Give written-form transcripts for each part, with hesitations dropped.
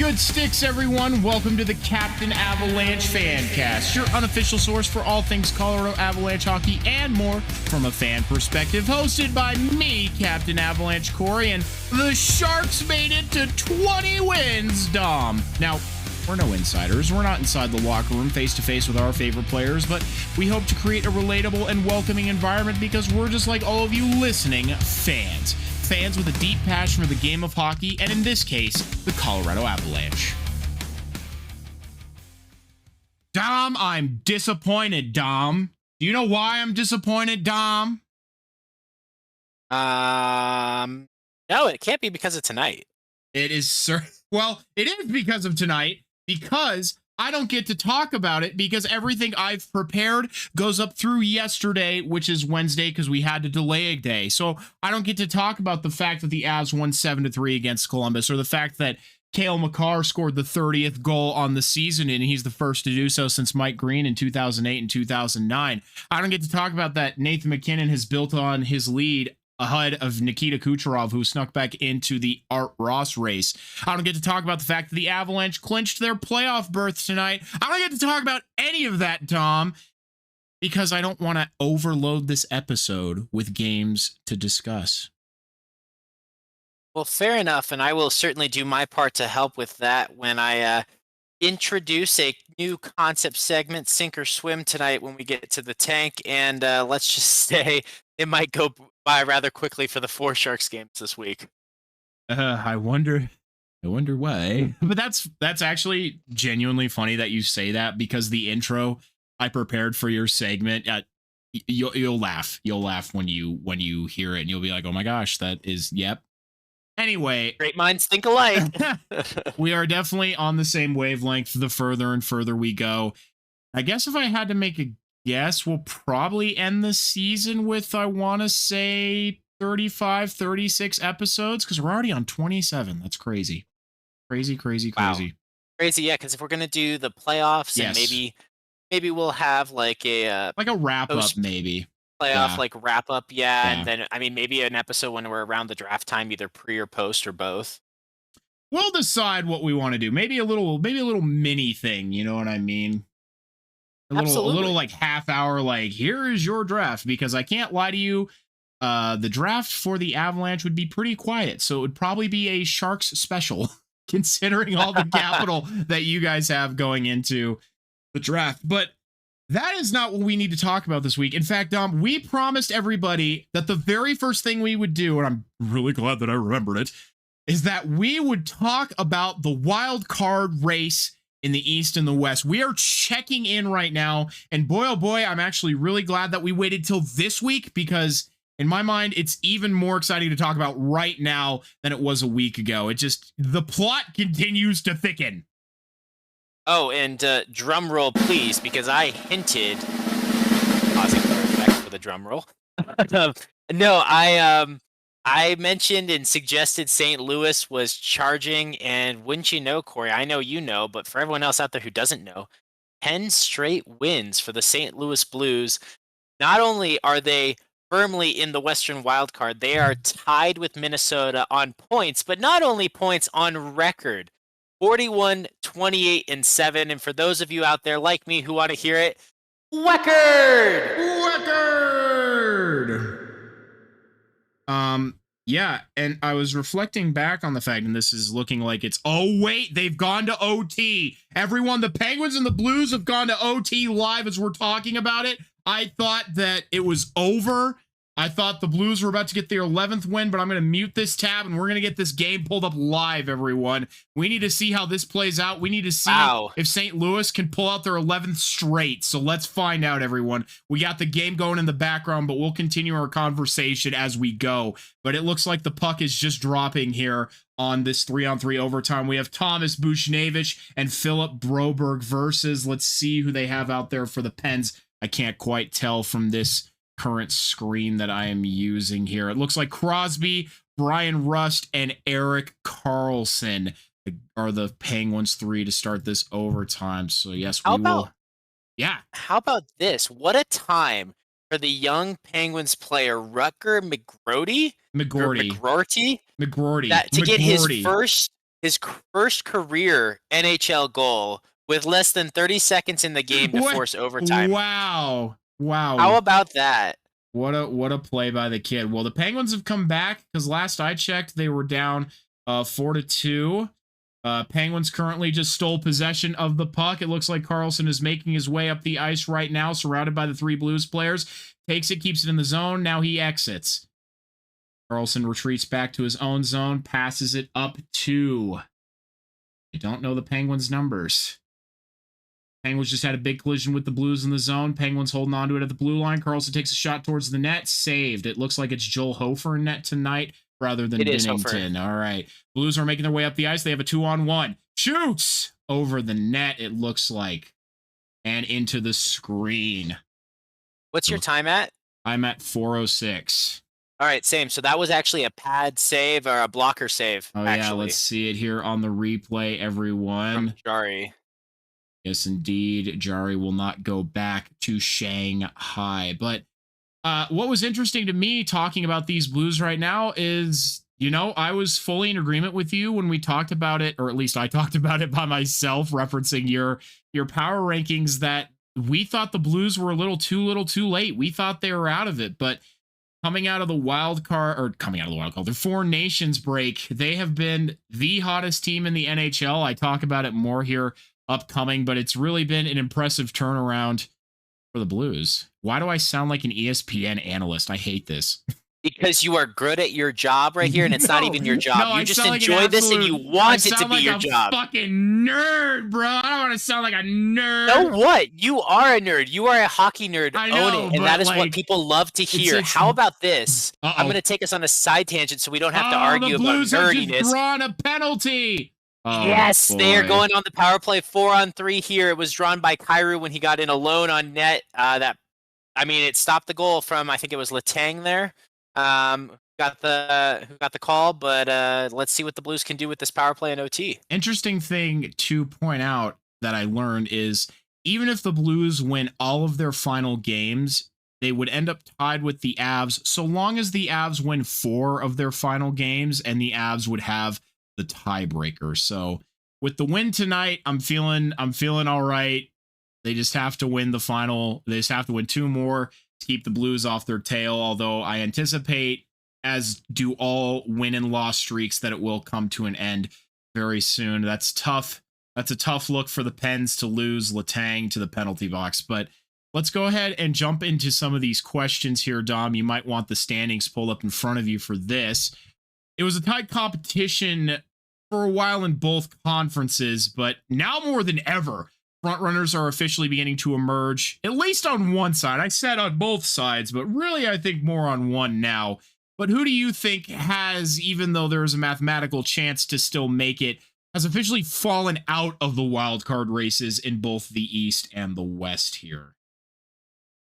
Good sticks, everyone. Welcome to the Captain Avalanche Fancast, your unofficial source for all things Colorado Avalanche hockey and more from a fan perspective. Hosted by me, Captain Avalanche Corey, and the Sharks made it to 20 wins, Dom. Now, we're no insiders. We're not inside the locker room face-to-face with our favorite players, but we hope to create a relatable and welcoming environment because we're just like all of you listening fans. Fans with a deep passion for the game of hockey, and in this case, the Colorado Avalanche. Dom, I'm disappointed, Dom. Do you know why I'm disappointed, Dom? No, it can't be because of tonight. It is, sir. Well, it is because of tonight, because I don't get to talk about it because everything I've prepared goes up through yesterday, which is Wednesday, because we had to delay a day. So I don't get to talk about the fact that the Avs won 7-3 against Columbus, or the fact that Cale Makar scored the 30th goal on the season, and he's the first to do so since Mike Green in 2008 and 2009. I don't get to talk about that Nathan MacKinnon has built on his lead ahead of Nikita Kucherov, who snuck back into the Art Ross race. I don't get to talk about the fact that the Avalanche clinched their playoff berth tonight. I don't get to talk about any of that, Tom, because I don't want to overload this episode with games to discuss. Well, fair enough, and I will certainly do my part to help with that when I introduce a new concept segment, Sink or Swim, tonight when we get to the tank, and let's just say it might go by rather quickly for the 4 Sharks games this week. I wonder why. But that's actually genuinely funny that you say that, because the intro I prepared for your segment, you'll laugh. You'll laugh when you hear it, and you'll be like, "Oh my gosh, that is yep." Anyway, great minds think alike. We are definitely on the same wavelength the further and further we go. I guess if I had to make a guess, we'll probably end the season with, I want to say, 35, 36 episodes, because we're already on 27. That's crazy. Crazy. Wow. Crazy, yeah, because if we're going to do the playoffs, yes, and maybe we'll have like a wrap-up, maybe. Playoff, like wrap-up, yeah, and then, I mean, maybe an episode when we're around the draft time, either pre or post or both. We'll decide what we want to do. Maybe a little mini thing, you know what I mean? A little like half hour, like, here is your draft, because I can't lie to you, the draft for the Avalanche would be pretty quiet, so it would probably be a Sharks special, considering all the capital that you guys have going into the draft. But that is not what we need to talk about this week. In fact, Dom, we promised everybody that the very first thing we would do, and I'm really glad that I remembered it, is that we would talk about the wild card race in the East and the West. We are checking in right now, and boy, oh boy, I'm actually really glad that we waited till this week, because in my mind, it's even more exciting to talk about right now than it was a week ago. The plot continues to thicken. Oh, and drum roll, please, because I hinted, pausing for effect for the drum roll. No, I mentioned and suggested St. Louis was charging, and wouldn't you know, Corey, I know you know, but for everyone else out there who doesn't know, 10 straight wins for the St. Louis Blues. Not only are they firmly in the Western wildcard, they are tied with Minnesota on points, but not only points, on record. 41, 28, and 7. And for those of you out there like me who want to hear it, Weckard! Yeah, and I was reflecting back on the fact, and this is looking like it's, oh wait, they've gone to OT. Everyone, the Penguins and the Blues have gone to OT live as we're talking about it. I thought that it was over. I thought the Blues were about to get their 11th win, but I'm going to mute this tab, and we're going to get this game pulled up live, everyone. We need to see how this plays out. We need to see if St. Louis can pull out their 11th straight. So let's find out, everyone. We got the game going in the background, but we'll continue our conversation as we go. But it looks like the puck is just dropping here on this 3-on-3 overtime. We have Thomas Buchnevich and Philip Broberg versus, let's see who they have out there for the Pens. I can't quite tell from this current screen that I am using here. It looks like Crosby, Brian Rust, and Erik Karlsson are the Penguins 3 to start this overtime. So yes, we will. Yeah. How about this? What a time for the young Penguins player Rutger McGroarty to get his his first career NHL goal with less than 30 seconds in the game to force overtime. Wow. How about that? What a play by the kid. Well, the Penguins have come back because last I checked, they were down 4-2. Penguins currently just stole possession of the puck. It looks like Carlson is making his way up the ice right now, surrounded by the 3 Blues players. Takes it, keeps it in the zone. Now he exits. Carlson retreats back to his own zone, passes it up to... I don't know the Penguins' numbers. Penguins just had a big collision with the Blues in the zone. Penguins holding on to it at the blue line. Carlson takes a shot towards the net. Saved. It looks like it's Joel Hofer in net tonight rather than Binnington. All right. Blues are making their way up the ice. They have a 2-on-1. Shoots over the net, it looks like. And into the screen. What's your time at? I'm at 4:06. All right, same. So that was actually a pad save or a blocker save. Oh, actually. Yeah. Let's see it here on the replay, everyone. From Jari. Yes, indeed. Jari will not go back to Shanghai. But what was interesting to me talking about these Blues right now is, you know, I was fully in agreement with you when we talked about it, or at least I talked about it by myself, referencing your power rankings, that we thought the Blues were a little too late. We thought they were out of it, but coming out of the the Four Nations break, they have been the hottest team in the NHL. I talk about it more here upcoming, but it's really been an impressive turnaround for the Blues. Why do I sound like an ESPN analyst? I hate this. Because you are good at your job right here, and it's not even your job. You just enjoy this, and you want it to be your job. Fucking nerd, bro. I don't want to sound like a nerd. So what? You are a nerd. You are a hockey nerd. I know, own it, and that is what people love to hear. How about this? I'm going to take us on a side tangent so we don't have to argue about nerdiness. The Blues have just drawn a penalty. Yes, they are going on the power play 4-on-3 here. It was drawn by Kyrou when he got in alone on net. It stopped the goal from, I think it was Letang there. Who got the call, but let's see what the Blues can do with this power play in OT. Interesting thing to point out that I learned is even if the Blues win all of their final games, they would end up tied with the Avs so long as the Avs win 4 of their final games, and the Avs would have the tiebreaker. So with the win tonight, I'm feeling all right. They just have to win the final. They just have to win 2 more to keep the Blues off their tail. Although I anticipate, as do all win and loss streaks, that it will come to an end very soon. That's tough. That's a tough look for the Pens to lose Letang to the penalty box. But let's go ahead and jump into some of these questions here, Dom. You might want the standings pulled up in front of you for this. It was a tight competition for a while in both conferences, but now more than ever, frontrunners are officially beginning to emerge, at least on one side. I said on both sides, but really I think more on one now. But who do you think has, even though there is a mathematical chance to still make it, has officially fallen out of the wild card races in both the East and the West here?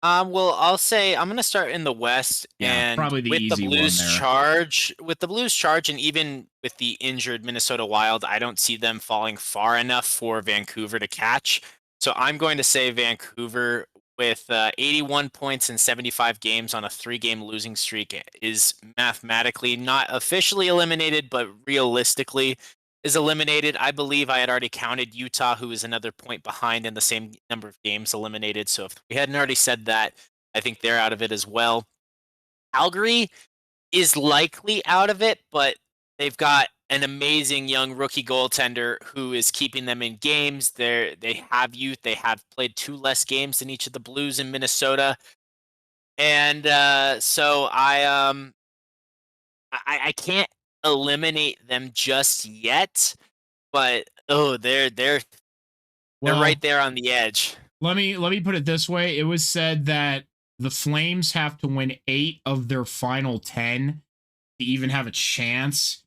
Well, I'll say I'm going to start in the West, and probably the with easy the Blues one there. charge, and even with the injured Minnesota Wild, I don't see them falling far enough for Vancouver to catch. So I'm going to say Vancouver, with 81 points in 75 games on a 3-game losing streak, is mathematically not officially eliminated, but realistically is eliminated. I believe I had already counted Utah, who is another point behind in the same number of games, eliminated. So if we hadn't already said that, I think they're out of it as well. Calgary is likely out of it, but they've got an amazing young rookie goaltender who is keeping them in games. They have youth. They have played 2 less games than each of the Blues in Minnesota. And so I can't eliminate them just yet, but they're right there on the edge. Let me put it this way. It was said that the Flames have to win 8 of their final 10 to even have a chance.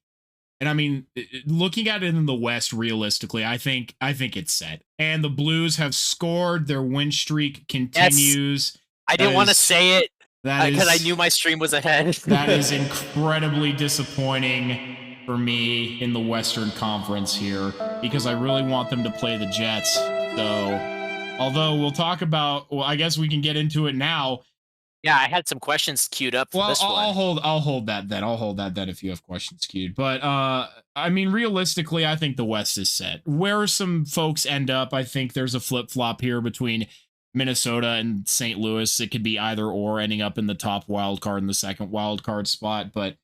And I mean, looking at it in the West, realistically, I think it's set. And the Blues have scored. Their win streak continues. Yes. I didn't want to say it because I knew my stream was ahead. That is incredibly disappointing for me in the Western Conference here, because I really want them to play the Jets. So, although we'll talk about, well, I guess we can get into it now. Yeah, I had some questions queued up for Well, this one. I'll hold that then. I'll hold that then if you have questions queued. But I mean, realistically, I think the West is set. Where some folks end up, I think there's a flip flop here between Minnesota and St. Louis. It could be either or, ending up in the top wild card and the second wild card spot. But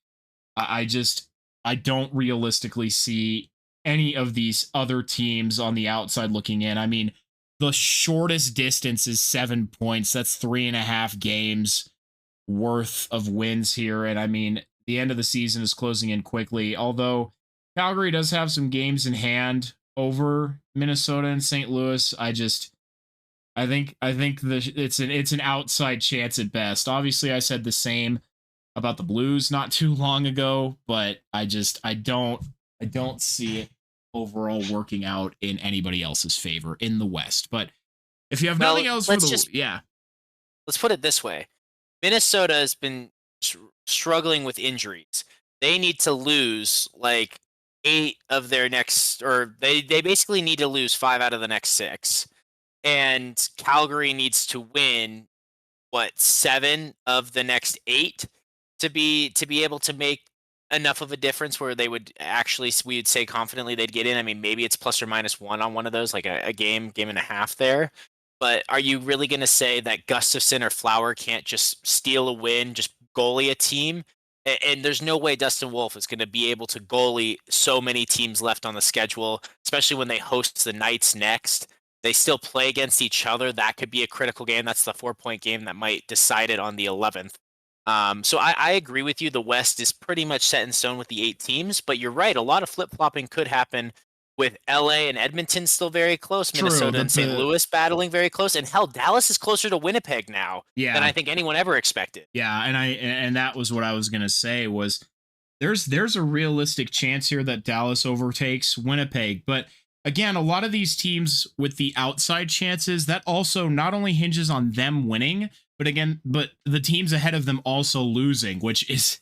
I just I don't realistically see any of these other teams on the outside looking in. I mean, the shortest distance is 7 points. That's 3.5 games worth of wins here. And I mean, the end of the season is closing in quickly. Although Calgary does have some games in hand over Minnesota and St. Louis, I think it's an outside chance at best. Obviously, I said the same about the Blues not too long ago, but I don't see it overall working out in anybody else's favor in the West. But if you have Well, nothing else for yeah. let's put it this way. Minnesota has been struggling with injuries. They need to lose like 8 of their next, or they basically need to lose 5 out of the next 6. And Calgary needs to win 7 of the next 8 to be able to make enough of a difference where they would actually, we would say confidently they'd get in. I mean, maybe it's plus or minus 1 on one of those, like a game and a half there. But are you really going to say that Gustafson or Flower can't just steal a win, just goalie a team? And there's no way Dustin Wolf is going to be able to goalie so many teams left on the schedule, especially when they host the Knights next. They still play against each other. That could be a critical game. That's the 4-point game that might decide it on the 11th. So I agree with you. The West is pretty much set in stone with the 8 teams, but you're right. A lot of flip-flopping could happen with LA and Edmonton still very close, Minnesota and St. Louis battling very close, and hell, Dallas is closer to Winnipeg now than I think anyone ever expected. Yeah, and that was what I was gonna say was there's a realistic chance here that Dallas overtakes Winnipeg, but again, a lot of these teams with the outside chances, that also not only hinges on them winning, but the teams ahead of them also losing, which is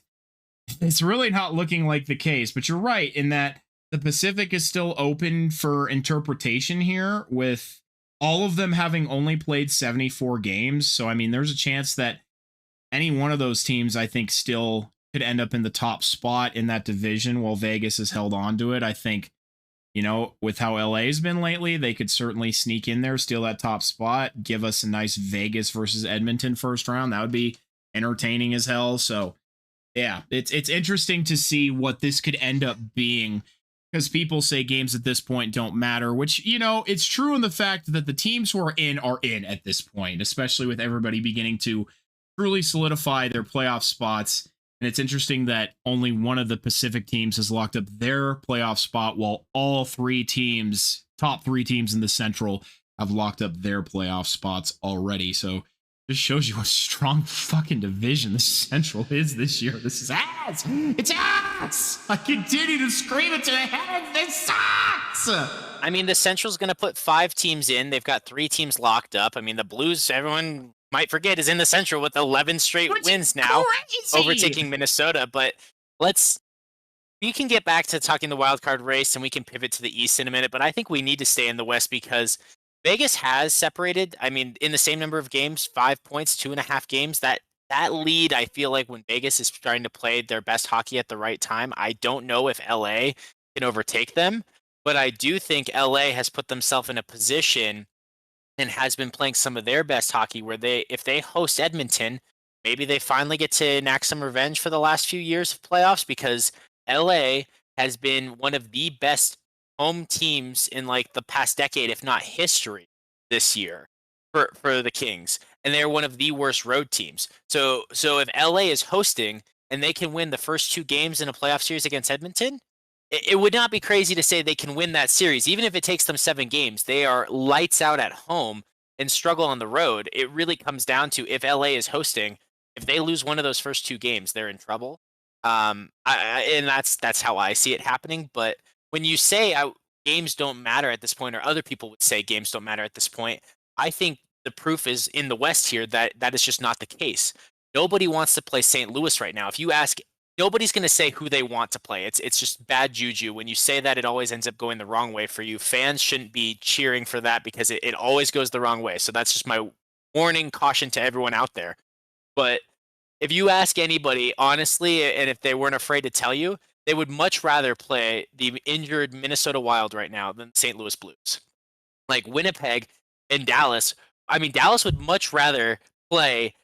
it's really not looking like the case. But you're right in that the Pacific is still open for interpretation here, with all of them having only played 74 games. So, I mean, there's a chance that any one of those teams, I think, still could end up in the top spot in that division while Vegas has held on to it. I think, with how LA's been lately, they could certainly sneak in there, steal that top spot, give us a nice Vegas versus Edmonton first round. That would be entertaining as hell. So, yeah, it's interesting to see what this could end up being, because people say games at this point don't matter, which, it's true in the fact that the teams who are in at this point, especially with everybody beginning to truly solidify their playoff spots. And it's interesting that only one of the Pacific teams has locked up their playoff spot, while all 3 teams, top 3 teams in the Central, have locked up their playoff spots already. So just shows you what strong fucking division the Central is this year. This is ass. It's ass. I continue to scream it to the heavens. This sucks. I mean, the Central's going to put 5 teams in. They've got 3 teams locked up. I mean, the Blues, everyone might forget, is in the Central with 11 straight wins now, overtaking Minnesota. But we can get back to talking the wild card race, and we can pivot to the East in a minute. But I think we need to stay in the West because Vegas has separated. I mean, in the same number of games, 5 points, 2.5 games. That lead, I feel like when Vegas is starting to play their best hockey at the right time, I don't know if LA can overtake them. But I do think LA has put themselves in a position and has been playing some of their best hockey where if they host Edmonton, maybe they finally get to enact some revenge for the last few years of playoffs, because LA has been one of the best home teams in like the past decade, if not history, this year for the Kings. And they're one of the worst road teams. So if LA is hosting and they can win the first 2 games in a playoff series against Edmonton, it would not be crazy to say they can win that series. Even if it takes them 7 games, they are lights out at home and struggle on the road. It really comes down to, if LA is hosting, if they lose one of those first 2 games, they're in trouble. And that's how I see it happening. But when you say games don't matter at this point, or other people would say games don't matter at this point, I think the proof is in the West here that is just not the case. Nobody wants to play St. Louis right now. If you ask, nobody's going to say who they want to play. It's just bad juju. When you say that, it always ends up going the wrong way for you. Fans shouldn't be cheering for that because it always goes the wrong way. So that's just my warning, caution to everyone out there. But if you ask anybody honestly, and if they weren't afraid to tell you, they would much rather play the injured Minnesota Wild right now than St. Louis Blues. Like Winnipeg and Dallas. I mean, Dallas would much rather play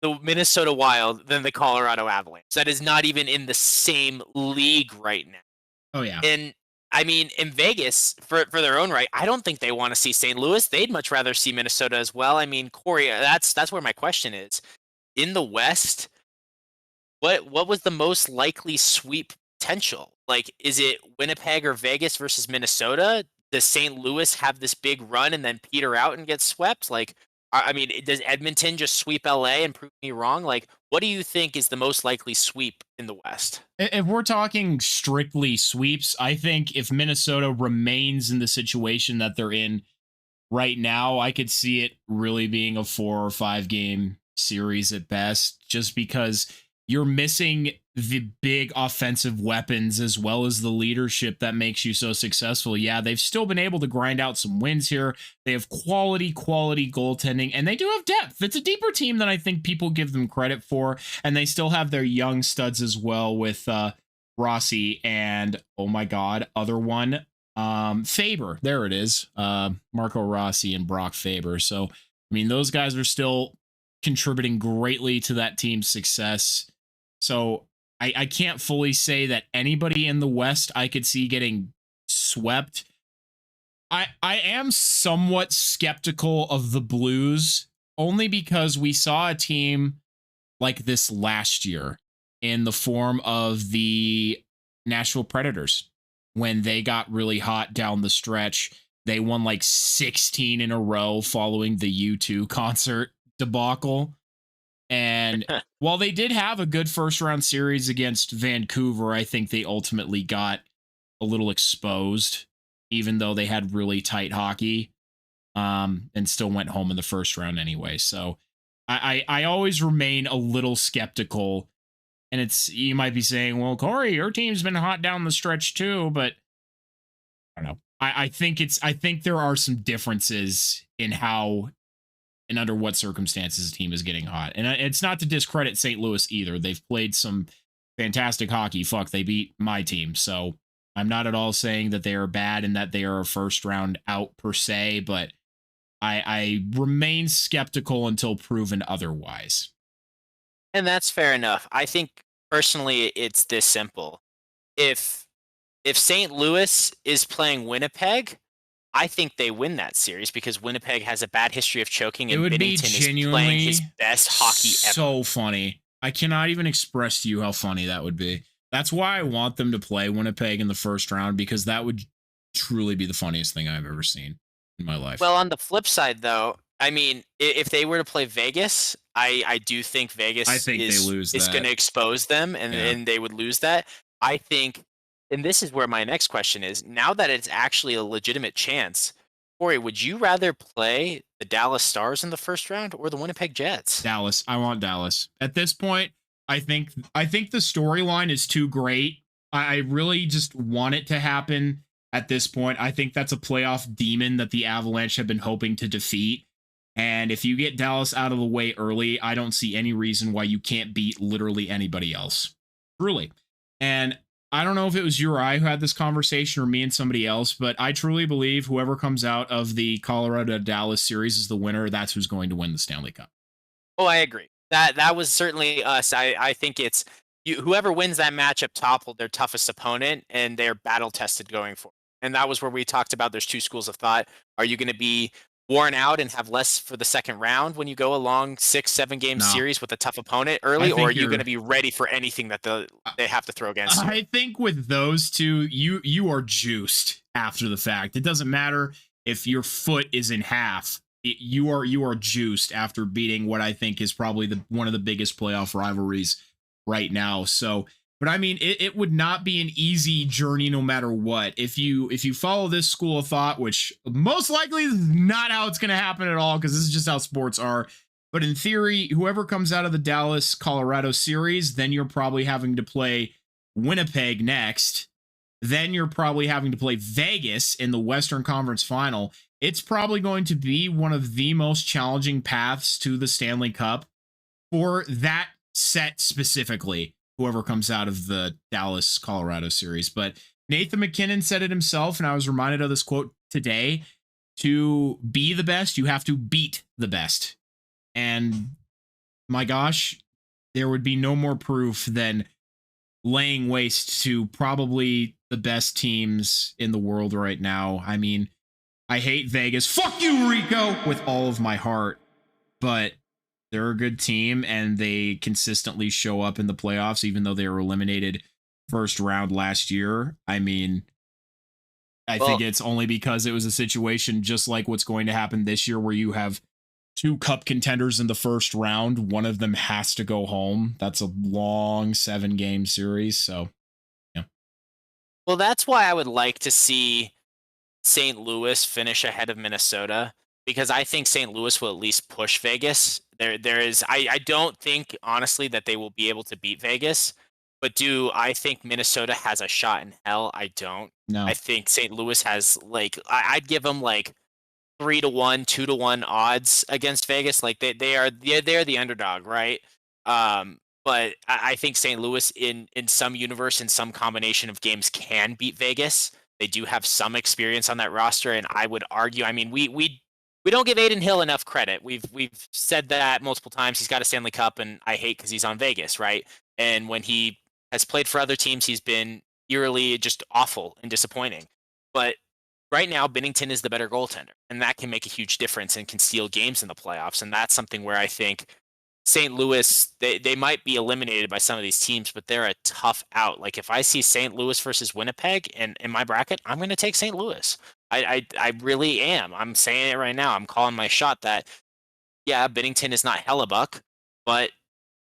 the Minnesota Wild than the Colorado Avalanche. That is not even in the same league right now. Oh yeah. And I mean, in Vegas, for their own right, I don't think they want to see St. Louis. They'd much rather see Minnesota as well. I mean, Corey, that's where my question is. In the West, what was the most likely sweep potential? Like, is it Winnipeg or Vegas versus Minnesota? Does St. Louis have this big run and then peter out and get swept? Like, I mean, does Edmonton just sweep LA and prove me wrong? Like, what do you think is the most likely sweep in the West? If we're talking strictly sweeps, I think if Minnesota remains in the situation that they're in right now, I could see it really being a 4 or 5 game series at best, just because you're missing the big offensive weapons as well as the leadership that makes you so successful. Yeah, they've still been able to grind out some wins here. They have quality goaltending, and they do have depth. It's a deeper team than I think people give them credit for, and they still have their young studs as well with Rossi and, oh my God, other one, Faber. There it is. Marco Rossi and Brock Faber. So, I mean, those guys are still contributing greatly to that team's success. So I can't fully say that anybody in the West I could see getting swept. I am somewhat skeptical of the Blues, only because we saw a team like this last year in the form of the Nashville Predators. When they got really hot down the stretch, they won like 16 in a row following the U2 concert debacle. And while they did have a good first round series against Vancouver, I think they ultimately got a little exposed, even though they had really tight hockey, and still went home in the first round anyway. So I always remain a little skeptical. And you might be saying, well, Corey, your team's been hot down the stretch too, but I don't know. I think there are some differences in how and under what circumstances a team is getting hot. And it's not to discredit St. Louis either. They've played some fantastic hockey. Fuck, they beat my team. So I'm not at all saying that they are bad and that they are a first round out per se, but I remain skeptical until proven otherwise. And that's fair enough. I think personally it's this simple. If St. Louis is playing Winnipeg, I think they win that series because Winnipeg has a bad history of choking, and Binnington is playing his best hockey ever. So funny. I cannot even express to you how funny that would be. That's why I want them to play Winnipeg in the first round, because that would truly be the funniest thing I've ever seen in my life. Well, on the flip side, though, I mean, if they were to play Vegas, I do think Vegas is going to expose them, and they would lose that. I think, and this is where my next question is, now that it's actually a legitimate chance, Corey, would you rather play the Dallas Stars in the first round or the Winnipeg Jets? Dallas. I want Dallas. At this point, I think the storyline is too great. I really just want it to happen at this point. I think that's a playoff demon that the Avalanche have been hoping to defeat. And if you get Dallas out of the way early, I don't see any reason why you can't beat literally anybody else. Truly. And I don't know if it was you or I who had this conversation, or me and somebody else, but I truly believe whoever comes out of the Colorado-Dallas series is the winner. That's who's going to win the Stanley Cup. Oh, I agree. That was certainly us. I think it's whoever wins that matchup toppled their toughest opponent, and they're battle tested going forward. And that was where we talked about there's two schools of thought. Are you going to be worn out and have less for the second round when you go a long 6-7 game series with a tough opponent early, or are you going to be ready for anything that they have to throw against you? I think with those two, you are juiced after the fact. It doesn't matter if your foot is in half. You are juiced after beating what I think is probably one of the biggest playoff rivalries right now. So, but I mean, it would not be an easy journey no matter what. If you follow this school of thought, which most likely is not how it's going to happen at all, because this is just how sports are. But in theory, whoever comes out of the Dallas-Colorado series, then you're probably having to play Winnipeg next. Then you're probably having to play Vegas in the Western Conference Final. It's probably going to be one of the most challenging paths to the Stanley Cup for that set specifically, whoever comes out of the Dallas Colorado series. But Nathan McKinnon said it himself, and I was reminded of this quote today: to be the best, you have to beat the best. And my gosh, there would be no more proof than laying waste to probably the best teams in the world right now. I mean, I hate Vegas. Fuck you, Rico, with all of my heart. But they're a good team, and they consistently show up in the playoffs, even though they were eliminated first round last year. I mean, I think it's only because it was a situation just like what's going to happen this year, where you have two cup contenders in the first round. One of them has to go home. That's a long 7-game series. So, yeah. Well, that's why I would like to see St. Louis finish ahead of Minnesota, because I think St. Louis will at least push Vegas. I don't think, honestly, that they will be able to beat Vegas, but do I think Minnesota has a shot in hell? I don't. No. I think St. Louis has, like, I'd give them like 3-1, 2-1 odds against Vegas. Like they're the underdog, right? But I think St. Louis in some universe, in some combination of games, can beat Vegas. They do have some experience on that roster, and I would argue, I mean, we don't give Aiden Hill enough credit. We've said that multiple times. He's got a Stanley Cup, and I hate because he's on Vegas, right? And when he has played for other teams, he's been eerily just awful and disappointing. But right now, Binnington is the better goaltender, and that can make a huge difference and can steal games in the playoffs. And that's something where I think St. Louis, they might be eliminated by some of these teams, but they're a tough out. Like if I see St. Louis versus Winnipeg in my bracket, I'm going to take St. Louis. I really am. I'm saying it right now. I'm calling my shot that, yeah, Binnington is not Hellebuck, but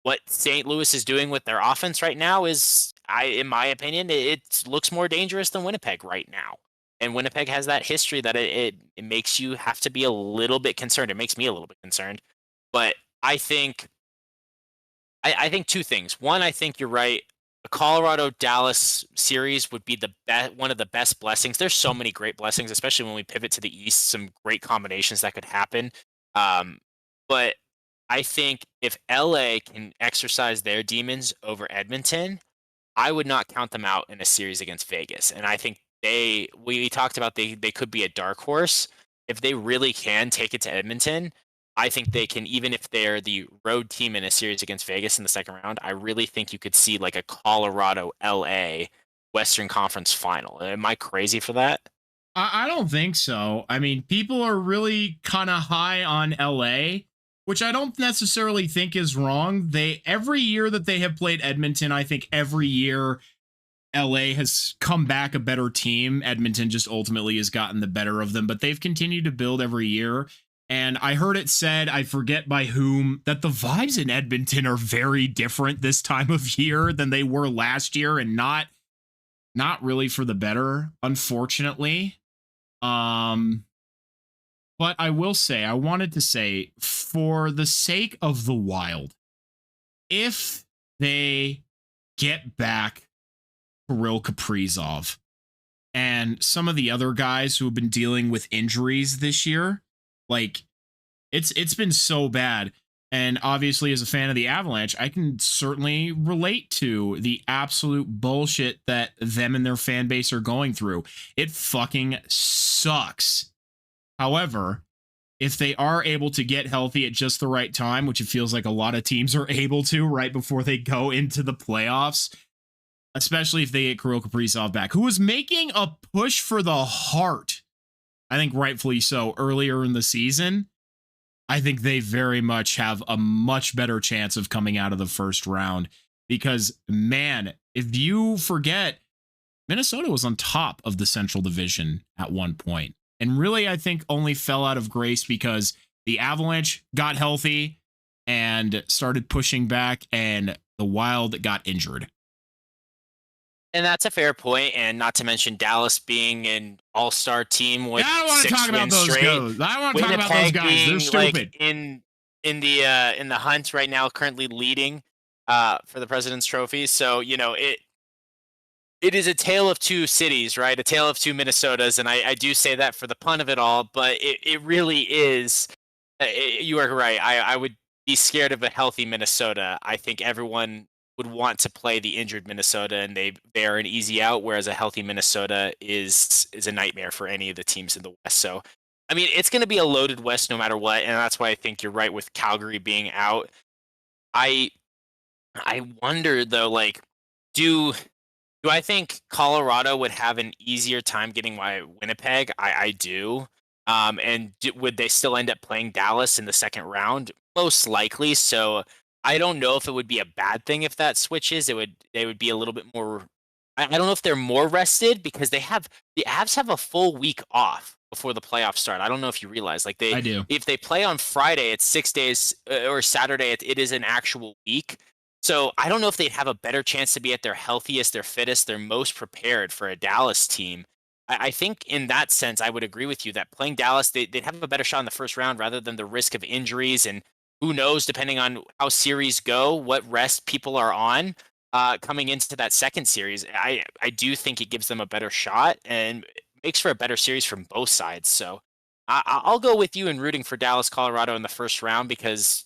what St. Louis is doing with their offense right now is, in my opinion, it looks more dangerous than Winnipeg right now. And Winnipeg has that history that it makes you have to be a little bit concerned. It makes me a little bit concerned. But I think two things. One, I think you're right. The Colorado-Dallas series would be one of the best blessings. There's so many great blessings, especially when we pivot to the East, some great combinations that could happen. But I think if LA can exercise their demons over Edmonton, I would not count them out in a series against Vegas. And I think we talked about they could be a dark horse. If they really can take it to Edmonton, I think they can, even if they're the road team in a series against Vegas in the second round, I really think you could see like a Colorado-LA Western Conference final. Am I crazy for that? I don't think so. I mean, people are really kind of high on LA, which I don't necessarily think is wrong. Every year that they have played Edmonton, I think every year LA has come back a better team. Edmonton just ultimately has gotten the better of them, but they've continued to build every year. And I heard it said, I forget by whom, that the vibes in Edmonton are very different this time of year than they were last year, and not really for the better, unfortunately. But I wanted to say, for the sake of the Wild, if they get back Kirill Kaprizov and some of the other guys who have been dealing with injuries this year, like it's been so bad. And obviously, as a fan of the Avalanche, I can certainly relate to the absolute bullshit that them and their fan base are going through. It fucking sucks. However, if they are able to get healthy at just the right time, which it feels like a lot of teams are able to right before they go into the playoffs, especially if they get Kirill Kaprizov back, who was making a push for the Hart, I think rightfully so, earlier in the season, I think they very much have a much better chance of coming out of the first round. Because, man, if you forget, Minnesota was on top of the Central Division at one point. And really, I think only fell out of grace because the Avalanche got healthy and started pushing back, and the Wild got injured. And that's a fair point, and not to mention Dallas being an all-star team with I don't want to talk about those guys. I want to talk about those guys. They're stupid. Like in the hunt right now, currently leading for the President's Trophy. So it is a tale of two cities, right? A tale of two Minnesotas, and I do say that for the pun of it all, but it really is. You are right. I would be scared of a healthy Minnesota. I think everyone would want to play the injured Minnesota, and they are an easy out, whereas a healthy Minnesota is a nightmare for any of the teams in the West. So, I mean, it's going to be a loaded West no matter what, and that's why I think you're right with Calgary being out. I I wonder though, like, do do I think Colorado would have an easier time getting by Winnipeg? I do. And would they still end up playing Dallas in the second round? Most likely. So I don't know if it would be a bad thing if that switches. They would be a little bit more. I don't know if they're more rested because the Avs have a full week off before the playoffs start. I don't know if you realize, like, I do. if they play on Friday, it's 6 days, or Saturday, it is an actual week. So I don't know if they'd have a better chance to be at their healthiest, their fittest, their most prepared for a Dallas team. I think in that sense, I would agree with you that playing Dallas, they'd have a better shot in the first round rather than the risk of injuries. And who knows, depending on how series go, what rest people are on coming into that second series. I do think it gives them a better shot and makes for a better series from both sides. So I'll go with you in rooting for Dallas, Colorado in the first round because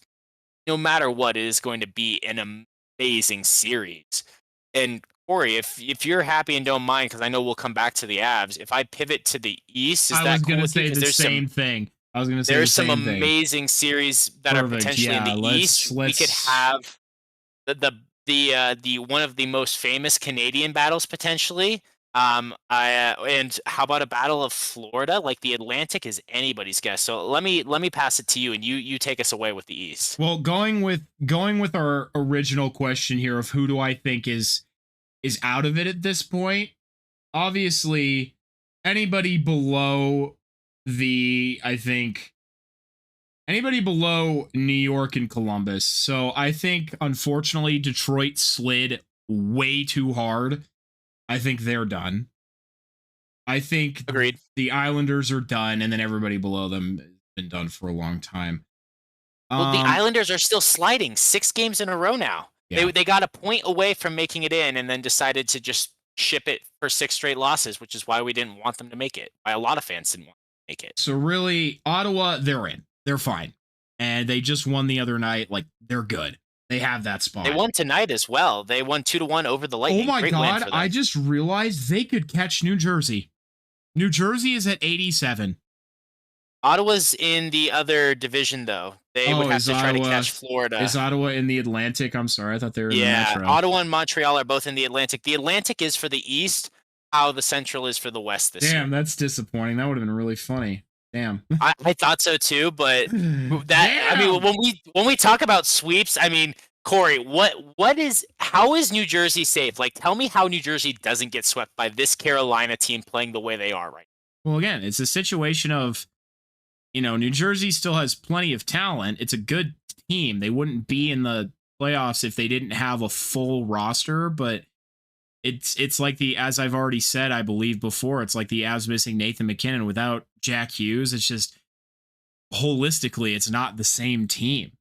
no matter what, it is going to be an amazing series. And Corey, if you're happy and don't mind, because I know we'll come back to the Avs. If I pivot to the East, is I that was cool gonna with you? say 'Cause the same thing. I was gonna say there's the some same thing. amazing series that are Perfect, potentially in yeah, the East. We could have the one of the most famous Canadian battles potentially. And how about a battle of Florida? Like the Atlantic is anybody's guess. So let me pass it to you, and you take us away with the East. Well, going with our original question here of who do I think is out of it at this point? Obviously, anybody below I think anybody below New York and Columbus. So I think unfortunately Detroit slid way too hard. I think they're done. I think Agreed. the Islanders are done, and then everybody below them has been done for a long time. Well, the Islanders are still sliding 6 games in a row now. Yeah. They got a point away from making it in, and then decided to just ship it for 6 straight losses, which is why we didn't want them to make it. Why a lot of fans didn't want to make it. So really, Ottawa, they're in. They're fine. And they just won the other night. Like, they're good. They have that spot. They won tonight as well. They won 2-1 over the Lightning. Oh my Great win God. for them. I just realized they could catch New Jersey. New Jersey is at 87. Ottawa's in the other division, though. They would have to try to catch Florida. Is Ottawa in the Atlantic? I'm sorry. I thought they were in the Metro. Ottawa and Montreal are both in the Atlantic. The Atlantic is for the East, how the Central is for the West this year. Damn, that's disappointing. That would have been really funny. Damn. I thought so too, but I mean, when we talk about sweeps, I mean, Corey, how is New Jersey safe? Like, tell me how New Jersey doesn't get swept by this Carolina team playing the way they are right now. Well, again, it's a situation of, New Jersey still has plenty of talent. It's a good team. They wouldn't be in the playoffs if they didn't have a full roster, but it's like as I've already said, I believe before, it's like the Avs missing Nathan McKinnon without Jack Hughes. It's just holistically, it's not the same team.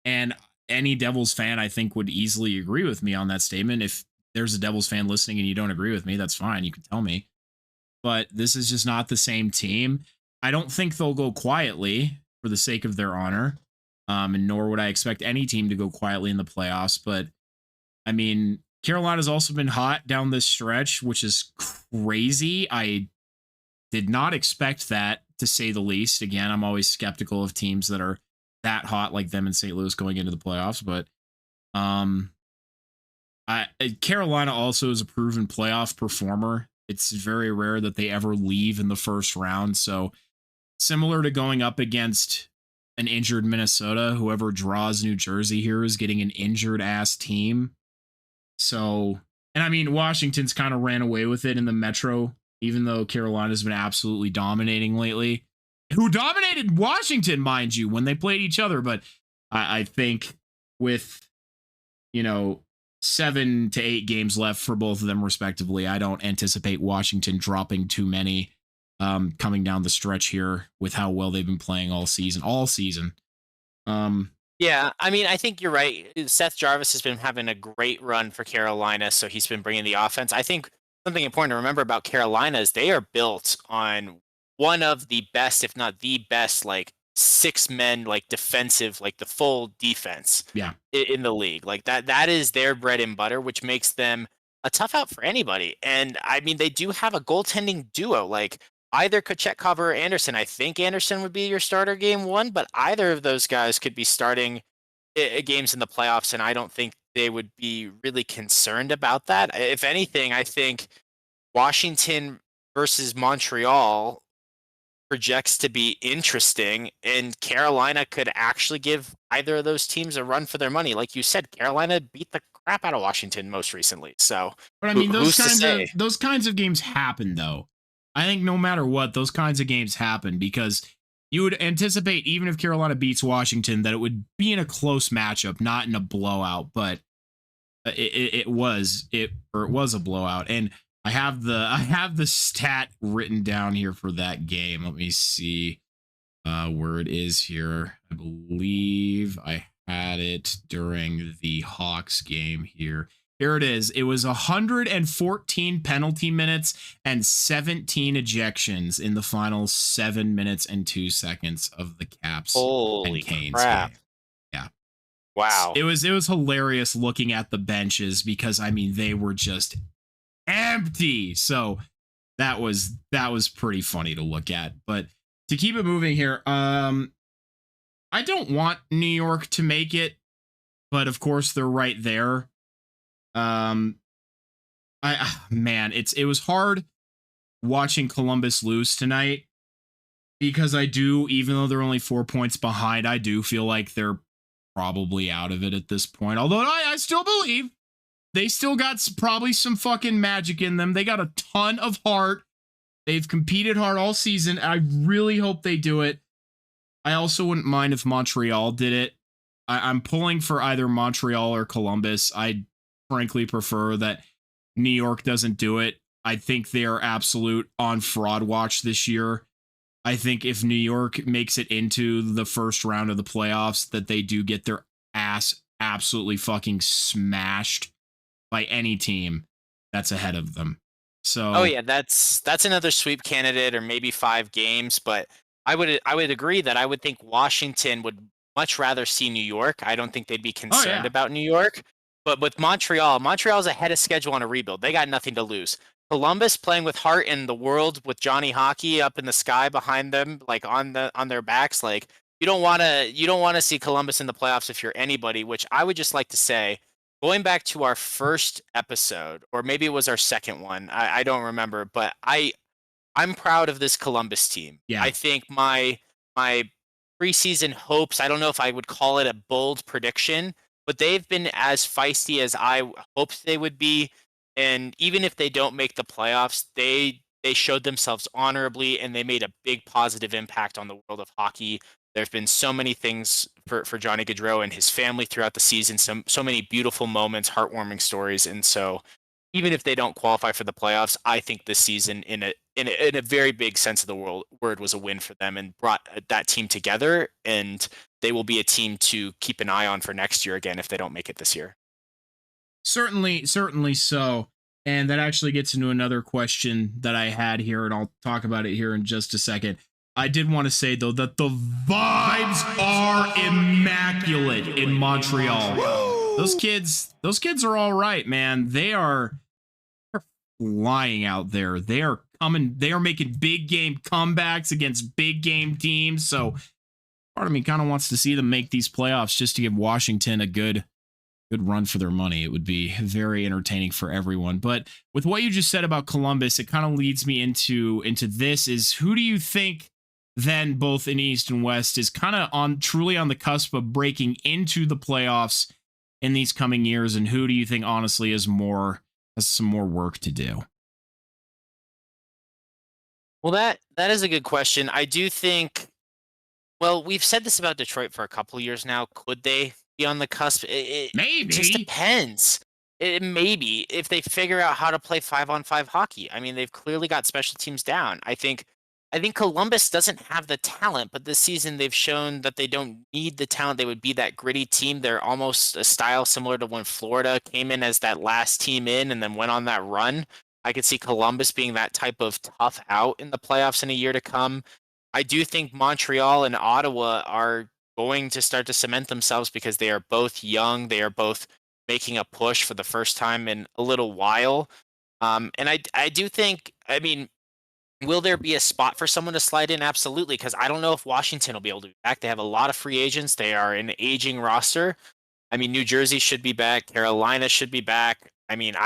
And any Devils fan, I think, would easily agree with me on that statement. If there's a Devils fan listening and you don't agree with me, that's fine. You can tell me. But this is just not the same team. I don't think they'll go quietly for the sake of their honor. And nor would I expect any team to go quietly in the playoffs. But, I mean, Carolina's also been hot down this stretch, which is crazy. I did not expect that, to say the least. Again, I'm always skeptical of teams that are that hot like them in St. Louis going into the playoffs. But Carolina also is a proven playoff performer. It's very rare that they ever leave in the first round. So similar to going up against an injured Minnesota, whoever draws New Jersey here is getting an injured ass team. So, and I mean, Washington's kind of ran away with it in the Metro, even though Carolina's been absolutely dominating lately. Who dominated Washington, mind you, when they played each other. But I think with, 7 to 8 games left for both of them, respectively, I don't anticipate Washington dropping too many coming down the stretch here with how well they've been playing all season. Yeah, I mean, I think you're right. Seth Jarvis has been having a great run for Carolina, so he's been bringing the offense. I think something important to remember about Carolina is they are built on one of the best, if not the best, like six men, like defensive, like the full defense Yeah. in the league. Like that is their bread and butter, which makes them a tough out for anybody. And I mean, they do have a goaltending duo, like either Kochetkov or Anderson. I think Anderson would be your starter game one, but either of those guys could be starting games in the playoffs, and I don't think they would be really concerned about that. If anything, I think Washington versus Montreal projects to be interesting, and Carolina could actually give either of those teams a run for their money. Like you said, Carolina beat the crap out of Washington most recently. So, But I mean, who's to say? those kinds of games happen, though. I think no matter what, those kinds of games happen because you would anticipate, even if Carolina beats Washington, that it would be in a close matchup, not in a blowout. But it was a blowout, and I have the stat written down here for that game. Let me see where it is here. I believe I had it during the Hawks game here. Here it is. It was 114 penalty minutes and 17 ejections in the final 7 minutes and 2 seconds of the Caps Holy and Canes crap. game. Yeah. Wow. It was hilarious looking at the benches because I mean they were just empty. So that was pretty funny to look at. But to keep it moving here, I don't want New York to make it, but of course they're right there. It was hard watching Columbus lose tonight because even though they're only 4 points behind, I do feel like they're probably out of it at this point. Although I still believe they still got probably some fucking magic in them. They got a ton of heart. They've competed hard all season. I really hope they do it. I also wouldn't mind if Montreal did it. I'm pulling for either Montreal or Columbus. I frankly prefer that New York doesn't do it. I think they are absolute on fraud watch this year. I think if New York makes it into the first round of the playoffs, that they do get their ass absolutely fucking smashed by any team that's ahead of them. So Oh yeah, that's another sweep candidate, or maybe 5 games. But I would agree that I would think Washington would much rather see New York. I don't think they'd be concerned about New York. But with Montreal's ahead of schedule on a rebuild. They got nothing to lose. Columbus playing with heart in the world with Johnny Hockey up in the sky behind them, like on their backs. Like you don't want to see Columbus in the playoffs if you're anybody. Which I would just like to say, going back to our first episode, or maybe it was our second one, I don't remember, but I'm proud of this Columbus team. Yeah. I think my preseason hopes, I don't know if I would call it a bold prediction, but they've been as feisty as I hoped they would be. And even if they don't make the playoffs, they showed themselves honorably, and they made a big positive impact on the world of hockey. There's been so many things for Johnny Gaudreau and his family throughout the season, so many beautiful moments, heartwarming stories. And so even if they don't qualify for the playoffs, I think this season in a very big sense of the word was a win for them and brought that team together, and they will be a team to keep an eye on for next year again if they don't make it this year. Certainly so. And that actually gets into another question that I had here, and I'll talk about it here in just a second. I did want to say, though, that the vibes are immaculate in Montreal. Woo! Those kids are all right, man. They're flying out there. They are making big game comebacks against big game teams. So part of me kind of wants to see them make these playoffs just to give Washington a good run for their money. It would be very entertaining for everyone. But with what you just said about Columbus, it kind of leads me into this is, who do you think then, both in East and West, is kind of truly on the cusp of breaking into the playoffs in these coming years? And who do you think honestly has some more work to do? Well, that is a good question. I do think, well, we've said this about Detroit for a couple of years now. Could they be on the cusp? Maybe. It just depends. Maybe if they figure out how to play 5-on-5 hockey. I mean, they've clearly got special teams down. I think Columbus doesn't have the talent, but this season they've shown that they don't need the talent. They would be that gritty team. They're almost a style similar to when Florida came in as that last team in and then went on that run. I could see Columbus being that type of tough out in the playoffs in a year to come. I do think Montreal and Ottawa are going to start to cement themselves because they are both young. They are both making a push for the first time in a little while. And I do think, I mean, will there be a spot for someone to slide in? Absolutely, because I don't know if Washington will be able to be back. They have a lot of free agents. They are an aging roster. I mean, New Jersey should be back. Carolina should be back. I mean,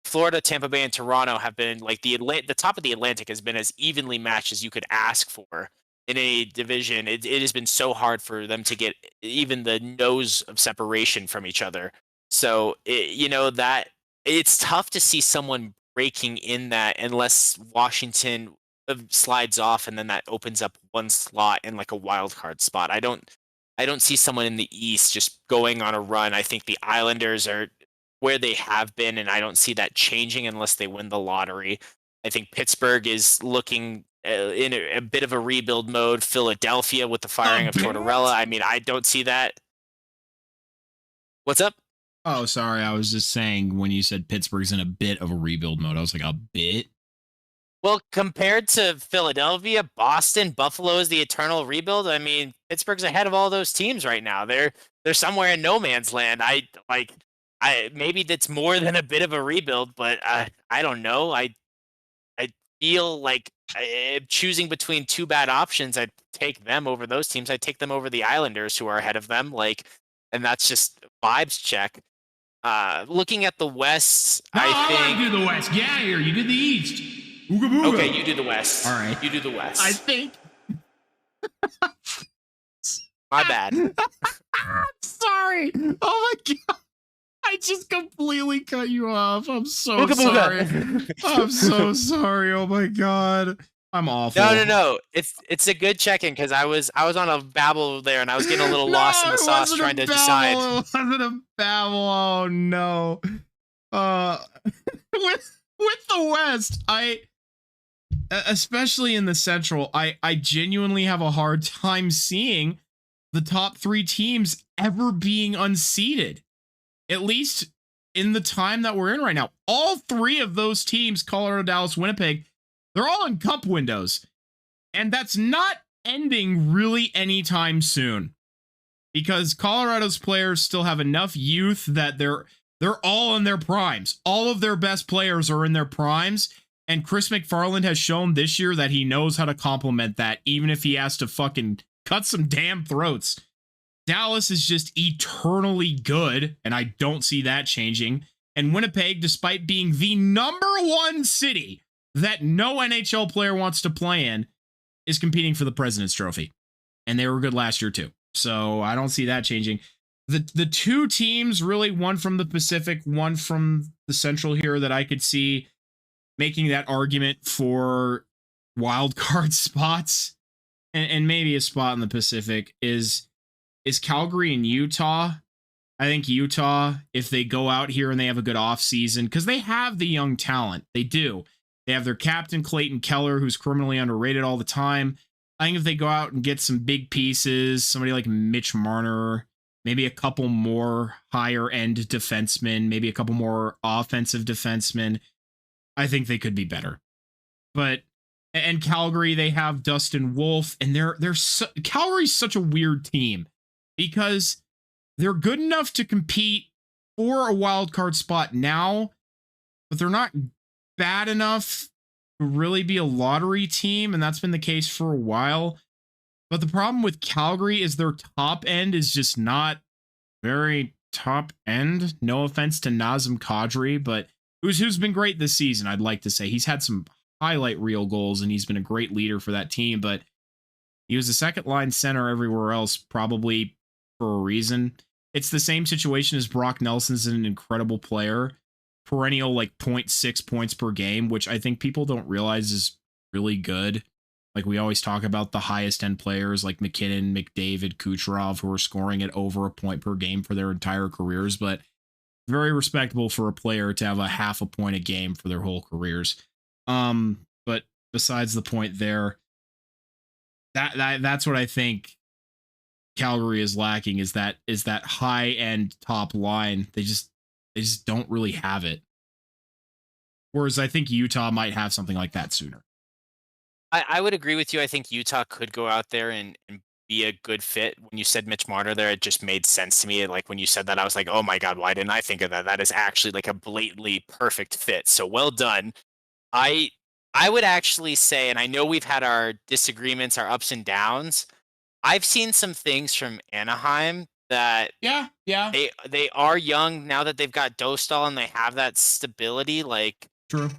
Florida, Tampa Bay, and Toronto have been like the top of the Atlantic has been as evenly matched as you could ask for in a division. It has been so hard for them to get even the nose of separation from each other. So that it's tough to see someone breaking in that unless Washington slides off and then that opens up one slot in like a wild card spot. I don't see someone in the East just going on a run. I think the Islanders are where they have been, and I don't see that changing unless they win the lottery. I think Pittsburgh is looking in a bit of a rebuild mode. Philadelphia with the firing of Tortorella. I mean, I don't see that. What's up? Oh, sorry. I was just saying when you said Pittsburgh's in a bit of a rebuild mode, I was like, a bit? Well, compared to Philadelphia, Boston, Buffalo is the eternal rebuild. I mean, Pittsburgh's ahead of all those teams right now. They're somewhere in no man's land. Maybe that's more than a bit of a rebuild, but I don't know. I feel like choosing between two bad options, I'd take them over those teams. I'd take them over the Islanders, who are ahead of them. And that's just vibes check. Looking at the West, No, I think want to do the West. Get out of here. You did the East. Ooga booga. Okay, you do the West. All right. You do the West. I think. My bad. Sorry. Oh my God. I just completely cut you off. I'm so sorry. I'm so sorry. Oh my God. I'm awful. No. It's a good check-in because I was on a babble there and I was getting a little lost in the sauce trying to decide. It wasn't a babble. Oh no. With the West, especially in the Central, I genuinely have a hard time seeing the top three teams ever being unseeded. At least in the time that we're in right now. All three of those teams, Colorado, Dallas, Winnipeg, they're all in cup windows. And that's not ending really anytime soon. Because Colorado's players still have enough youth that they're all in their primes. All of their best players are in their primes. And Chris McFarland has shown this year that he knows how to complement that, even if he has to fucking cut some damn throats. Dallas is just eternally good, and I don't see that changing. And Winnipeg, despite being the number one city that no NHL player wants to play in, is competing for the President's Trophy. And they were good last year, too. So I don't see that changing. The two teams, really, one from the Pacific, one from the Central here, that I could see making that argument for wild card spots and maybe a spot in the Pacific is Calgary and Utah. I think Utah, if they go out here and they have a good offseason, because they have the young talent. They do. They have their captain, Clayton Keller, who's criminally underrated all the time. I think if they go out and get some big pieces, somebody like Mitch Marner, maybe a couple more higher-end defensemen, maybe a couple more offensive defensemen, I think they could be better. And Calgary, they have Dustin Wolf, and Calgary's such a weird team because they're good enough to compete for a wild card spot now, but they're not bad enough to really be a lottery team, and that's been the case for a while. But the problem with Calgary is their top end is just not very top end. No offense to Nazem Kadri, but who's been great this season, I'd like to say. He's had some highlight reel goals, and he's been a great leader for that team, but he was a second line center everywhere else, probably for a reason. It's the same situation as Brock Nelson's an incredible player, perennial like 0.6 points per game, which I think people don't realize is really good. Like we always talk about the highest end players like McKinnon, McDavid, Kucherov, who are scoring at over a point per game for their entire careers, but very respectable for a player to have a half a point a game for their whole careers. But besides the point there, that's what I think Calgary is lacking is that high end top line. They just don't really have it. Whereas I think Utah might have something like that sooner. I would agree with you. I think Utah could go out there and be a good fit. When you said Mitch Marner there, it just made sense to me. Like when you said that, I was like, oh my God, why didn't I think of that? That is actually like a blatantly perfect fit. So well done. I I would actually say, and I know we've had our disagreements, our ups and downs. I've seen some things from Anaheim that Yeah, yeah, they are young now that they've got Dostal and they have that stability. Like true.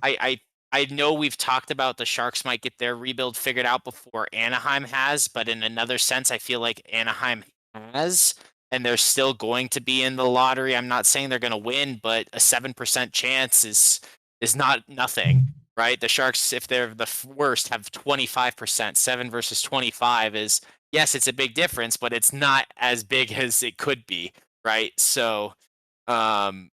I know we've talked about the Sharks might get their rebuild figured out before Anaheim has, but in another sense, I feel like Anaheim has, and they're still going to be in the lottery. I'm not saying they're going to win, but a 7% chance is not nothing, right? The Sharks, if they're the worst, have 25%. 7 versus 25 is, yes, it's a big difference, but it's not as big as it could be, right? So, um,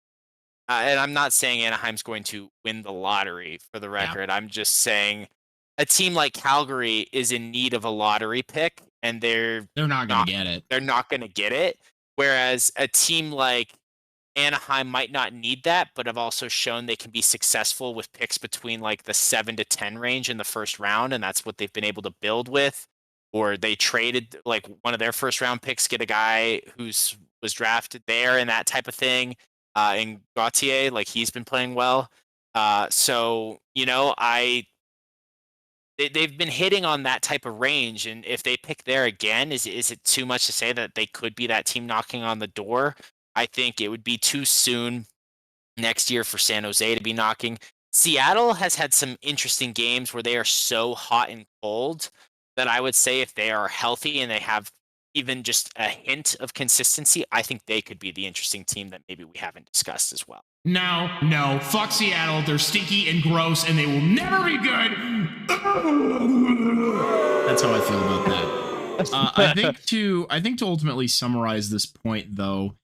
and I'm not saying Anaheim's going to win the lottery for the Yeah, record. I'm just saying a team like Calgary is in need of a lottery pick, and they're not gonna not get it. they're not going to get it. Whereas a team like Anaheim might not need that, but have also shown they can be successful with picks between like the 7 to 10 range in the first round, and that's what they've been able to build with. Or they traded like one of their first round picks, get a guy who's was drafted there and that type of thing. And Gautier, like he's been playing well. So you know, they've been hitting on that type of range, and if they pick there again, is it too much to say that they could be that team knocking on the door? I think it would be too soon next year for San Jose to be knocking. Seattle has had some interesting games where they are so hot and cold that I would say if they are healthy and they have even just a hint of consistency, I think they could be the interesting team that maybe we haven't discussed as well. No, no, fuck Seattle. They're stinky and gross, and they will never be good. That's how I feel about that. I think to ultimately summarize this point, though,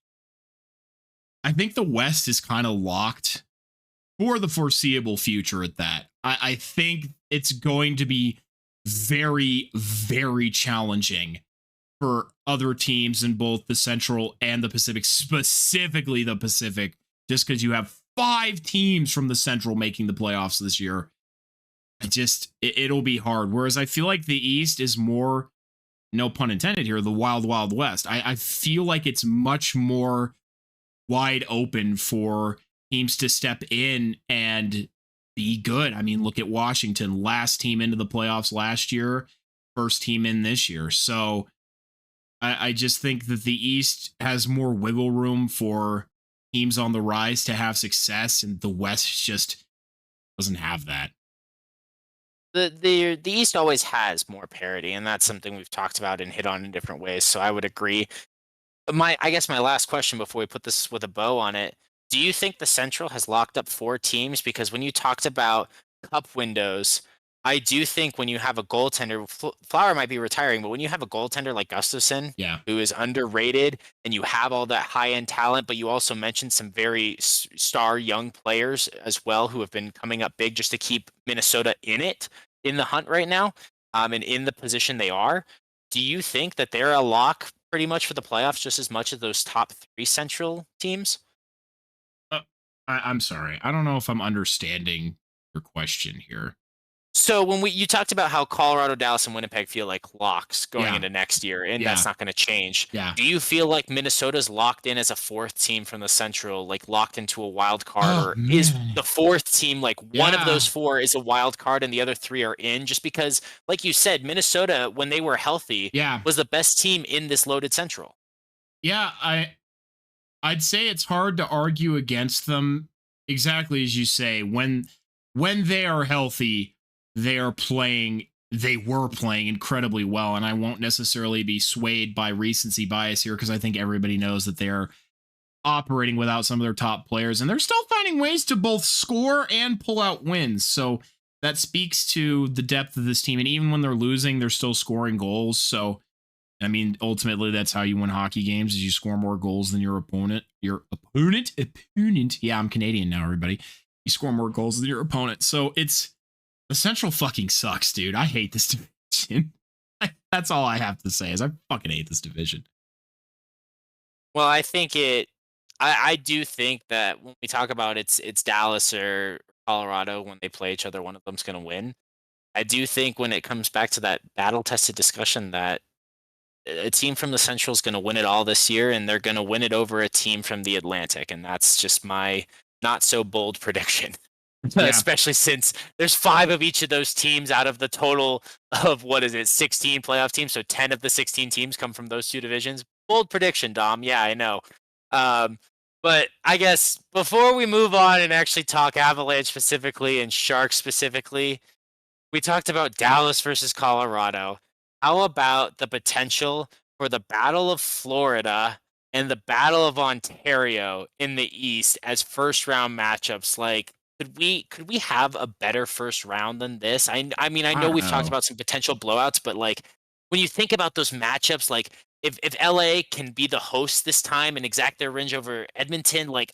I think the West is kind of locked for the foreseeable future. At that, I think it's going to be very, very challenging for other teams in both the Central and the Pacific, specifically the Pacific, just because you have 5 teams from the Central making the playoffs this year. It'll be hard. Whereas I feel like the East is more, no pun intended here, the wild, wild West. I feel like it's much more wide open for teams to step in and be good. I mean, look at Washington, last team into the playoffs last year, first team in this year. So I just think that the East has more wiggle room for teams on the rise to have success, and the West just doesn't have that. The East always has more parity, and that's something we've talked about and hit on in different ways. So I would agree. I guess my last question before we put this with a bow on it, do you think the Central has locked up 4 teams? Because when you talked about cup windows, I do think when you have a goaltender, Flower might be retiring, but when you have a goaltender like Gustafson, Yeah. who is underrated, and you have all that high end talent, but you also mentioned some very star young players as well who have been coming up big just to keep Minnesota in the hunt right now, and in the position they are. Do you think that they're a lock pretty much for the playoffs just as much as those top 3 Central teams? Uh, I'm sorry. I don't know if I'm understanding your question here. So when you talked about how Colorado, Dallas, and Winnipeg feel like locks going Yeah. into next year, and Yeah. that's not going to change. Yeah. Do you feel like Minnesota's locked in as a 4th team from the Central, like locked into a wild card, Oh, or is man. the 4th team like one of Yeah. those 4 is a wild card and the other 3 are in? Just because, like you said, Minnesota when they were healthy Yeah. was the best team in this loaded Central. Yeah. I'd say it's hard to argue against them, exactly as you say. When they are healthy, they were playing incredibly well, and I won't necessarily be swayed by recency bias here, because I think everybody knows that they're operating without some of their top players, and they're still finding ways to both score and pull out wins. So that speaks to the depth of this team, and even when they're losing, they're still scoring goals. So I mean, ultimately, that's how you win hockey games: is you score more goals than your opponent. Opponent. Yeah, I'm Canadian now, everybody. You score more goals than your opponent. So it's the Central fucking sucks, dude. I hate this division. That's all I have to say. Is I fucking hate this division. Well, I think I do think that when we talk about it's Dallas or Colorado when they play each other, one of them's going to win. I do think when it comes back to that battle-tested discussion that a team from the Central is going to win it all this year, and they're going to win it over a team from the Atlantic, and that's just my not so bold prediction. Yeah. Especially since there's 5 of each of those teams out of the total of 16 playoff teams. So 10 of the 16 teams come from those 2 divisions. Bold prediction, Dom. Yeah, I know. But I guess before we move on and actually talk Avalanche specifically and Sharks specifically, we talked about Dallas versus Colorado. How about the potential for the Battle of Florida and the Battle of Ontario in the East as first round matchups? Like, could we have a better first round than this? I mean, I know don't we've talked know. about some potential blowouts, but like when you think about those matchups, like if LA can be the host this time and exact their revenge over Edmonton, like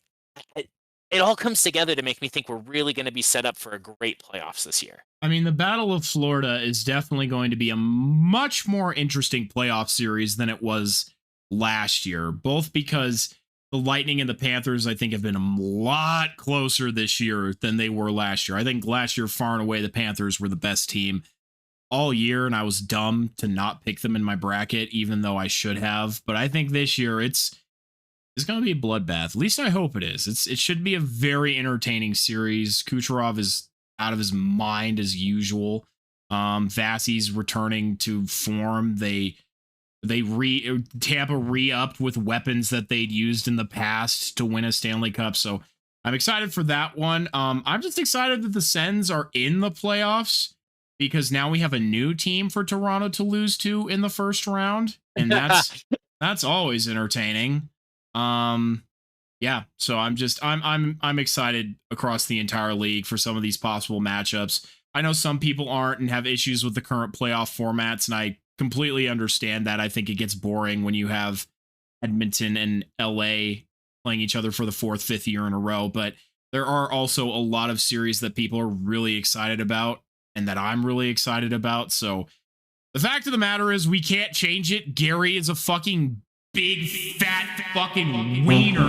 it all comes together to make me think we're really going to be set up for a great playoffs this year. I mean, the Battle of Florida is definitely going to be a much more interesting playoff series than it was last year, both because the Lightning and the Panthers, I think, have been a lot closer this year than they were last year. I think last year, far and away, the Panthers were the best team all year, and I was dumb to not pick them in my bracket, even though I should have. But I think this year it's going to be a bloodbath. At least I hope it is. It should be a very entertaining series. Kucherov is out of his mind as usual. Vasi's returning to form. Tampa re-upped with weapons that they'd used in the past to win a Stanley Cup. So I'm excited for that one. I'm just excited that the Sens are in the playoffs because now we have a new team for Toronto to lose to in the first round. And that's always entertaining. Yeah, so I'm excited across the entire league for some of these possible matchups. I know some people aren't and have issues with the current playoff formats, and I completely understand that. I think it gets boring when you have Edmonton and LA playing each other for the 4th, 5th year in a row, but there are also a lot of series that people are really excited about and that I'm really excited about. So the fact of the matter is we can't change it. Gary is a fucking big fat fucking wiener,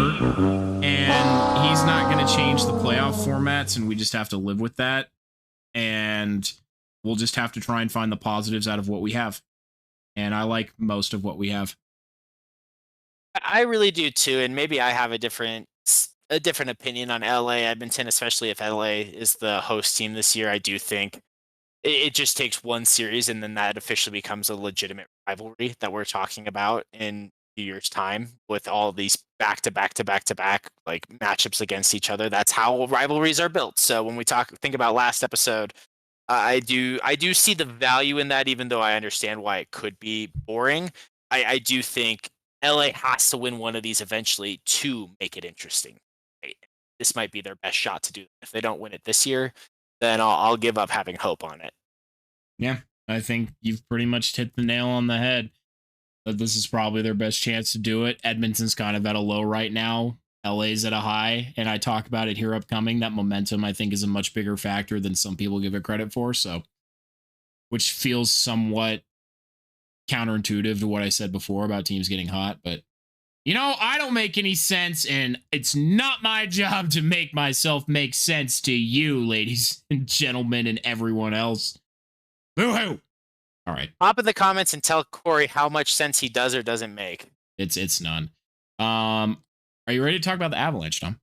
and he's not going to change the playoff formats, and we just have to live with that, and we'll just have to try and find the positives out of what we have, and I like most of what we have. I really do too, and maybe I have a different opinion on LA Edmonton, especially if LA is the host team this year. I do think it just takes one series, and then that officially becomes a legitimate rivalry that we're talking about in years time with all these back to back like matchups against each other. That's how rivalries are built. So when we think about last episode, I do see the value in that, even though I understand why it could be boring. I do think LA has to win one of these eventually to make it interesting. This might be their best shot to do. If they don't win it this year, then I'll give up having hope on it. Yeah, I think you've pretty much hit the nail on the head. But this is probably their best chance to do it. Edmonton's kind of at a low right now. LA's at a high, and I talk about it here upcoming. That momentum, I think, is a much bigger factor than some people give it credit for. So, which feels somewhat counterintuitive to what I said before about teams getting hot. But, I don't make any sense, and it's not my job to make myself make sense to you, ladies and gentlemen, and everyone else. Boo-hoo! All right. Pop in the comments and tell Corey how much sense he does or doesn't make. It's none. Are you ready to talk about the Avalanche, Tom?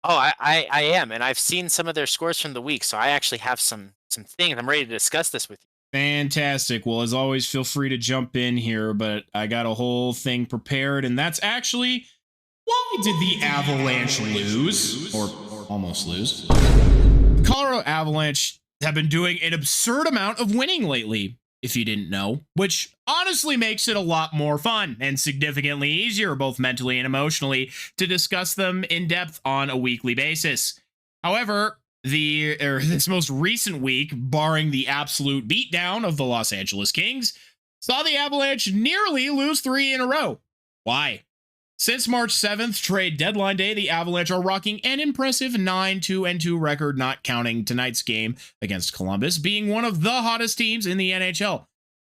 Oh, I am, and I've seen some of their scores from the week, so I actually have some things. I'm ready to discuss this with you. Fantastic. Well, as always, feel free to jump in here, but I got a whole thing prepared, and that's actually why did the Avalanche lose? Or almost lose. The Colorado Avalanche have been doing an absurd amount of winning lately, if you didn't know, which honestly makes it a lot more fun and significantly easier, both mentally and emotionally, to discuss them in depth on a weekly basis. However, this most recent week, barring the absolute beatdown of the Los Angeles Kings, saw the Avalanche nearly lose 3 in a row. Why? Since March 7th, trade deadline day, the Avalanche are rocking an impressive 9-2-2 record, not counting tonight's game against Columbus, being one of the hottest teams in the NHL.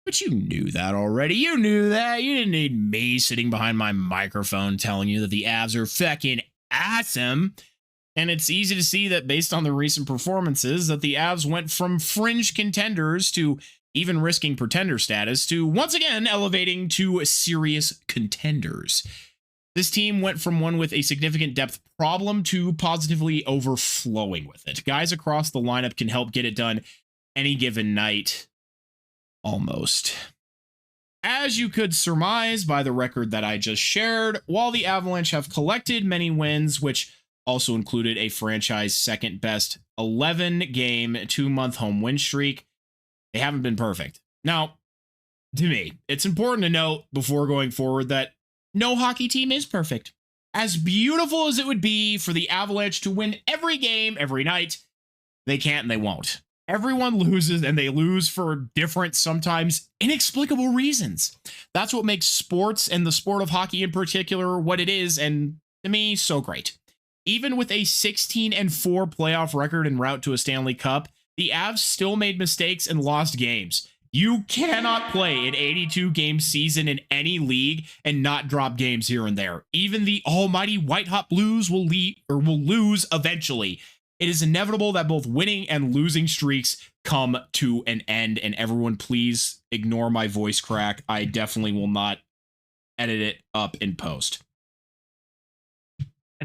But you knew that already. You knew that. You didn't need me sitting behind my microphone telling you that the Avs are fucking awesome. And it's easy to see that based on the recent performances that the Avs went from fringe contenders to even risking pretender status to once again elevating to serious contenders. This team went from one with a significant depth problem to positively overflowing with it. Guys across the lineup can help get it done any given night. Almost. As you could surmise by the record that I just shared, while the Avalanche have collected many wins, which also included a franchise second best 11-game, 2-month home win streak, they haven't been perfect. Now, to me, it's important to note before going forward that no hockey team is perfect. As beautiful as it would be for the Avalanche to win every game, every night, they can't and they won't. Everyone loses, and they lose for different, sometimes inexplicable reasons. That's what makes sports, and the sport of hockey in particular, what it is, and to me, so great. Even with a 16-4 playoff record en route to a Stanley Cup, the Avs still made mistakes and lost games. You cannot play an 82-game season in any league and not drop games here and there. Even the almighty white-hot Blues will lose eventually. It is inevitable that both winning and losing streaks come to an end, and everyone please ignore my voice crack. I definitely will not edit it up in post.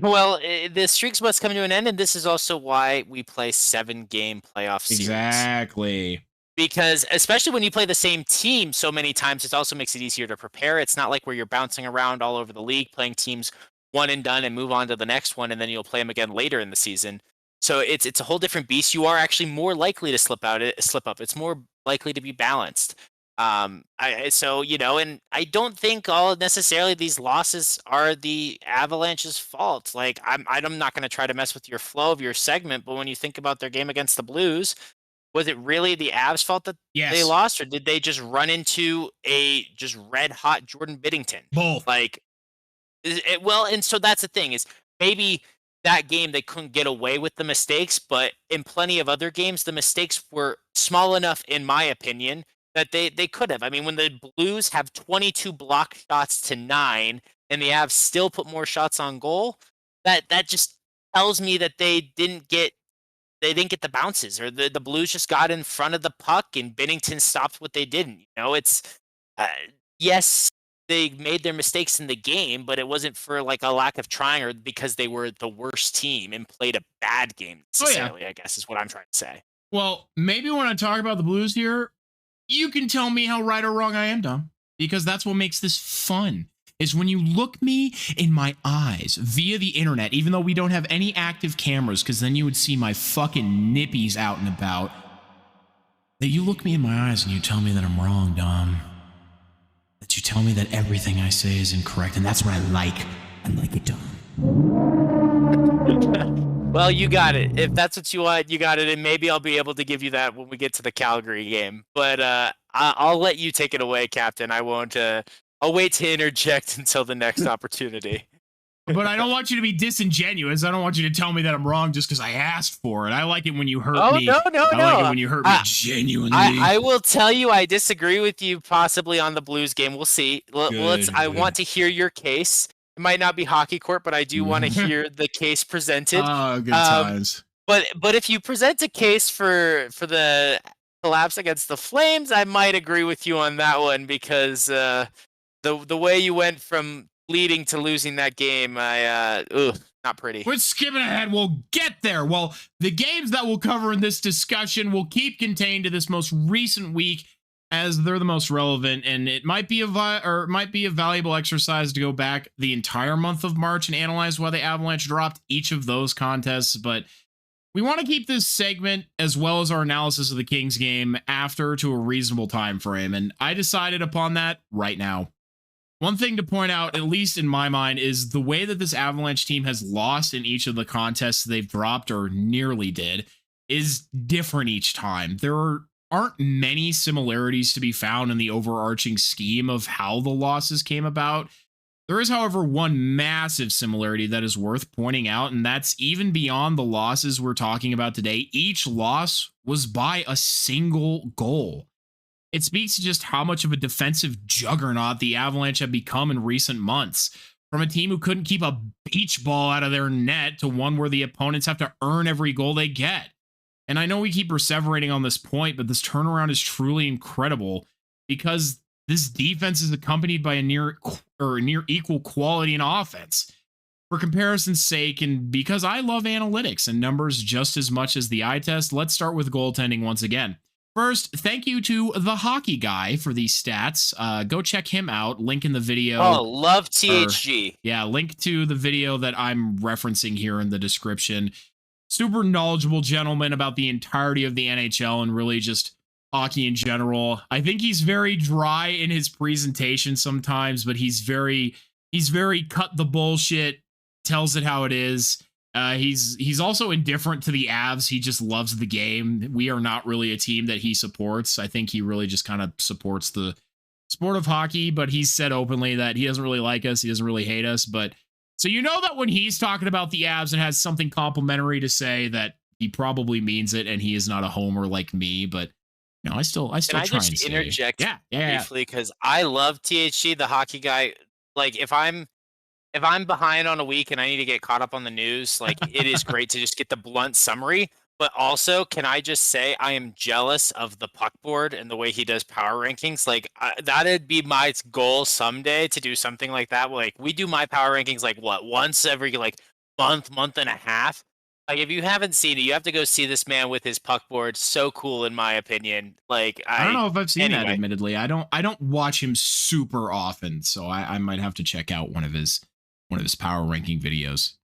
Well, the streaks must come to an end, and this is also why we play 7-game playoff series. Exactly. Because especially when you play the same team so many times, it also makes it easier to prepare. It's not like where you're bouncing around all over the league, playing teams one and done and move on to the next one, and then you'll play them again later in the season. So it's a whole different beast. You are actually more likely to slip up. It's more likely to be balanced. And I don't think all necessarily these losses are the Avalanche's fault. Like I'm not going to try to mess with your flow of your segment, but when you think about their game against the Blues, was it really the Avs' fault that they lost, or did they just run into a just red hot Jordan Binnington? Both. And so that's the thing is maybe that game they couldn't get away with the mistakes, but in plenty of other games the mistakes were small enough, in my opinion, that they could have. I mean, when the Blues have 22 block shots to 9 and the Avs still put more shots on goal, that just tells me that they didn't get the bounces, or the Blues just got in front of the puck and Binnington stopped what they didn't. It's yes, they made their mistakes in the game, but it wasn't for like a lack of trying or because they were the worst team and played a bad game necessarily, I guess is what I'm trying to say. Well, maybe when I talk about the Blues here, you can tell me how right or wrong I am, Dom, because that's what makes this fun. Is when you look me in my eyes via the internet, even though we don't have any active cameras, because then you would see my fucking nippies out and about, that you look me in my eyes and you tell me that I'm wrong, Dom. That you tell me that everything I say is incorrect, and that's what I like. I like it, Dom. Well, you got it. If that's what you want, you got it, and maybe I'll be able to give you that when we get to the Calgary game. But I'll let you take it away, Captain. I won't... I'll wait to interject until the next opportunity. But I don't want you to be disingenuous. I don't want you to tell me that I'm wrong just because I asked for it. I like it when you hurt me. No. I like it when you hurt me genuinely. I will tell you I disagree with you possibly on the Blues game. We'll see. I want to hear your case. It might not be hockey court, but I do want to hear the case presented. Oh, good times. But if you present a case for the collapse against the Flames, I might agree with you on that one, because the way you went from leading to losing that game, not pretty. We're skipping ahead. We'll get there. Well, the games that we'll cover in this discussion will keep contained to this most recent week, as they're the most relevant, and it might be a valuable exercise to go back the entire month of March and analyze why the Avalanche dropped each of those contests, but we want to keep this segment, as well as our analysis of the Kings game, after to a reasonable time frame, and I decided upon that right now. One thing to point out, at least in my mind, is the way that this Avalanche team has lost in each of the contests they've dropped, or nearly did, is different each time. There aren't many similarities to be found in the overarching scheme of how the losses came about. There is, however, one massive similarity that is worth pointing out, and that's even beyond the losses we're talking about today. Each loss was by a single goal. It speaks to just how much of a defensive juggernaut the Avalanche have become in recent months. from a team who couldn't keep a beach ball out of their net to one where the opponents have to earn every goal they get. And I know we keep perseverating on this point, but this turnaround is truly incredible because this defense is accompanied by a near equal quality in offense. For comparison's sake, and because I love analytics and numbers just as much as the eye test, let's start with goaltending once again. First, thank you to the hockey guy for these stats. Go check him out. Link in the video. Oh, love THG. Link to the video that I'm referencing here in the description. Super knowledgeable gentleman about the entirety of the NHL and really just hockey in general. I think he's very dry in his presentation sometimes, but he's very cut the bullshit, tells it how it is. He's also indifferent to the Avs. He just loves the game. We are not really a team that he supports. I think he really just kind of supports the sport of hockey, but he's said openly that he doesn't really like us. He doesn't really hate us. But so you know that when he's talking about the Avs and has something complimentary to say, that he probably means it, and he is not a homer like me. But no, I still Can try I just and say, interject yeah. briefly, because I love THG, the hockey guy. Like, if I'm behind on a week and I need to get caught up on the news, like, it is great to just get the blunt summary. But also, can I just say I am jealous of the puck board and the way he does power rankings? Like, that'd be my goal someday, to do something like that. Like, we do my power rankings like once every like month and a half. Like, if you haven't seen it, you have to go see this man with his puck board. So cool, in my opinion. Like, I don't know if I've seen that. Admittedly, I don't watch him super often, so I might have to check out one of his power ranking videos.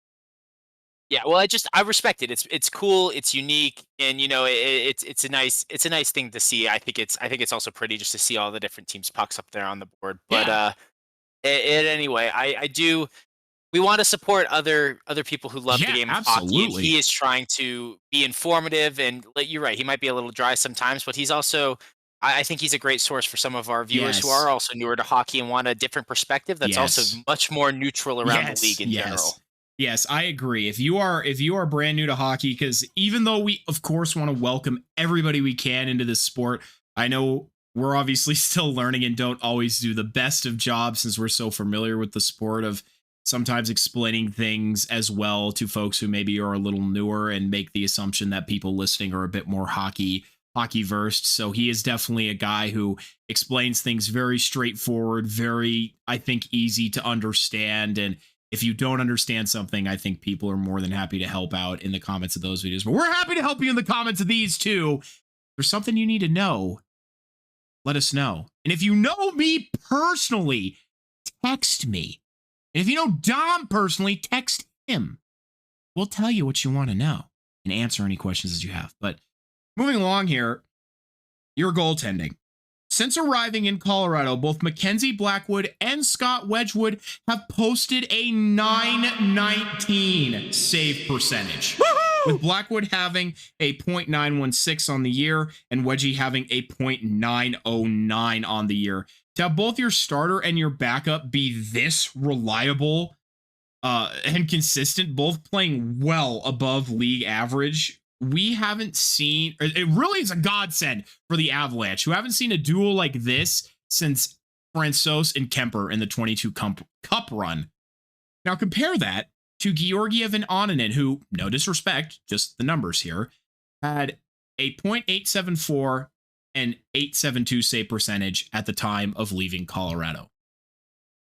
Yeah, well, I respect it. It's cool, it's unique, and it's a nice thing to see. I think it's also pretty just to see all the different teams' pucks up there on the board. But anyway, I do. We want to support other people who love the game of hockey. And he is trying to be informative, and you're right. He might be a little dry sometimes, but he's also. I think he's a great source for some of our viewers who are also newer to hockey and want a different perspective that's also much more neutral around the league in general. Yes, I agree. If you are brand new to hockey, because even though we of course want to welcome everybody we can into this sport, I know we're obviously still learning and don't always do the best of jobs, since we're so familiar with the sport, of sometimes explaining things as well to folks who maybe are a little newer and make the assumption that people listening are a bit more hockey versed. So he is definitely a guy who explains things very straightforward, very, I think, easy to understand. And if you don't understand something, I think people are more than happy to help out in the comments of those videos. But we're happy to help you in the comments of these too. If there's something you need to know, let us know. And if you know me personally, text me. And if you know Dom personally, text him. We'll tell you what you want to know and answer any questions that you have. But moving along here, your goaltending. Since arriving in Colorado, both Mackenzie Blackwood and Scott Wedgwood have posted a .919 save percentage, with Blackwood having a .916 on the year and Wedgie having a .909 on the year. To have both your starter and your backup be this reliable and consistent, both playing well above league average, we haven't seen. It really is a godsend for the Avalanche, who haven't seen a duel like this since Francouz and Kemper in the 22 Cup run. Now compare that to Georgiev and Onanen, who, no disrespect, just the numbers here, had a .874 and .872 save percentage at the time of leaving Colorado.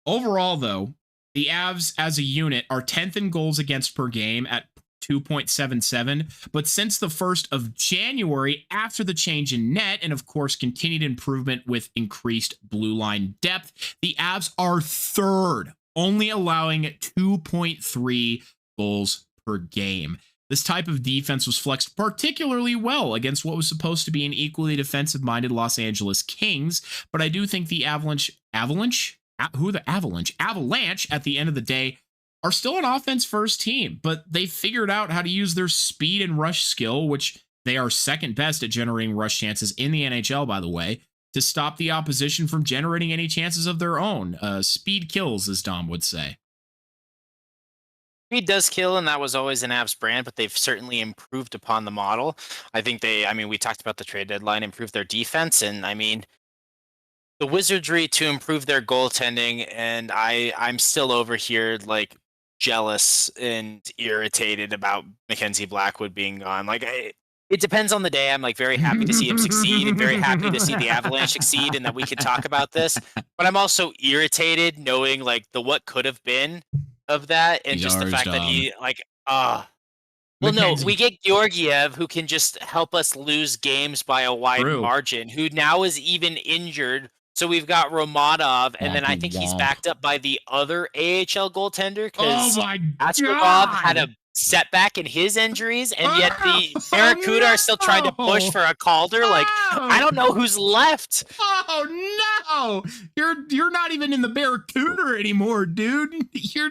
Overall, though, the Avs as a unit are 10th in goals against per game at 2.77, but since the 1st of January, after the change in net and of course continued improvement with increased blue line depth, the Avs are 3rd, only allowing 2.3 goals per game. This type of defense was flexed particularly well against what was supposed to be an equally defensive-minded Los Angeles Kings, but I do think the Avalanche at the end of the day are still an offense-first team, but they figured out how to use their speed and rush skill, which they are second best at generating rush chances in the NHL, by the way, to stop the opposition from generating any chances of their own. Speed kills, as Dom would say. Speed does kill, and that was always an Avs brand, but they've certainly improved upon the model. I think we talked about the trade deadline, improved their defense, and the Wizardry to improve their goaltending, and I'm still over here like jealous and irritated about Mackenzie Blackwood being gone. Like it depends on the day. I'm like very happy to see him succeed and very happy to see the Avalanche succeed and that we can talk about this. But I'm also irritated knowing like the what could have been of that, and just the fact that he like well, no, we get Georgiev, who can just help us lose games by a wide margin, who now is even injured. So we've got Romanov, and then I think he's backed up by the other AHL goaltender, because Askarov had a setback in his injuries, and yet the Barracuda are still trying to push for a Calder. Like, I don't know who's left. Oh, no! You're not even in the Barracuda anymore, dude. You're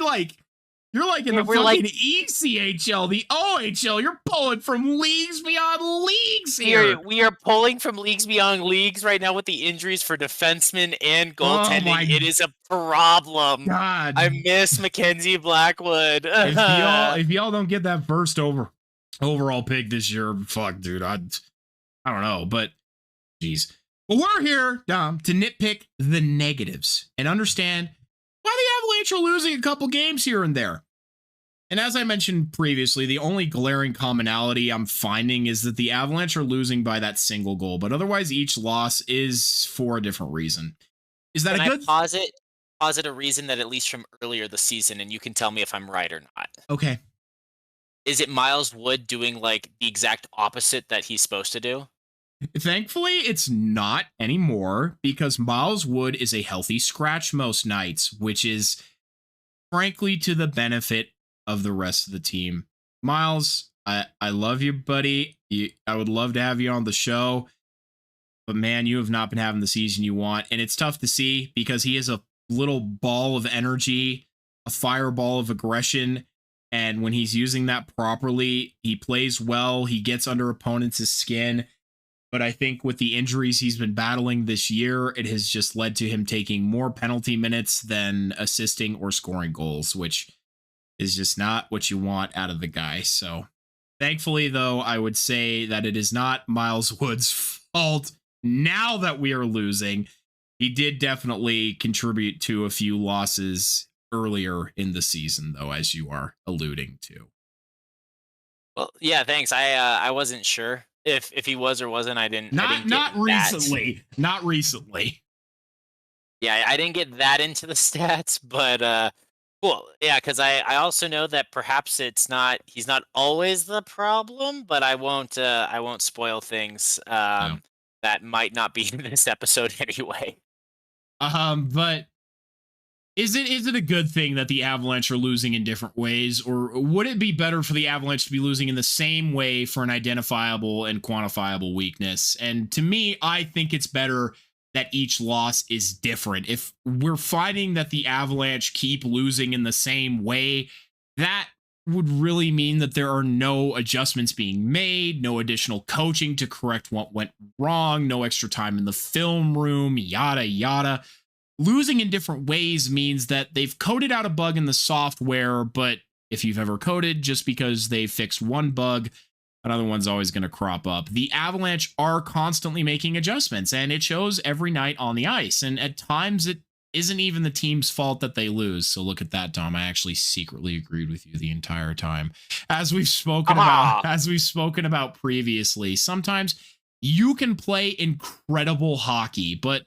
like in the fucking ECHL, the OHL. You're pulling from leagues beyond leagues here. We are pulling from leagues beyond leagues right now with the injuries for defensemen and goaltending. It is a problem. God. I miss Mackenzie Blackwood. If y'all don't get that first overall pick this year, fuck, dude. I don't know, but geez. But we're here, Dom, to nitpick the negatives and understand why the Avalanche are losing a couple games here and there. And as I mentioned previously, the only glaring commonality I'm finding is that the Avalanche are losing by that single goal, but otherwise each loss is for a different reason. Is that a good... posit a reason that at least from earlier this season, and you can tell me if I'm right or not. Okay. Is it Miles Wood doing like the exact opposite that he's supposed to do? Thankfully, it's not anymore, because Miles Wood is a healthy scratch most nights, which is frankly to the benefit of the rest of the team. Miles, I love you, buddy. I would love to have you on the show, but man, you have not been having the season you want, and it's tough to see because he is a little ball of energy, a fireball of aggression, and when he's using that properly, he plays well, he gets under opponents' skin. But I think with the injuries he's been battling this year, it has just led to him taking more penalty minutes than assisting or scoring goals, which is just not what you want out of the guy. So thankfully, though, I would say that it is not Miles Wood's fault now that we are losing. He did definitely contribute to a few losses earlier in the season, though, as you are alluding to. Well, yeah, thanks. I wasn't sure if he was or wasn't. I didn't recently. Not recently. Yeah, I didn't get that into the stats, but cool. Yeah, because I also know that perhaps he's not always the problem, but I won't spoil things that might not be in this episode anyway. But is it a good thing that the Avalanche are losing in different ways, or would it be better for the Avalanche to be losing in the same way for an identifiable and quantifiable weakness? And to me, I think it's better that each loss is different. If we're finding that the Avalanche keep losing in the same way, that would really mean that there are no adjustments being made, no additional coaching to correct what went wrong, no extra time in the film room, yada, yada. Losing in different ways means that they've coded out a bug in the software, but if you've ever coded, just because they fixed one bug, another one's always going to crop up. The Avalanche are constantly making adjustments, and it shows every night on the ice. And at times, it isn't even the team's fault that they lose. So look at that, Dom. I actually secretly agreed with you the entire time. As we've spoken about previously, sometimes you can play incredible hockey, but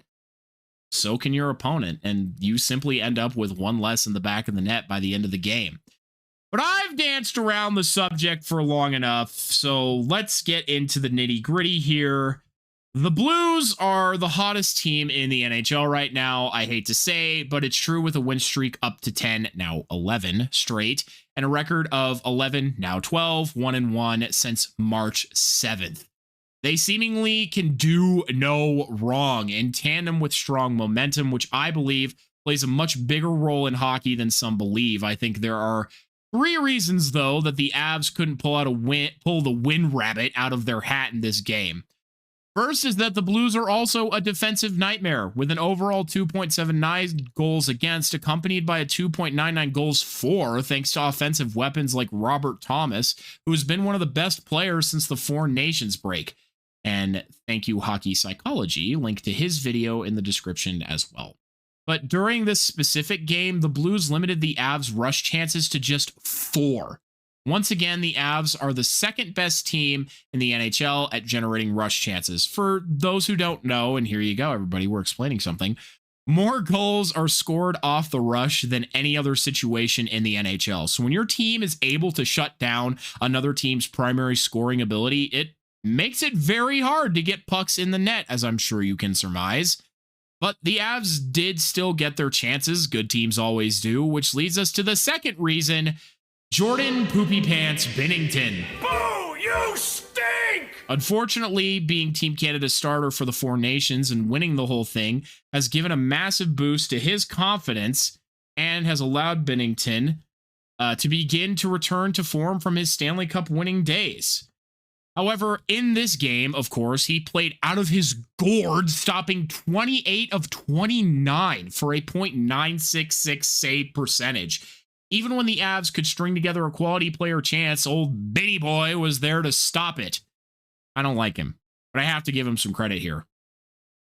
so can your opponent, and you simply end up with one less in the back of the net by the end of the game. But I've danced around the subject for long enough, so let's get into the nitty-gritty here. The Blues are the hottest team in the NHL right now, I hate to say, but it's true, with a win streak up to 10, now 11 straight, and a record of 11, now 12, 1-1 since March 7th. They seemingly can do no wrong, in tandem with strong momentum, which I believe plays a much bigger role in hockey than some believe. I think there are 3 reasons, though, that the Avs couldn't pull the win rabbit out of their hat in this game. First is that the Blues are also a defensive nightmare, with an overall 2.79 goals against, accompanied by a 2.99 goals for, thanks to offensive weapons like Robert Thomas, who has been one of the best players since the Four Nations break. And thank you, Hockey Psychology. Link to his video in the description as well. But during this specific game, the Blues limited the Avs' rush chances to just 4. Once again, the Avs are the second best team in the NHL at generating rush chances. For those who don't know, and here you go, everybody, we're explaining something. More goals are scored off the rush than any other situation in the NHL. So when your team is able to shut down another team's primary scoring ability, it makes it very hard to get pucks in the net, as I'm sure you can surmise. But the Avs did still get their chances. Good teams always do, which leads us to the second reason. Jordan Poopy Pants Binnington. Boo! You stink! Unfortunately, being Team Canada starter for the Four Nations and winning the whole thing has given a massive boost to his confidence and has allowed Binnington to begin to return to form from his Stanley Cup winning days. However, in this game, of course, he played out of his gourd, stopping 28 of 29 for a .966 save percentage. Even when the Avs could string together a quality player chance, old Benny Boy was there to stop it. I don't like him, but I have to give him some credit here.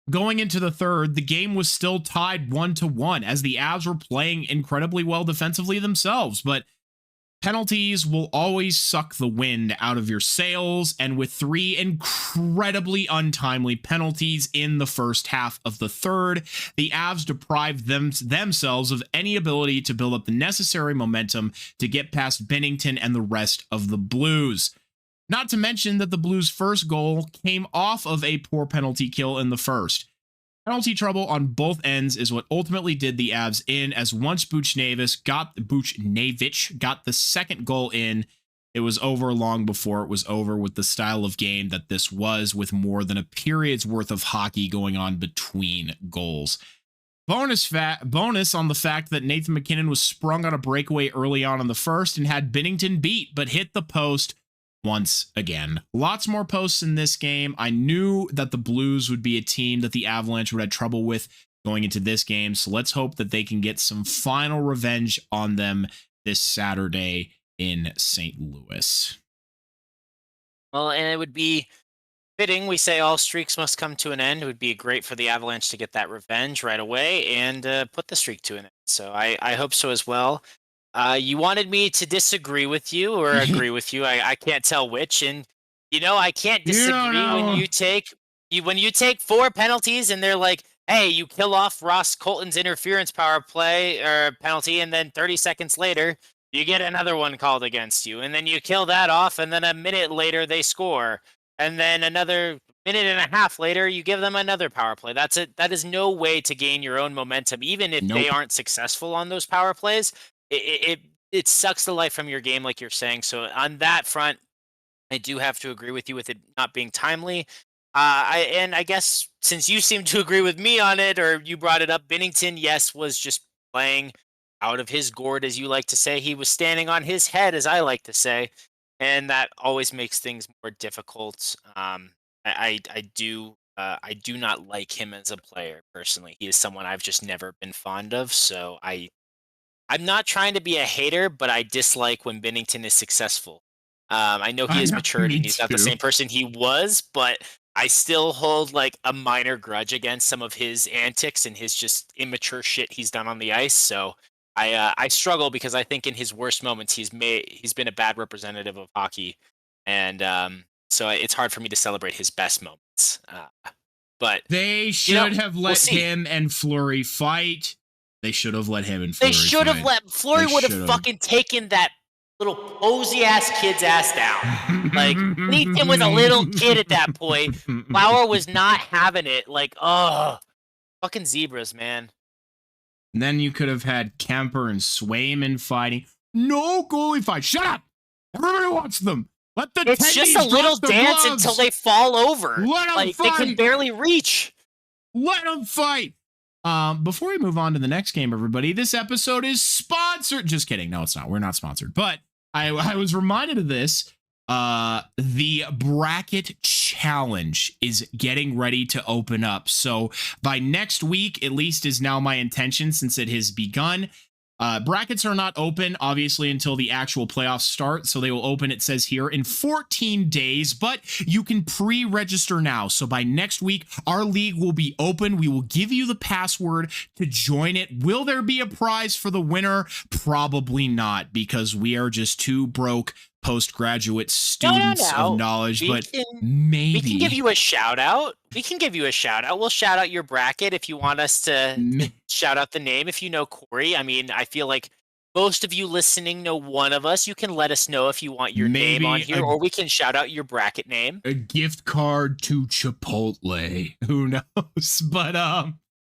Going into the third, the game was still tied 1-1 as the Avs were playing incredibly well defensively themselves, but penalties will always suck the wind out of your sails, and with 3 incredibly untimely penalties in the first half of the third, the Avs deprived themselves of any ability to build up the necessary momentum to get past Binnington and the rest of the Blues. Not to mention that the Blues' first goal came off of a poor penalty kill in the first. Penalty trouble on both ends is what ultimately did the Avs in, as once Buchnevich got the second goal in, it was over long before it was over with the style of game that this was, with more than a period's worth of hockey going on between goals. Bonus on the fact that Nathan MacKinnon was sprung on a breakaway early on in the first and had Binnington beat, but hit the post once again. Lots more posts in this game. I knew that the Blues would be a team that the Avalanche would have trouble with going into this game, so let's hope that they can get some final revenge on them this Saturday in St. Louis. Well, and it would be fitting. We say all streaks must come to an end. It would be great for the Avalanche to get that revenge right away and put the streak to an end. So I hope so as well. You wanted me to disagree with you or agree with you. I can't tell which. And, I can't disagree when you take 4 penalties and they're like, hey, you kill off Ross Colton's interference power play or penalty, and then 30 seconds later, you get another one called against you. And then you kill that off, and then a minute later, they score. And then another minute and a half later, you give them another power play. That's it. That is no way to gain your own momentum, even if they aren't successful on those power plays. It sucks the life from your game, like you're saying. So on that front, I do have to agree with you with it not being timely. I guess since you seem to agree with me on it, or you brought it up, Binnington, yes, was just playing out of his gourd, as you like to say. He was standing on his head, as I like to say, and that always makes things more difficult. I do not like him as a player personally. He is someone I've just never been fond of. So I'm not trying to be a hater, but I dislike when Binnington is successful. I know he has matured and he's not the same person he was, but I still hold like a minor grudge against some of his antics and his just immature shit he's done on the ice. So I struggle because I think in his worst moments he's been a bad representative of hockey, and so it's hard for me to celebrate his best moments. But they should have let him and Fleury fight. They should have let him and Fleury. They should have let Fleury would have fucking taken that little posy ass kid's ass down. Like, Nathan was a little kid at that point. Flower was not having it. Like, fucking zebras, man. And then you could have had Kemper and Swayman fighting. No goalie fight. Shut up. Everybody wants them. Let the It's just a little dance until they fall over. Let them like fight. They can barely reach. Let them fight. Before we move on to the next game, everybody, this episode is sponsored. Just kidding. No, it's not. We're not sponsored. But I was reminded of this. The bracket challenge is getting ready to open up. So by next week, at least is now my intention, since it has begun, Brackets are not open, obviously, until the actual playoffs start. So they will open, it says here, in 14 days, but you can pre-register now. So by next week, our league will be open. We will give you the password to join it. Will there be a prize for the winner? Probably not, because we are just two broke postgraduate students of knowledge, but maybe. We can give you a shout out. We'll shout out your bracket if you want us to shout out the name. If you know Corey, I mean, I feel like most of you listening know one of us. You can let us know if you want your name on here, or we can shout out your bracket name. A gift card to Chipotle. Who knows? But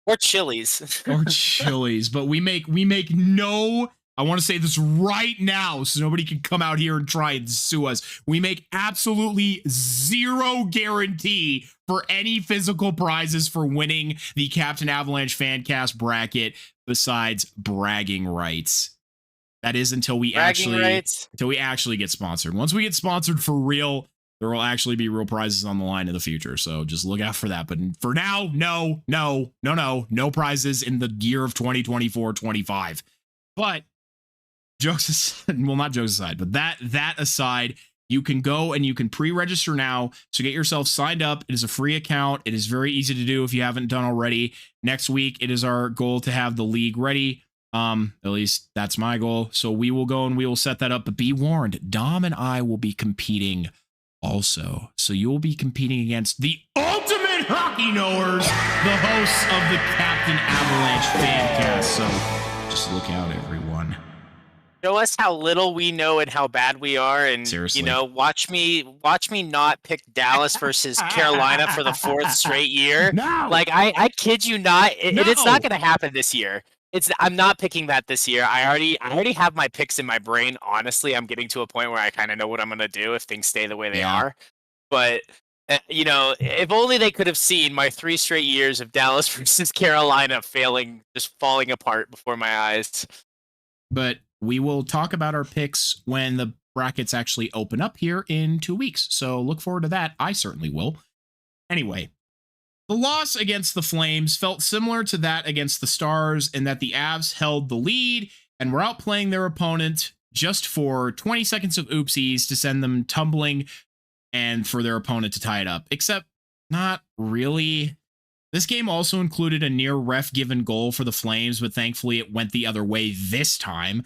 or Chili's. Or Chili's. But we make no, I want to say this right now so nobody can come out here and try and sue us. We make absolutely zero guarantee for any physical prizes for winning the Captain Avalanche Fancast bracket besides bragging rights. That is until we actually get sponsored. Once we get sponsored for real, there will actually be real prizes on the line in the future. So just look out for that. But for now, no prizes in the year of 2024-25. But jokes aside, well, not jokes aside, but that aside, you can go and you can pre-register now. So get yourself signed up. It is a free account. It is very easy to do if you haven't done already. Next week, it is our goal to have the league ready. At least that's my goal. So we will go and we will set that up. But be warned, Dom and I will be competing also. So you will be competing against the ultimate hockey knowers, the hosts of the Captain Avalanche Fancast. So just look out, everyone. Show us how little we know and how bad we are, and seriously, watch me not pick Dallas versus Carolina for the fourth straight year. No, like I kid you not, it's not going to happen this year. I'm not picking that this year. I already have my picks in my brain. Honestly, I'm getting to a point where I kind of know what I'm going to do if things stay the way they are. But if only they could have seen my 3 straight years of Dallas versus Carolina just falling apart before my eyes. But we will talk about our picks when the brackets actually open up here in 2 weeks. So look forward to that. I certainly will. Anyway, the loss against the Flames felt similar to that against the Stars in that the Avs held the lead and were outplaying their opponent just for 20 seconds of oopsies to send them tumbling and for their opponent to tie it up. Except not really. This game also included a near ref-given goal for the Flames, but thankfully it went the other way this time.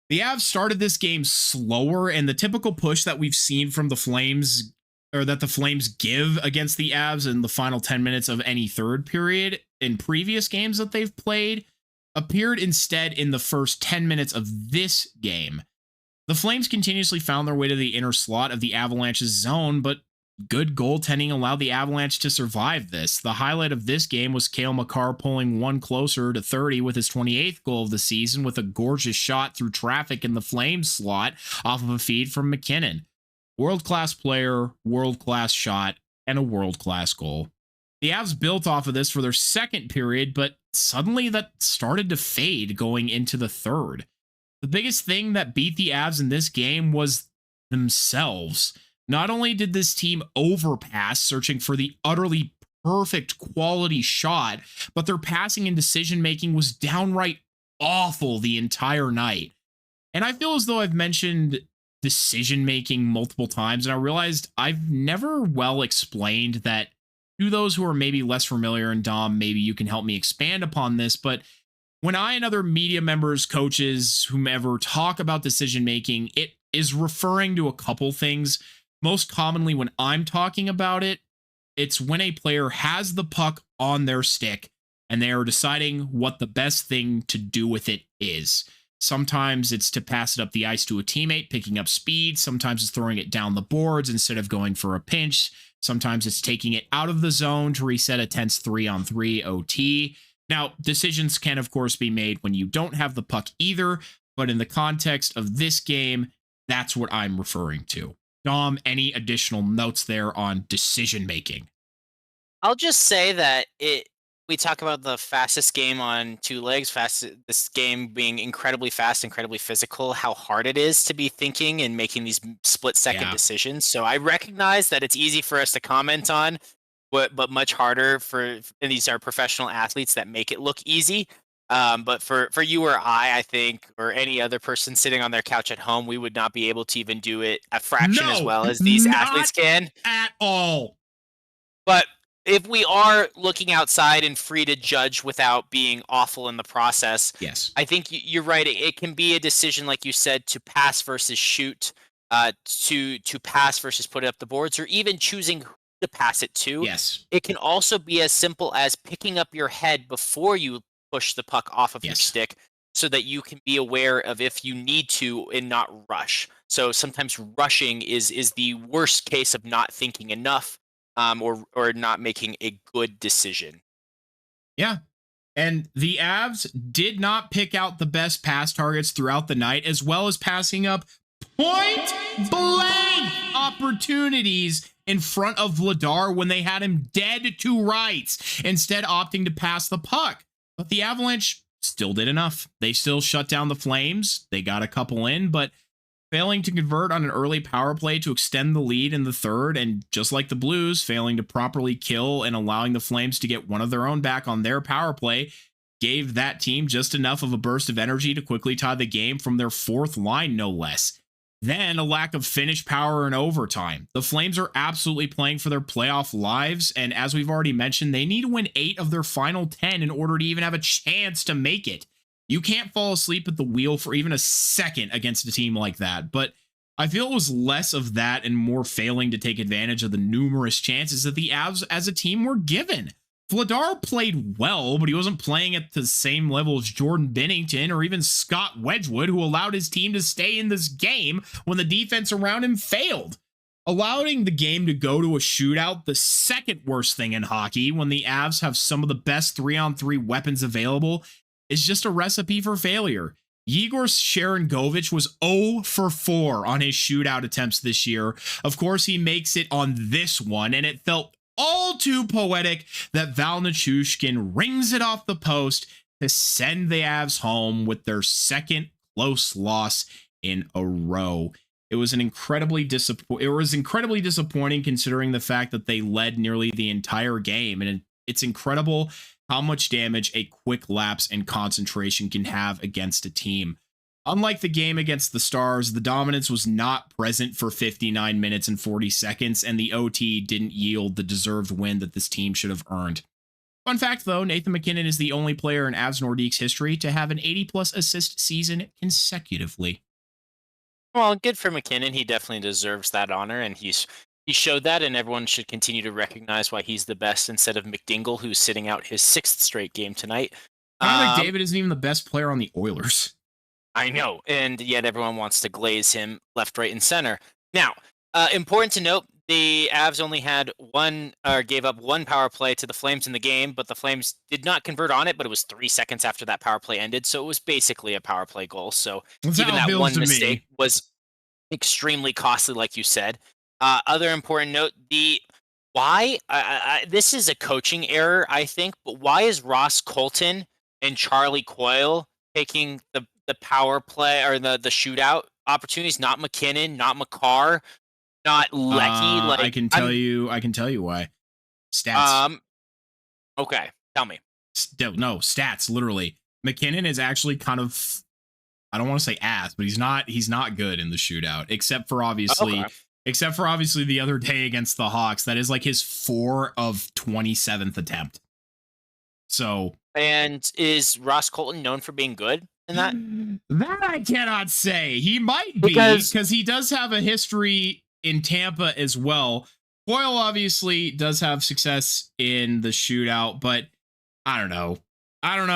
The Avs started this game slower, and the typical push that we've seen from the Flames, or that the Flames give against the Avs in the final 10 minutes of any third period in previous games that they've played, appeared instead in the first 10 minutes of this game. The Flames continuously found their way to the inner slot of the Avalanche's zone, but good goaltending allowed the Avalanche to survive this. The highlight of this game was Cale Makar pulling one closer to 30 with his 28th goal of the season with a gorgeous shot through traffic in the Flames slot off of a feed from McKinnon. World-class player, world-class shot, and a world-class goal. The Avs built off of this for their second period, but suddenly that started to fade going into the third. The biggest thing that beat the Avs in this game was themselves. Not only did this team overpass, searching for the utterly perfect quality shot, but their passing and decision-making was downright awful the entire night. And I feel as though I've mentioned decision-making multiple times, and I realized I've never well explained that to those who are maybe less familiar, and Dom, maybe you can help me expand upon this, but when I and other media members, coaches, whomever talk about decision-making, it is referring to a couple things. Most commonly when I'm talking about it, it's when a player has the puck on their stick and they are deciding what the best thing to do with it is. Sometimes it's to pass it up the ice to a teammate, picking up speed. Sometimes it's throwing it down the boards instead of going for a pinch. Sometimes it's taking it out of the zone to reset a tense 3-on-3 OT. Now, decisions can, of course, be made when you don't have the puck either, but in the context of this game, that's what I'm referring to. Dom, any additional notes there on decision making? I'll just say that we talk about the fastest game on 2 legs, this game being incredibly fast, incredibly physical, how hard it is to be thinking and making these split-second decisions. So I recognize that it's easy for us to comment on, but much harder and these are professional athletes that make it look easy. But for you or I think, or any other person sitting on their couch at home, we would not be able to even do it a fraction as No, well as these athletes not can. at all. But if we are looking outside and free to judge without being awful in the process, Yes. I think you're right. It can be a decision, like you said, to pass versus shoot, to pass versus put it up the boards, or even choosing who to pass it to. Yes. It can also be as simple as picking up your head before you push the puck off of your Yes. stick, so that you can be aware of if you need to and not rush. So sometimes rushing is the worst case of not thinking enough, or not making a good decision. Yeah. And the Avs did not pick out the best pass targets throughout the night, as well as passing up point blank opportunities in front of Vladar when they had him dead to rights, instead opting to pass the puck. But the Avalanche still did enough. They still shut down the Flames. They got a couple in, but failing to convert on an early power play to extend the lead in the third, and just like the Blues, failing to properly kill and allowing the Flames to get one of their own back on their power play, gave that team just enough of a burst of energy to quickly tie the game from their fourth line, no less. Then a lack of finish power in overtime. The Flames are absolutely playing for their playoff lives, and as we've already mentioned, they need to win 8 of their final 10 in order to even have a chance to make it. You can't fall asleep at the wheel for even a second against a team like that, but I feel it was less of that and more failing to take advantage of the numerous chances that the Avs as a team were given. Vladar played well, but he wasn't playing at the same level as Jordan Binnington or even Scott Wedgwood, who allowed his team to stay in this game when the defense around him failed. Allowing the game to go to a shootout, the second worst thing in hockey, when the Avs have some of the best 3-on-3 weapons available, is just a recipe for failure. Yegor Sharangovich was 0 for 4 on his shootout attempts this year. Of course, he makes it on this one, and it felt all too poetic that Val Nichushkin rings it off the post to send the Avs home with their second close loss in a row. It was incredibly disappointing considering the fact that they led nearly the entire game, and it's incredible how much damage a quick lapse in concentration can have against a team. Unlike the game against the Stars, the dominance was not present for 59 minutes and 40 seconds, and the OT didn't yield the deserved win that this team should have earned. Fun fact, though, Nathan MacKinnon is the only player in Avs Nordique's history to have an 80-plus assist season consecutively. Well, good for MacKinnon. He definitely deserves that honor, and he showed that, and everyone should continue to recognize why he's the best instead of McDingle, who's sitting out his 6th straight game tonight. Connor McDavid isn't even the best player on the Oilers. I know, and yet everyone wants to glaze him left, right, and center. Now, important to note, the Avs only gave up one power play to the Flames in the game, but the Flames did not convert on it, but it was 3 seconds after that power play ended, so it was basically a power play goal. So even that one mistake was extremely costly, like you said. Other important note, this is a coaching error, I think, but why is Ross Colton and Charlie Coyle taking the power play or the shootout opportunities, not McKinnon, not McCarr, not Lecky? I can tell you why. Stats. Okay, tell me. No, stats, literally. McKinnon is actually kind of, I don't want to say ass, but he's not good in the shootout, except for obviously the other day against the Hawks. That is like his 4 of 27th attempt. So, and is Ross Colton known for being good in that? That I cannot say. He might be, because he does have a history in Tampa as well. Coyle obviously does have success in the shootout, but I don't know. Val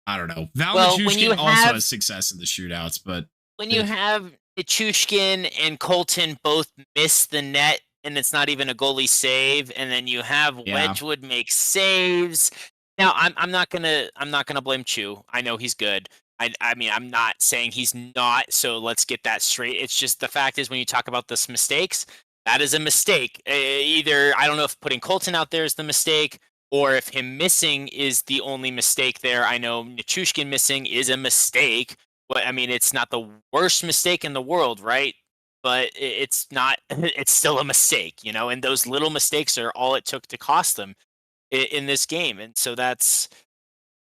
Nichushkin also has success in the shootouts, but when you have Nichushkin and Colton both miss the net, and it's not even a goalie save, and then you have Wedgwood make saves. Now, I'm not gonna blame Chu. I know he's good. I mean, I'm not saying he's not. So let's get that straight. It's just the fact is when you talk about this mistakes, that is a mistake. Either I don't know if putting Colton out there is the mistake, or if him missing is the only mistake there. I know Nichushkin missing is a mistake, but I mean, it's not the worst mistake in the world, right? But it's not. It's still a mistake, you know. And those little mistakes are all it took to cost them in this game. And so that's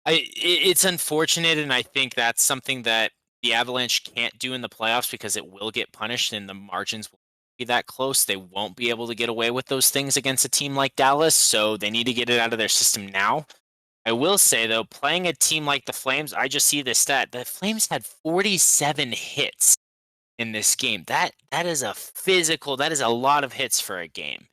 It's unfortunate, and I think that's something that the Avalanche can't do in the playoffs because it will get punished and the margins will be that close. They won't be able to get away with those things against a team like Dallas, so they need to get it out of their system now. I will say, though, playing a team like the Flames, I just see this stat. The Flames had 47 hits in this game. That is that is a lot of hits for a game.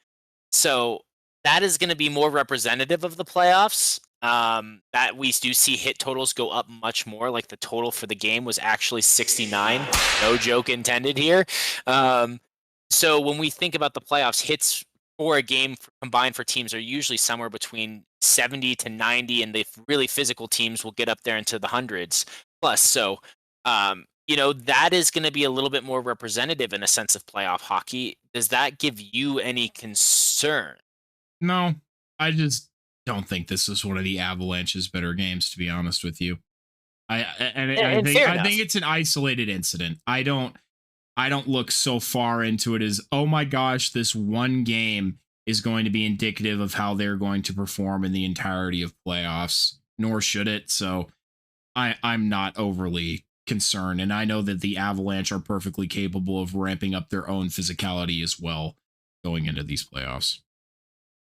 So that is going to be more representative of the playoffs. That we do see hit totals go up much more. Like the total for the game was actually 69. No joke intended here. So when we think about the playoffs, hits for a game combined for teams are usually somewhere between 70 to 90, and the really physical teams will get up there into the hundreds plus. So, that is going to be a little bit more representative in a sense of playoff hockey. Does that give you any concern? No, I just don't think this is one of the Avalanche's better games, to be honest with you. I think it's an isolated incident. I don't look so far into it as, oh my gosh, this one game is going to be indicative of how they're going to perform in the entirety of playoffs, nor should it. So I'm not overly concerned. And I know that the Avalanche are perfectly capable of ramping up their own physicality as well going into these playoffs.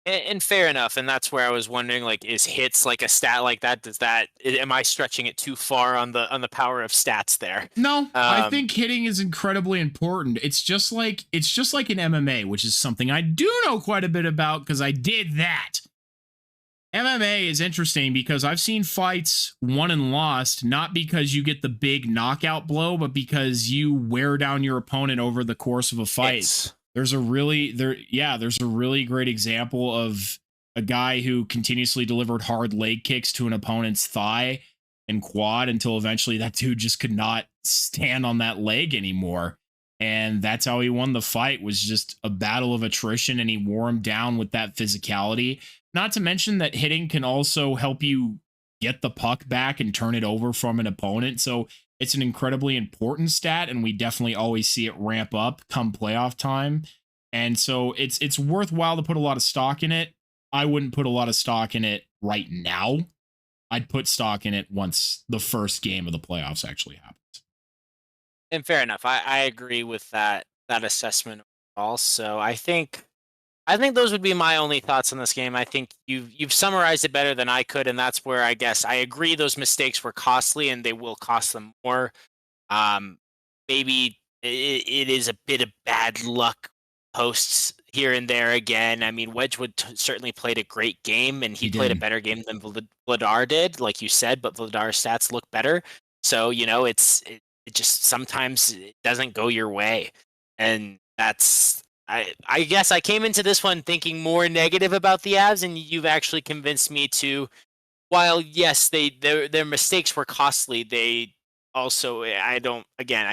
And fair enough, and that's where I was wondering, like, is hits like a stat like that? Am I stretching it too far on the power of stats there? No, I think hitting is incredibly important. It's just like in MMA, which is something I do know quite a bit about because I did that. MMA is interesting because I've seen fights won and lost not because you get the big knockout blow, but because you wear down your opponent over the course of a fight. There's a really great example of a guy who continuously delivered hard leg kicks to an opponent's thigh and quad until eventually that dude just could not stand on that leg anymore. And that's how he won the fight, was just a battle of attrition, and he wore him down with that physicality. Not to mention that hitting can also help you get the puck back and turn it over from an opponent. So it's an incredibly important stat, and we definitely always see it ramp up come playoff time. And so it's worthwhile to put a lot of stock in it. I wouldn't put a lot of stock in it right now. I'd put stock in it once the first game of the playoffs actually happens. And fair enough. I agree with that assessment also. I think those would be my only thoughts on this game. I think you've summarized it better than I could, and that's where I guess I agree those mistakes were costly and they will cost them more. Maybe it is a bit of bad luck posts here and there again. I mean, Wedgwood certainly played a great game, and he played a better game than Vladar did, like you said, but Vladar's stats look better. So, it just sometimes it doesn't go your way. And that's... I guess I came into this one thinking more negative about the Avs, and you've actually convinced me to, while yes, their mistakes were costly, they also, I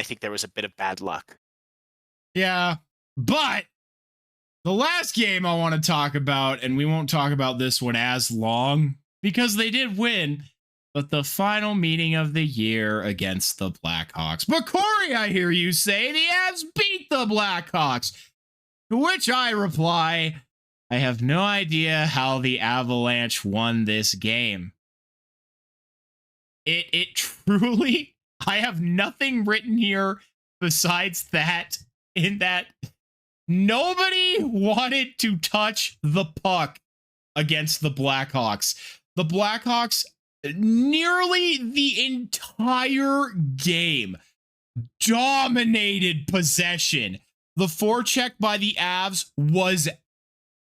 think there was a bit of bad luck. Yeah, but the last game I want to talk about, and we won't talk about this one as long because they did win, but the final meeting of the year against the Blackhawks. But Corey, I hear you say the Avs beat the Blackhawks. To which I reply, I have no idea how the Avalanche won this game. It truly, I have nothing written here besides that, in that nobody wanted to touch the puck against the Blackhawks. The Blackhawks, nearly the entire game, dominated possession. The forecheck by the Avs was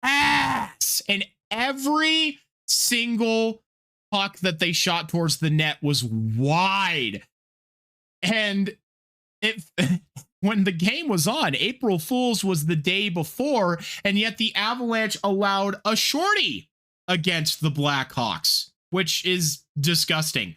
ass, and every single puck that they shot towards the net was wide. And when the game was on, April Fool's was the day before, and yet the Avalanche allowed a shorty against the Blackhawks, which is disgusting.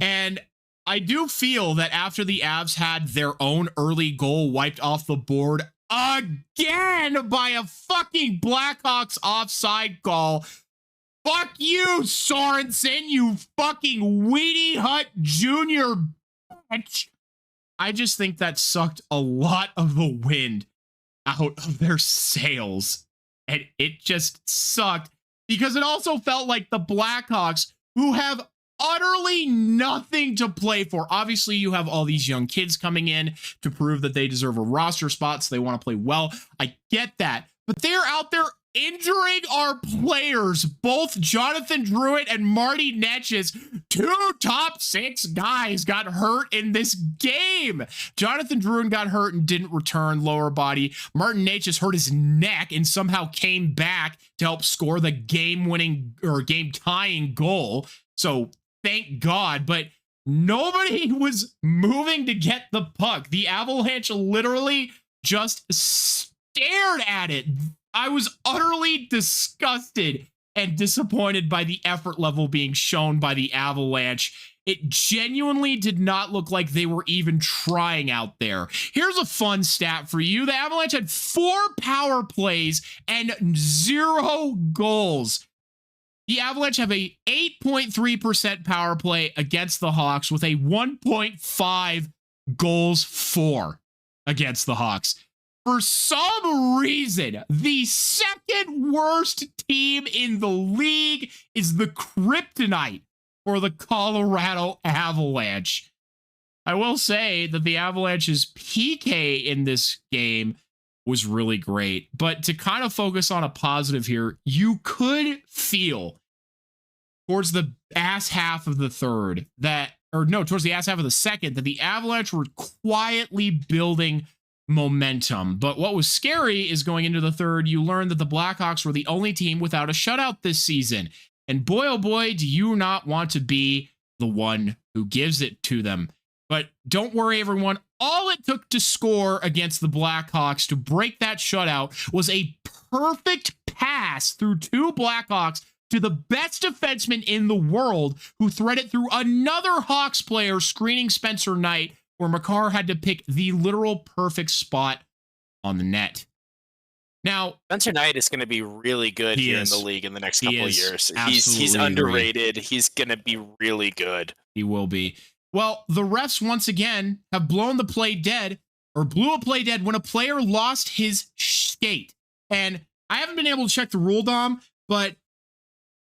And I do feel that after the Avs had their own early goal wiped off the board again by a fucking Blackhawks offside call, fuck you, Sorensen, you fucking Weedy Hut Jr. bitch. I just think that sucked a lot of the wind out of their sails. And it just sucked because it also felt like the Blackhawks, who have utterly nothing to play for. Obviously, you have all these young kids coming in to prove that they deserve a roster spot, so they want to play well. I get that. But they're out there injuring our players, both Jonathan Druitt and Marty Netches. 2 top 6 guys got hurt in this game. Jonathan Druitt got hurt and didn't return, lower body. Martin Netches hurt his neck and somehow came back to help score the game-winning or game-tying goal. So thank God, but nobody was moving to get the puck. The Avalanche literally just stared at it. I was utterly disgusted and disappointed by the effort level being shown by the Avalanche. It genuinely did not look like they were even trying out there. Here's a fun stat for you. The Avalanche had 4 power plays and 0 goals. The Avalanche have a 8.3% power play against the Hawks with a 1.5 goals for against the Hawks. For some reason, the second worst team in the league is the kryptonite for the Colorado Avalanche. I will say that the Avalanche's PK in this game was really great, but to kind of focus on a positive here, you could feel towards the ass half of the third towards the ass half of the second, that the Avalanche were quietly building momentum. But what was scary is going into the third, you learned that the Blackhawks were the only team without a shutout this season. And boy, oh boy, do you not want to be the one who gives it to them. But don't worry, everyone. All it took to score against the Blackhawks to break that shutout was a perfect pass through 2 Blackhawks to the best defenseman in the world, who threaded through another Hawks player screening Spencer Knight, where Makar had to pick the literal perfect spot on the net. Now, Spencer Knight is going to be really good here in the league in the next couple of years. He's underrated. He's going to be really good. He will be. Well, the refs once again have blown the play dead, or blew a play dead, when a player lost his skate. And I haven't been able to check the rule, Dom, but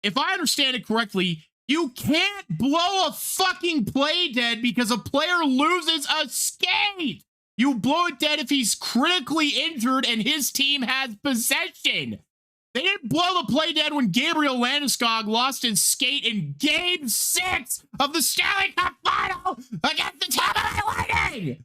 if I understand it correctly, you can't blow a fucking play dead because a player loses a skate. You blow it dead if he's critically injured and his team has possession. They didn't blow the play dead when Gabriel Landeskog lost his skate in Game 6 of the Stanley Cup Final against the Tampa Bay Lightning.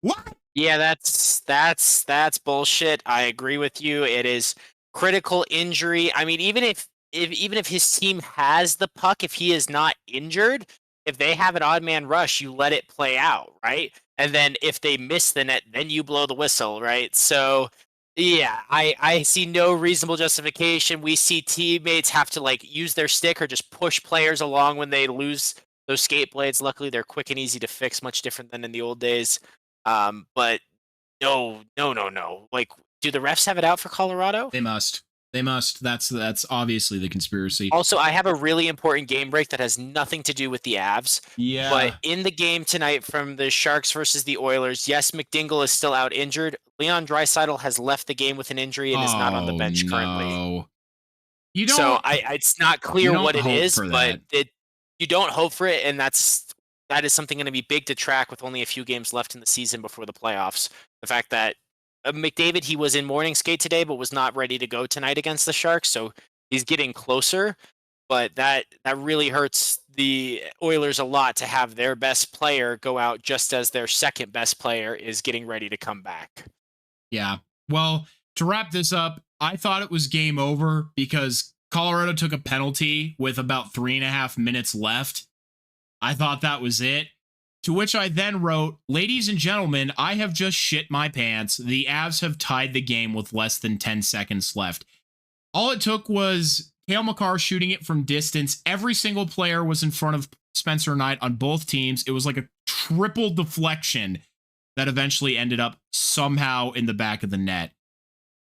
What? Yeah, that's bullshit. I agree with you. It is critical injury. I mean, even if his team has the puck, if he is not injured, if they have an odd man rush, you let it play out, right? And then if they miss the net, then you blow the whistle, right? So yeah, I see no reasonable justification. We see teammates have to use their stick or just push players along when they lose those skate blades. Luckily, they're quick and easy to fix, much different than in the old days. But no. Do the refs have it out for Colorado? They must. That's obviously the conspiracy. Also, I have a really important game break that has nothing to do with the Avs. Yeah. But in the game tonight from the Sharks versus the Oilers, yes, McDingle is still out injured. Leon Draisaitl has left the game with an injury and is not on the bench currently. You don't. So it's not clear what it is, but you don't hope for it, and that is something going to be big to track with only a few games left in the season before the playoffs. The fact that McDavid, he was in morning skate today, but was not ready to go tonight against the Sharks, so he's getting closer. But that really hurts the Oilers a lot to have their best player go out just as their second best player is getting ready to come back. Yeah. Well, to wrap this up, I thought it was game over because Colorado took a penalty with about 3.5 minutes left. I thought that was it. To which I then wrote, ladies and gentlemen, I have just shit my pants. The Avs have tied the game with less than 10 seconds left. All it took was Cale Makar shooting it from distance. Every single player was in front of Spencer Knight on both teams. It was like a triple deflection that eventually ended up somehow in the back of the net.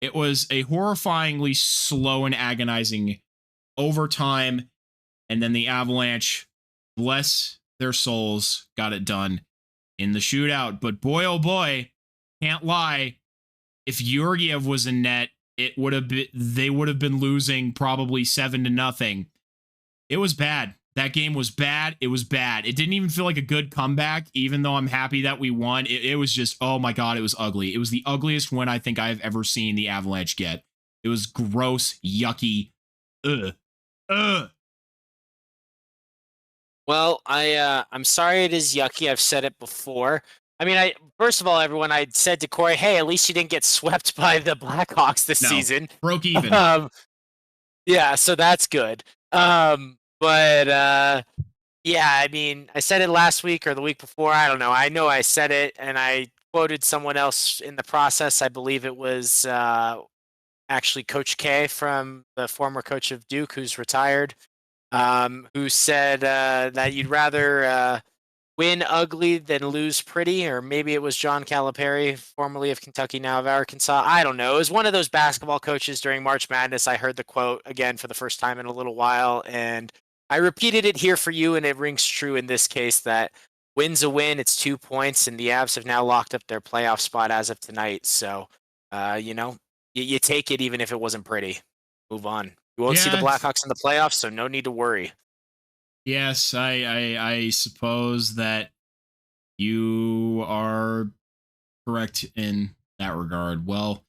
It was a horrifyingly slow and agonizing overtime. And then the Avalanche, bless their souls, got it done in the shootout. But boy, oh boy, can't lie. If Georgiev was in net, they would have been losing probably 7-0. It was bad. That game was bad. It was bad. It didn't even feel like a good comeback, even though I'm happy that we won. It was just, oh my God, it was ugly. It was the ugliest win I think I've ever seen the Avalanche get. It was gross, yucky. Ugh. Ugh. Well, I'm sorry it is yucky. I've said it before. I mean, first of all, everyone, I said to Corey, hey, at least you didn't get swept by the Blackhawks this season. Broke even. Yeah, so that's good. But yeah, I mean, I said it last week or the week before. I don't know. I know I said it, and I quoted someone else in the process. I believe it was actually Coach K, from the former coach of Duke, who's retired, who said that you'd rather win ugly than lose pretty, or maybe it was John Calipari, formerly of Kentucky, now of Arkansas. I don't know. It was one of those basketball coaches during March Madness. I heard the quote again for the first time in a little while, and I repeated it here for you, and it rings true in this case that win's a win. It's 2 points, and the Avs have now locked up their playoff spot as of tonight. So, you take it even if it wasn't pretty. Move on. You won't see the Blackhawks in the playoffs, so no need to worry. Yes, I suppose that you are correct in that regard. Well,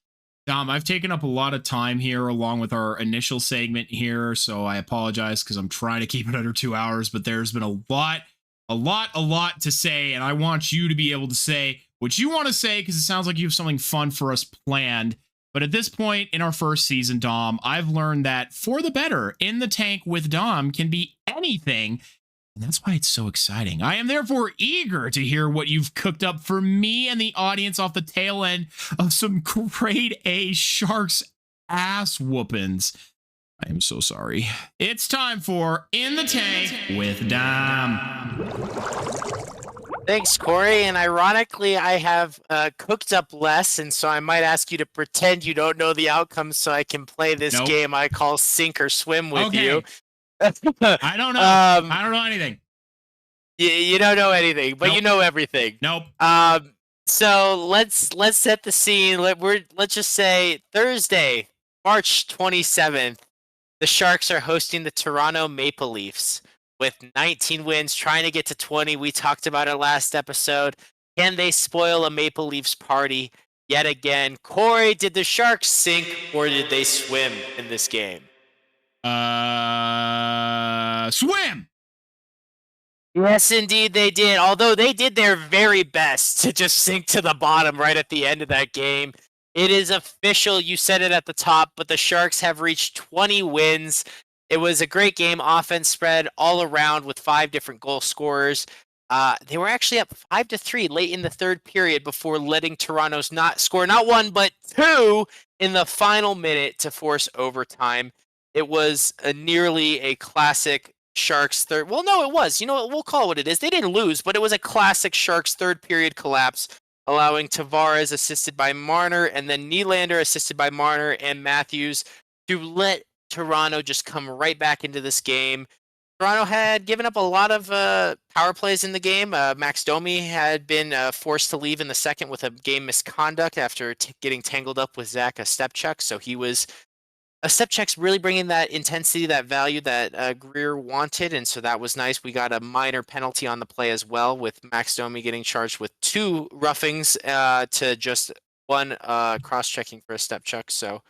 Dom, I've taken up a lot of time here along with our initial segment here, so I apologize because I'm trying to keep it under 2 hours, but there's been a lot to say, and I want you to be able to say what you want to say because it sounds like you have something fun for us planned. But at this point in our first season, Dom, I've learned that for the better in the tank with Dom can be anything. And that's why it's so exciting. I am therefore eager to hear what you've cooked up for me and the audience off the tail end of some grade A Sharks ass whoopings. I am so sorry. It's time for In the Tank with Dom. Thanks, Corey. And ironically, I have cooked up less, and so I might ask you to pretend you don't know the outcome so I can play this game I call sink or swim with you. I don't know. I don't know anything. You don't know anything, but you know everything. Nope. So let's set the scene. Let's just say Thursday, March 27th, the Sharks are hosting the Toronto Maple Leafs with 19 wins, trying to get to 20. We talked about it last episode. Can they spoil a Maple Leafs party yet again? Corey, did the Sharks sink or did they swim in this game? Swim. Yes, indeed they did. Although they did their very best to just sink to the bottom right at the end of that game. It is official. You said it at the top, but the Sharks have reached 20 wins. It was a great game. Offense spread all around with 5 different goal scorers. They were actually up 5-3 late in the third period before letting Toronto's not score not 1 but 2 in the final minute to force overtime. It was nearly a classic Sharks third. Well, no, it was. You know what? We'll call it what it is. They didn't lose, but it was a classic Sharks third period collapse, allowing Tavares, assisted by Marner, and then Nylander, assisted by Marner and Matthews, to let Toronto just come right back into this game. Toronto had given up a lot of power plays in the game. Max Domi had been forced to leave in the second with a game misconduct after getting tangled up with Zach Stepchuk. So he was Stepchuk's really bringing that intensity, that value that Greer wanted, and so that was nice. We got a minor penalty on the play as well, with Max Domi getting charged with 2 roughings to just 1 cross-checking for a Stepchuk. So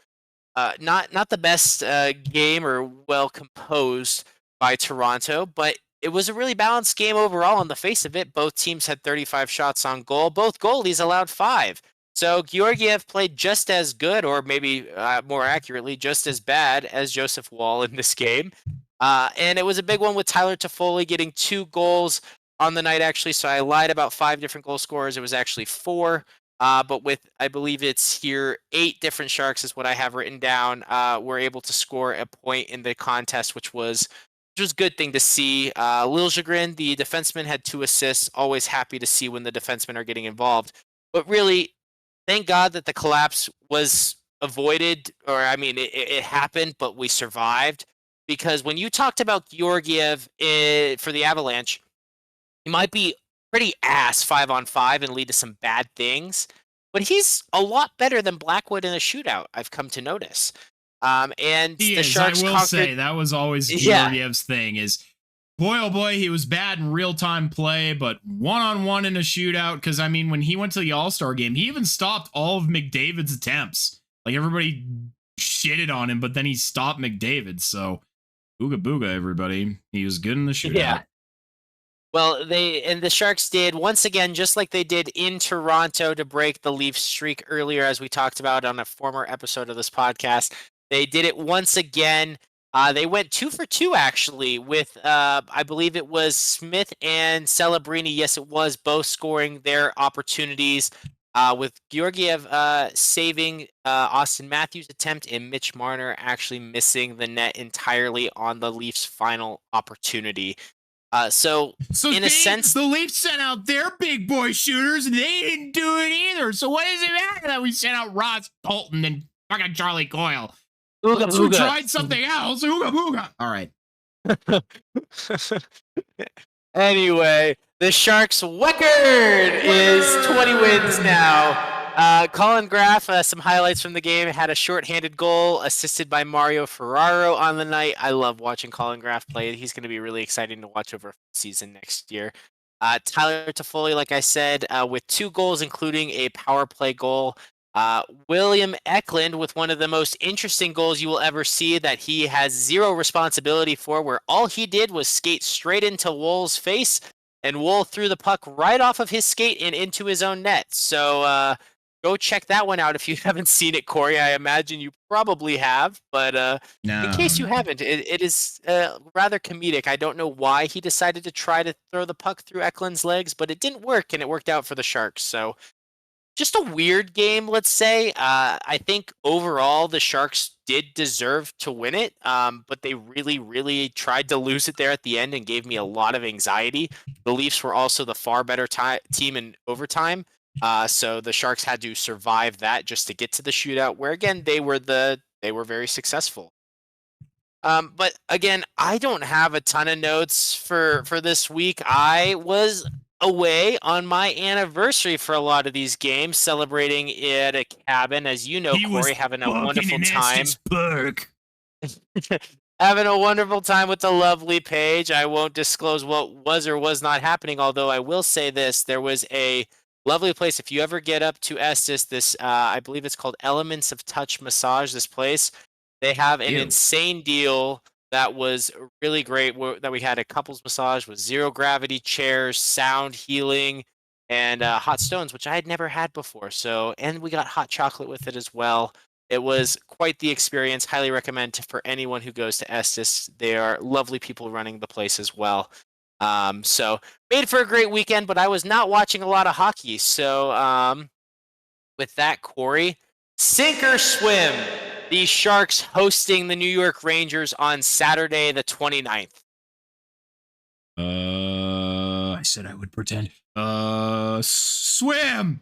not the best game or well composed by Toronto, but it was a really balanced game overall. On the face of it, both teams had 35 shots on goal. Both goalies allowed 5. So Georgiev played just as good, or maybe more accurately, just as bad as Joseph Woll in this game. And it was a big one with Tyler Toffoli getting 2 goals on the night, actually. So I lied about 5 different goal scorers. It was actually 4. But with, I believe it's here, 8 different Sharks is what I have written down, were able to score a point in the contest, which was a good thing to see. Lil Jagrin, the defenseman, had 2 assists. Always happy to see when the defensemen are getting involved. But really, thank God that the collapse was avoided, or I mean, it happened, but we survived. Because when you talked about Georgiev for the Avalanche, he might be pretty ass 5-on-5 and lead to some bad things, but he's a lot better than Blackwood in a shootout, I've come to notice. And he the is. Sharks I will say that was always Georgiev's thing, is boy, oh boy, he was bad in real-time play, but one-on-one in a shootout, because, I mean, when he went to the All-Star game, he even stopped all of McDavid's attempts. Like, everybody shitted on him, but then he stopped McDavid, so ooga booga, everybody. He was good in the shootout. Yeah. Well, the Sharks did, once again, just like they did in Toronto to break the Leafs streak earlier, as we talked about on a former episode of this podcast. They did it once again. They went 2 for 2, actually, with, I believe it was Smith and Celebrini. Yes, it was, both scoring their opportunities, with Georgiev saving Austin Matthews' attempt and Mitch Marner actually missing the net entirely on the Leafs' final opportunity. So in a sense, the Leafs sent out their big boy shooters, and they didn't do it either. So what does it matter that we sent out Ross Colton and fucking Charlie Coyle? Ooga Who booga. tried something else? Ooga booga. All right. Anyway, the Sharks' record is 20 wins now. Colin Graff, some highlights from the game, had a shorthanded goal assisted by Mario Ferraro on the night. I love watching Colin Graff play. He's going to be really exciting to watch over a season next year. Tyler Toffoli, like I said, with 2 goals, including a power play goal. William Eklund with one of the most interesting goals you will ever see that he has zero responsibility for, where all he did was skate straight into Wool's face, and Wool threw the puck right off of his skate and into his own net. So go check that one out if you haven't seen it, Corey. I imagine you probably have, but No. in case you haven't, it is rather comedic. I don't know why he decided to try to throw the puck through Eklund's legs, but it didn't work, and it worked out for the Sharks. So just a weird game, let's say. I think overall the Sharks did deserve to win it, but they really, really tried to lose it there at the end and gave me a lot of anxiety. The Leafs were also the far better team in overtime, so the Sharks had to survive that just to get to the shootout, where again they were very successful. But again, I don't have a ton of notes for this week. I was away on my anniversary for a lot of these games, celebrating at a cabin, as you know, Corey, having a wonderful time. Having a wonderful time with the lovely Paige. I won't disclose what was or was not happening, although I will say this: there was a lovely place. If you ever get up to Estes, this I believe it's called Elements of Touch Massage. This place, they have an insane deal that was really great, that we had a couples massage with 0 gravity chairs, sound healing, and hot stones, which I had never had before. So, and we got hot chocolate with it as well. It was quite the experience. Highly recommend for anyone who goes to Estes. They are lovely people running the place as well. So made for a great weekend, but I was not watching a lot of hockey. So with that, Corey, sink or swim. The Sharks hosting the New York Rangers on Saturday, the 29th. I said I would pretend. Swim!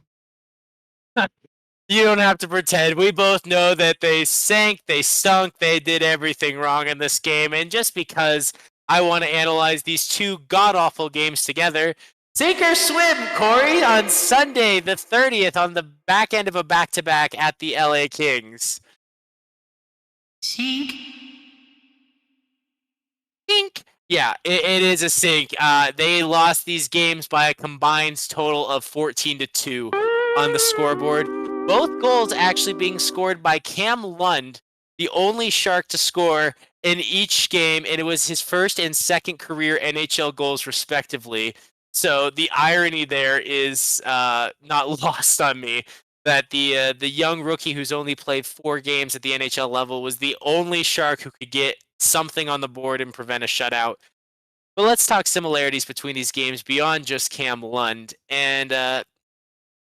You don't have to pretend. We both know that they sank, they stunk, they did everything wrong in this game. And just because I want to analyze these 2 god-awful games together, sink or swim, Corey, on Sunday, the 30th, on the back end of a back-to-back at the LA Kings. Sink. Sink. Yeah, it is a sink. They lost these games by a combined total of 14-2 on the scoreboard. Both goals actually being scored by Cam Lund, the only Shark to score in each game, and it was his first and second career NHL goals, respectively. So the irony there is not lost on me, that the young rookie who's only played 4 games at the NHL level was the only Shark who could get something on the board and prevent a shutout. But let's talk similarities between these games beyond just Cam Lund. And the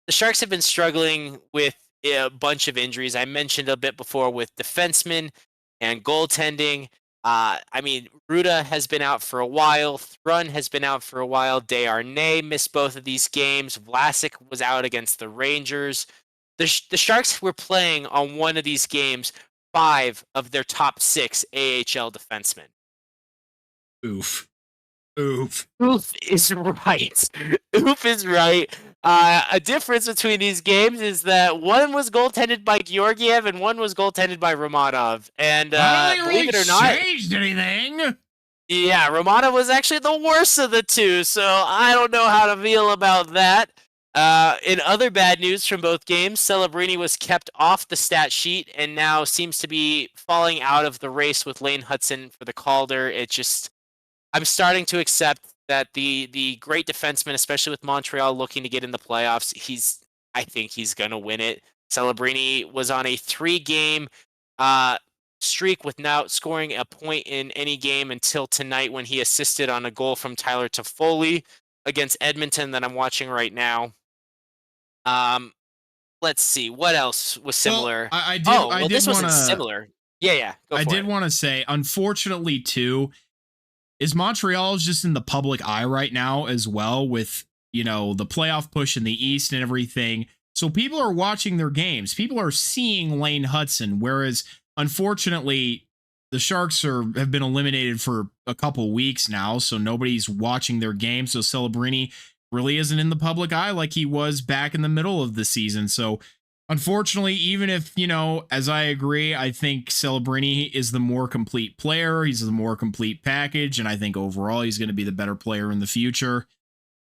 Sharks have been struggling with a bunch of injuries. I mentioned a bit before with defensemen and goaltending. I mean, Ruda has been out for a while. Thrun has been out for a while. Desharnais missed both of these games. Vlasic was out against the Rangers. The Sharks were playing on one of these games 5 of their top 6 AHL defensemen. Oof. Oof is right. Oof is right. A difference between these games is that one was goaltended by Georgiev and one was goaltended by Romanov. And I don't think believe it or not, changed anything. Yeah, Romano was actually the worst of the two, so I don't know how to feel about that. In other bad news from both games, Celebrini was kept off the stat sheet and now seems to be falling out of the race with Lane Hudson for the Calder. I'm starting to accept that the great defenseman, especially with Montreal looking to get in the playoffs, I think he's gonna win it. Celebrini was on a 3-game streak without scoring a point in any game until tonight when he assisted on a goal from Tyler Toffoli against Edmonton that I'm watching right now. Let's see what else was similar. Well, I did this wasn't want to. similar. Yeah, go for it. I did want to say, unfortunately, too, is Montreal is just in the public eye right now as well with, the playoff push in the East and everything. So people are watching their games. People are seeing Lane Hudson, whereas unfortunately the Sharks have been eliminated for a couple weeks now, so nobody's watching their games. So Celebrini really isn't in the public eye like he was back in the middle of the season. So unfortunately, even if, as I agree, I think Celebrini is the more complete player. He's the more complete package. And I think overall he's going to be the better player in the future.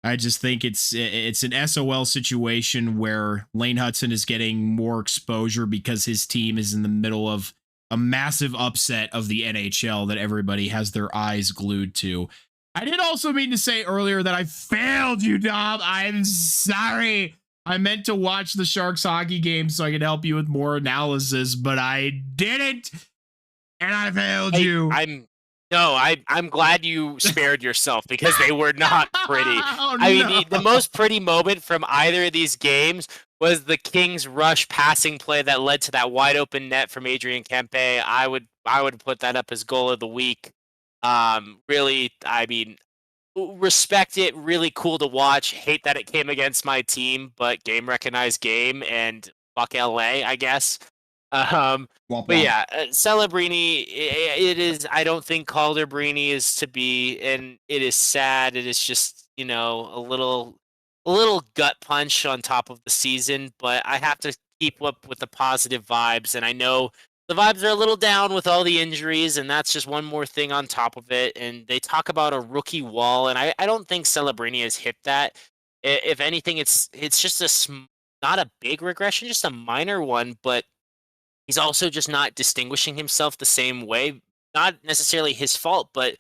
I just think it's an SOL situation where Lane Hudson is getting more exposure because his team is in the middle of a massive upset of the NHL that everybody has their eyes glued to. I did also mean to say earlier that I failed you, Dom. I'm sorry. I meant to watch the Sharks hockey game so I could help you with more analysis, but I didn't, and I failed you. I'm glad you spared yourself because they were not pretty. Oh, I mean, the most pretty moment from either of these games was the Kings rush passing play that led to that wide open net from Adrian Kempe. I would put that up as goal of the week. Really, I mean, respect it. Really cool to watch. Hate that it came against my team, but game recognized game, and fuck LA, I guess. But yeah, Celebrini, it is. I don't think Calderbrini is to be, and it is sad. It is just a little gut punch on top of the season. But I have to keep up with the positive vibes, and I know the vibes are a little down with all the injuries, and that's just one more thing on top of it. And they talk about a rookie wall, and I don't think Celebrini has hit that. If anything, it's just not a big regression, just a minor one, but he's also just not distinguishing himself the same way. Not necessarily his fault, but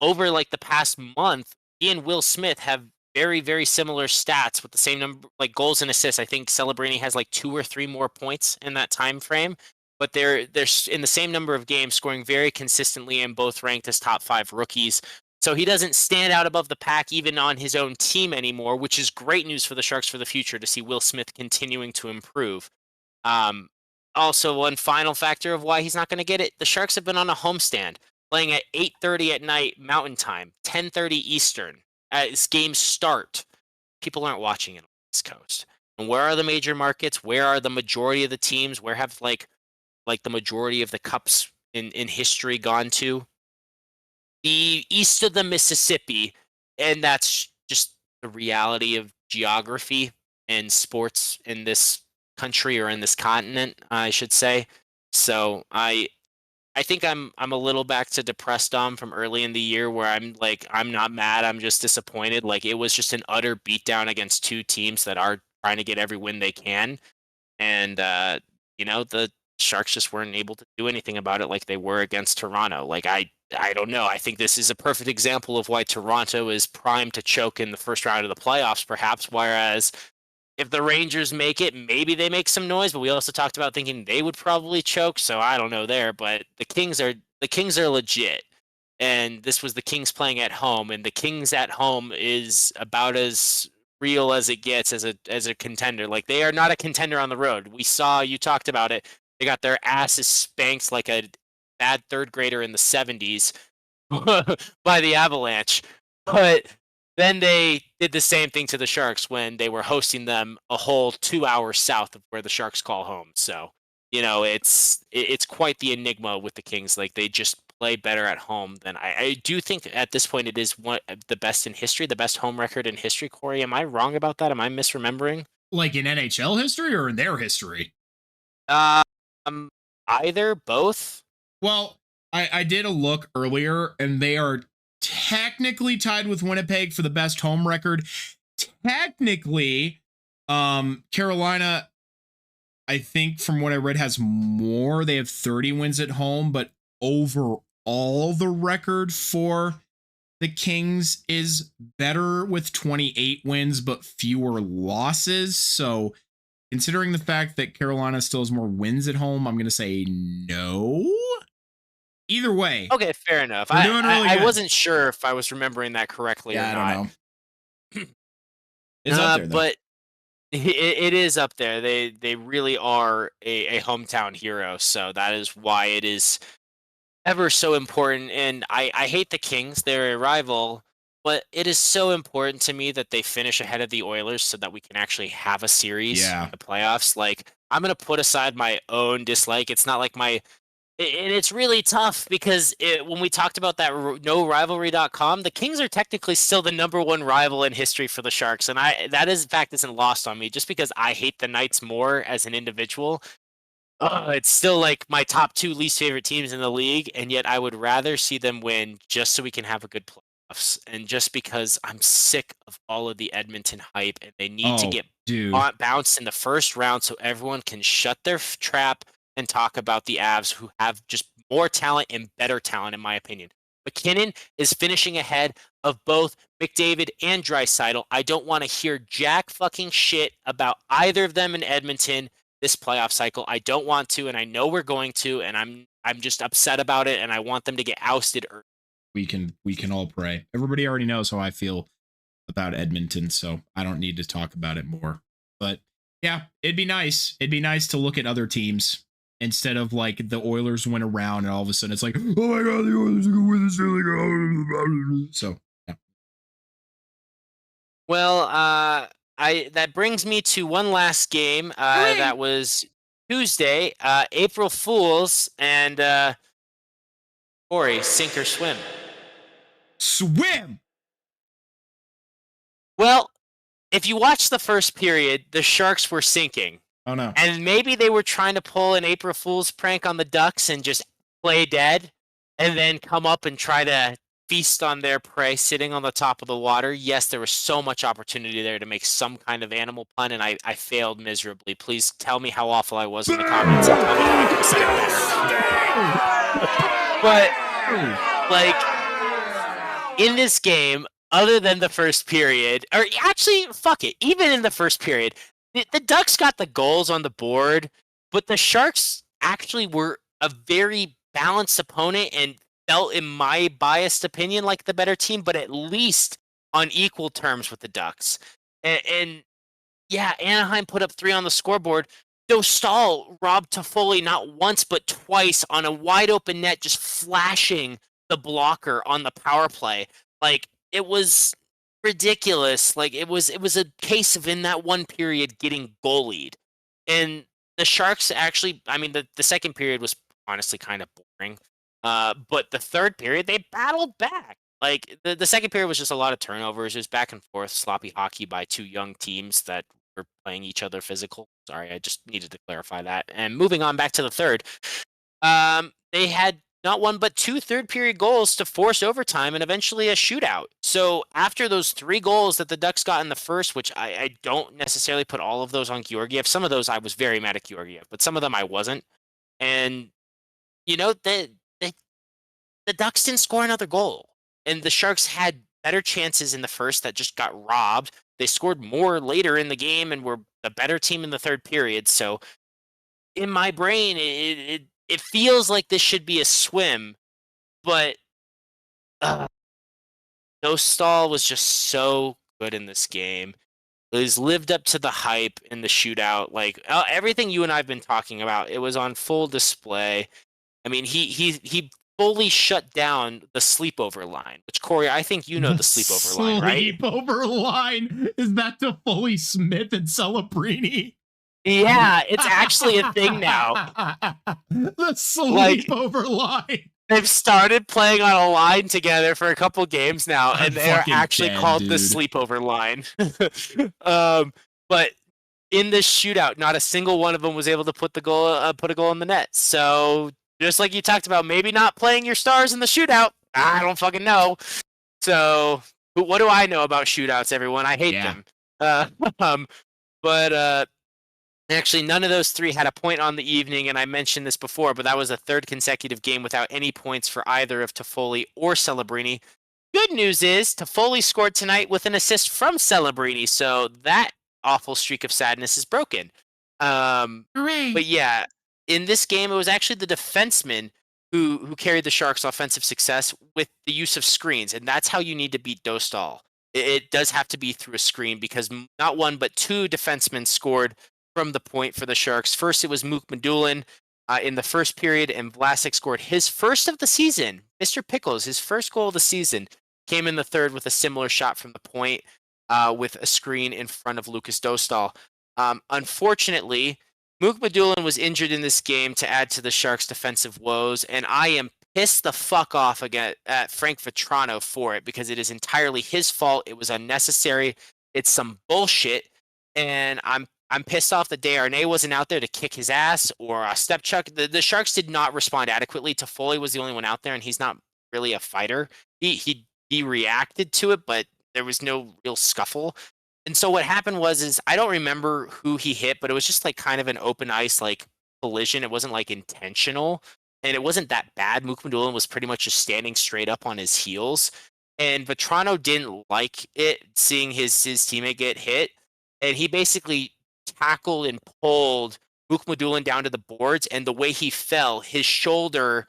over like the past month, he and Will Smith have very, very similar stats with the same number, like goals and assists. I think Celebrini has like 2 or 3 more points in that time frame, but they're in the same number of games, scoring very consistently and both ranked as top 5 rookies. So he doesn't stand out above the pack even on his own team anymore, which is great news for the Sharks for the future to see Will Smith continuing to improve. Also, one final factor of why he's not going to get it, the Sharks have been on a homestand, playing at 8:30 at night Mountain Time, 10:30 Eastern. As games start, people aren't watching it on the East Coast. And where are the major markets? Where are the majority of the teams? Where have like the majority of the cups in history gone to? The east of the Mississippi, and that's just the reality of geography and sports in this country, or in this continent, I should say. So I think I'm a little back to depressed Dom from early in the year, where I'm not mad, I'm just disappointed. Like, it was just an utter beatdown against 2 teams that are trying to get every win they can, and the Sharks just weren't able to do anything about it like they were against Toronto. Like, I don't know. I think this is a perfect example of why Toronto is primed to choke in the first round of the playoffs, perhaps, whereas if the Rangers make it, maybe they make some noise, but we also talked about thinking they would probably choke, so I don't know there. But the Kings are legit, and this was the Kings playing at home, and the Kings at home is about as real as it gets as a contender. Like, they are not a contender on the road. You talked about it. They got their asses spanked like a bad third grader in the 70s by the Avalanche, but then they did the same thing to the Sharks when they were hosting them a whole 2 hours south of where the Sharks call home. So, it's quite the enigma with the Kings. Like, they just play better at home than I do think at this point it is one the best in history, the best home record in history. Corey, am I wrong about that? Am I misremembering? Like in NHL history or in their history? Either, both. Well, I did a look earlier, and they are technically tied with Winnipeg for the best home record. Technically, Carolina, I think from what I read, has more. They have 30 wins at home, but overall the record for the Kings is better with 28 wins, but fewer losses. So considering the fact that Carolina still has more wins at home, I'm going to say no. Either way. Okay, fair enough. We're doing really I good. wasn't sure if I was remembering that correctly or not. I don't know. It's up there, though. But it is up there. They really are a hometown hero. So that is why it is ever so important. And I hate the Kings. They're a rival. But it is so important to me that they finish ahead of the Oilers so that we can actually have a series in the playoffs. Like, I'm going to put aside my own dislike. It's not like and it's really tough because when we talked about that NoRivalry.com, the Kings are technically still the #1 rival in history for the Sharks. And that is, in fact, isn't lost on me just because I hate the Knights more as an individual. It's still like my top 2 least favorite teams in the league. And yet I would rather see them win just so we can have a good playoffs. And just because I'm sick of all of the Edmonton hype and they need to get bounced in the first round so everyone can shut their trap and talk about the Avs, who have just more talent and better talent, in my opinion. McKinnon is finishing ahead of both McDavid and Draisaitl. I don't want to hear jack fucking shit about either of them in Edmonton this playoff cycle. I don't want to, and I know we're going to, and I'm just upset about it, and I want them to get ousted early. We can all pray. Everybody already knows how I feel about Edmonton, so I don't need to talk about it more. But yeah, it'd be nice. It'd be nice to look at other teams instead of like the Oilers went around and all of a sudden it's like, oh my god, the Oilers are gonna win this Stanley Cup. So yeah. Well, that brings me to one last game. That was Tuesday, April Fools, and Corey, sink or swim? Swim. Well, if you watch the first period, the Sharks were sinking. Oh no. And maybe they were trying to pull an April Fool's prank on the Ducks and just play dead and then come up and try to feast on their prey sitting on the top of the water. Yes, there was so much opportunity there to make some kind of animal pun, and I failed miserably. Please tell me how awful I was in the comments and tell me how I could have said it better. But, like, in this game, other than the first period, or actually, fuck it, even in the first period, the Ducks got the goals on the board, but the Sharks actually were a very balanced opponent and felt, in my biased opinion, like the better team, but at least on equal terms with the Ducks. And yeah, Anaheim put up 3 on the scoreboard. Dostal robbed Toffoli not once but twice on a wide open net, just flashing the blocker on the power play. Like, it was ridiculous. Like, it was a case of in that one period getting goalied. And the Sharks actually, I mean, the second period was honestly kind of boring. But the third period, they battled back. Like, the second period was just a lot of turnovers. It was back and forth, sloppy hockey by 2 young teams that were playing each other physical. Sorry, I just needed to clarify that. And moving on back to the third, they had not one but 2 third-period goals to force overtime and eventually a shootout. So after those 3 goals that the Ducks got in the first, which I don't necessarily put all of those on Georgiev. Some of those I was very mad at Georgiev, but some of them I wasn't. And, you know, the Ducks didn't score another goal. And the Sharks had better chances in the first that just got robbed. They scored more later in the game and were the better team in the third period. So in my brain, it feels like this should be a swim, but Dostal was just so good in this game. He's lived up to the hype in the shootout. Like, everything you and I have been talking about, it was on full display. I mean, he fully shut down the sleepover line, which, Corey, I think you know the sleepover line, right? Sleepover line? Is that to Foley Smith and Celebrini? Yeah, it's actually a thing now. The sleepover line. They've started playing on a line together for a couple games now, and they're actually called the sleepover line. But in this shootout, not a single one of them was able to put a goal in the net. So Just like you talked about, maybe not playing your stars in the shootout. I don't fucking know. So, what do I know about shootouts, everyone? I hate them. Um, but actually, none of those three had a point on the evening, and I mentioned this before, but that was a third consecutive game without any points for either of Toffoli or Celebrini. Good news is Toffoli scored tonight with an assist from Celebrini, so that awful streak of sadness is broken. Hooray! But yeah, in this game, it was actually the defenseman who carried the Sharks' offensive success with the use of screens, and that's how you need to beat Dostal. It does have to be through a screen because not one but two defensemen scored from the point for the Sharks. First, it was Mook Madulin in the first period, and Vlasic scored his first of the season. Mr. Pickles, his first goal of the season, came in the third with a similar shot from the point with a screen in front of Lucas Dostal. Unfortunately, Mook Madulin was injured in this game to add to the Sharks' defensive woes, and I am pissed the fuck off again at Frank Vetrano for it because it is entirely his fault. It was unnecessary. It's some bullshit, and I'm pissed off that Desharnais wasn't out there to kick his ass or step chuck. The Sharks did not respond adequately. Toffoli was the only one out there, and he's not really a fighter. He reacted to it, but there was no real scuffle. And so what happened was I don't remember who he hit, but it was just like kind of an open ice like collision. It wasn't like intentional, and it wasn't that bad. Mook Madulin was pretty much just standing straight up on his heels, and Vetrano didn't like it, seeing his teammate get hit, and he basically tackled and pulled Mook Madulin down to the boards, and the way he fell, his shoulder,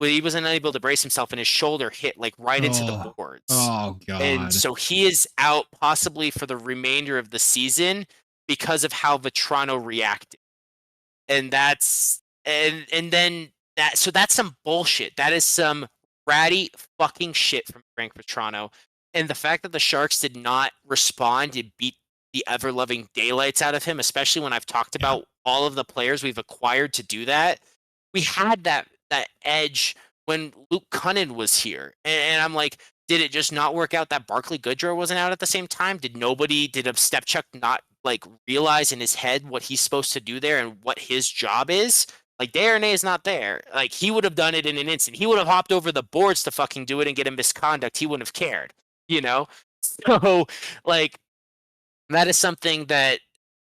well, he was unable to brace himself, and his shoulder hit like right into the boards. Oh God! And so he is out possibly for the remainder of the season because of how Vetrano reacted. And that's that's some bullshit. That is some ratty fucking shit from Frank Vetrano. And the fact that the Sharks did not respond and beat the ever-loving daylights out of him, especially when I've talked about all of the players we've acquired to do that. We had that edge when Luke Cunnin was here. And I'm like, did it just not work out that Barclay Goodrow wasn't out at the same time? Did a Stepchuk not like realize in his head what he's supposed to do there and what his job is? Like, Desharnais is not there. Like, he would have done it in an instant. He would have hopped over the boards to fucking do it and get a misconduct. He wouldn't have cared, you know? So, like, that is something that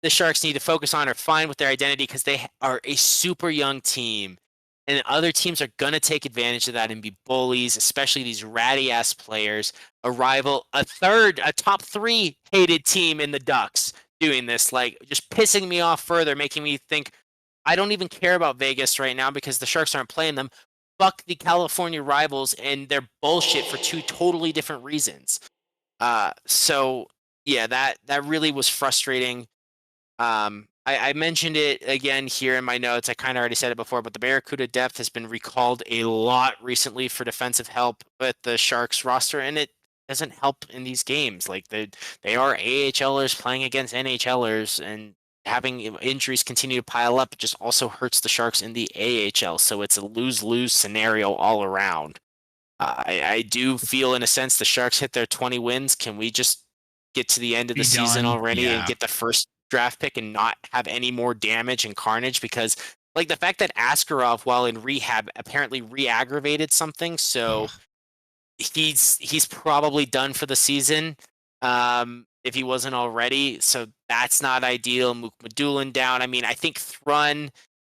the Sharks need to focus on or find with their identity because they are a super young team. And other teams are going to take advantage of that and be bullies, especially these ratty-ass players. A top three hated team in the Ducks doing this, like just pissing me off further, making me think I don't even care about Vegas right now because the Sharks aren't playing them. Fuck the California rivals and their bullshit for two totally different reasons. So, yeah, that really was frustrating. I mentioned it again here in my notes. I kind of already said it before, but the Barracuda depth has been recalled a lot recently for defensive help with the Sharks roster, and it doesn't help in these games. Like they are AHLers playing against NHLers, and having injuries continue to pile up just also hurts the Sharks in the AHL. So it's a lose-lose scenario all around. I do feel, in a sense, the Sharks hit their 20 wins. Can we just get to the end of the season already and get the first draft pick and not have any more damage and carnage? Because like the fact that Askarov, while in rehab, apparently re-aggravated something, so he's probably done for the season if he wasn't already. So that's not ideal. Mook Madulin down. I mean, I think Thrun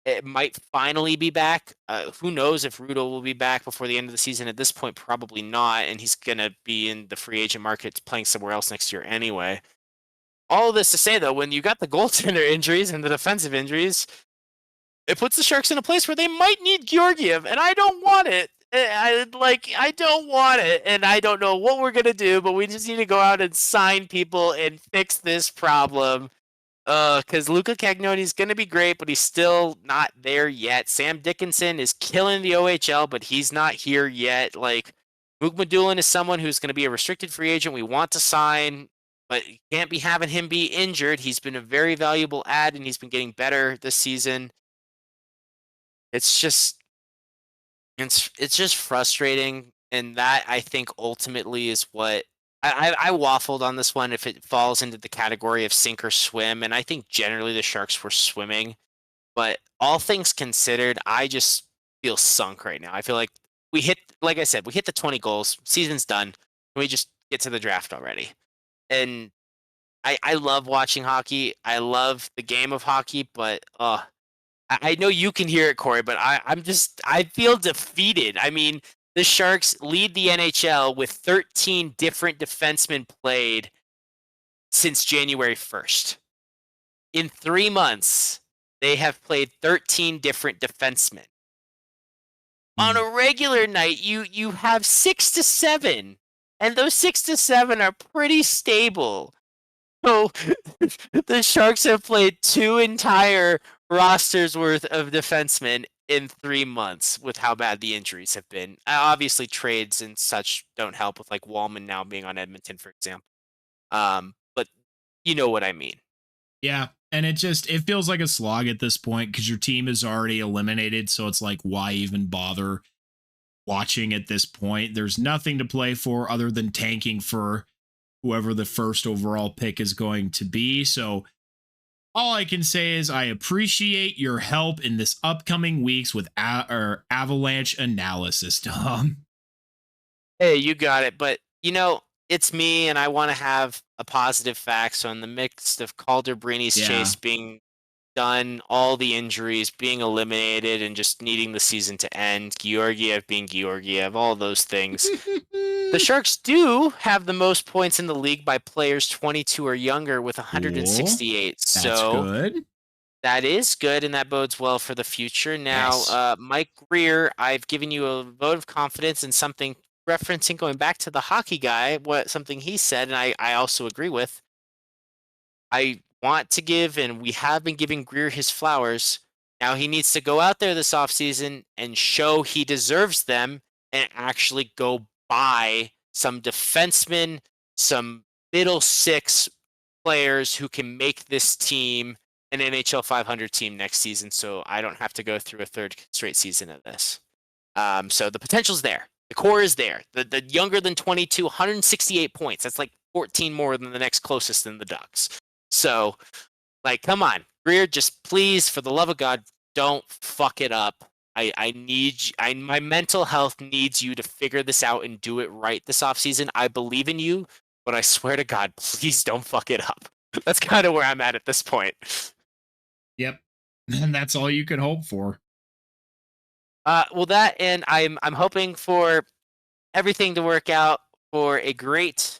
it might finally be back. Who knows if Rudo will be back before the end of the season? At this point, probably not, and he's gonna be in the free agent market playing somewhere else next year anyway. All of this to say, though, when you got the goaltender injuries and the defensive injuries, it puts the Sharks in a place where they might need Georgiev, and I don't want it. I don't want it, and I don't know what we're gonna do, but we just need to go out and sign people and fix this problem. Because Luca Cagnoni is gonna be great, but he's still not there yet. Sam Dickinson is killing the OHL, but he's not here yet. Like, Mook Madulin is someone who's gonna be a restricted free agent we want to sign, but you can't be having him be injured. He's been a very valuable add, and he's been getting better this season. It's just frustrating, and that I think ultimately is what I waffled on this one if it falls into the category of sink or swim, and I think generally the Sharks were swimming. But all things considered, I just feels sunk right now. I feel like like I said, we hit the 20 goals. Season's done. We just get to the draft already. And I love watching hockey. I love the game of hockey, but I know you can hear it, Corey, but I feel defeated. I mean, the Sharks lead the NHL with 13 different defensemen played since January 1st. In 3 months, they have played 13 different defensemen. On a regular night, you have 6 to 7, and those 6 to 7 are pretty stable. So the Sharks have played 2 entire rosters worth of defensemen in 3 months with how bad the injuries have been. Obviously, trades and such don't help with like Wallman now being on Edmonton, for example. But you know what I mean. Yeah. And it feels like a slog at this point because your team is already eliminated. So it's like, why even bother watching at this point? There's nothing to play for other than tanking for whoever the first overall pick is going to be. So all I can say is I appreciate your help in this upcoming weeks with our Avalanche analysis, Tom. Hey, you got it. But, it's me, and I want to have a positive fact. So in the midst of Calder Brini's chase being done, all the injuries being eliminated, and just needing the season to end, Georgiev being Georgiev, all those things. The Sharks do have the most points in the league by players 22 or younger with 168. Cool. That's good. That is good, and that bodes well for the future. Now, Yes. Mike Greer, I've given you a vote of confidence in something referencing going back to the hockey guy, something he said, and I also agree with. I want to give, and we have been giving Greer his flowers. Now he needs to go out there this offseason and show he deserves them and actually go buy some defensemen, some middle six players who can make this team an NHL 500 team next season, so I don't have to go through a third straight season of this. So the potential's there. The core is there. The younger than 22, 168 points. That's like 14 more than the next closest in the Ducks. So, come on. Greer, just please, for the love of God, don't fuck it up. I need my mental health needs you to figure this out and do it right this offseason. I believe in you, but I swear to God, please don't fuck it up. That's kind of where I'm at this point. Yep. And that's all you can hope for. Well, that, and I'm hoping for everything to work out for a great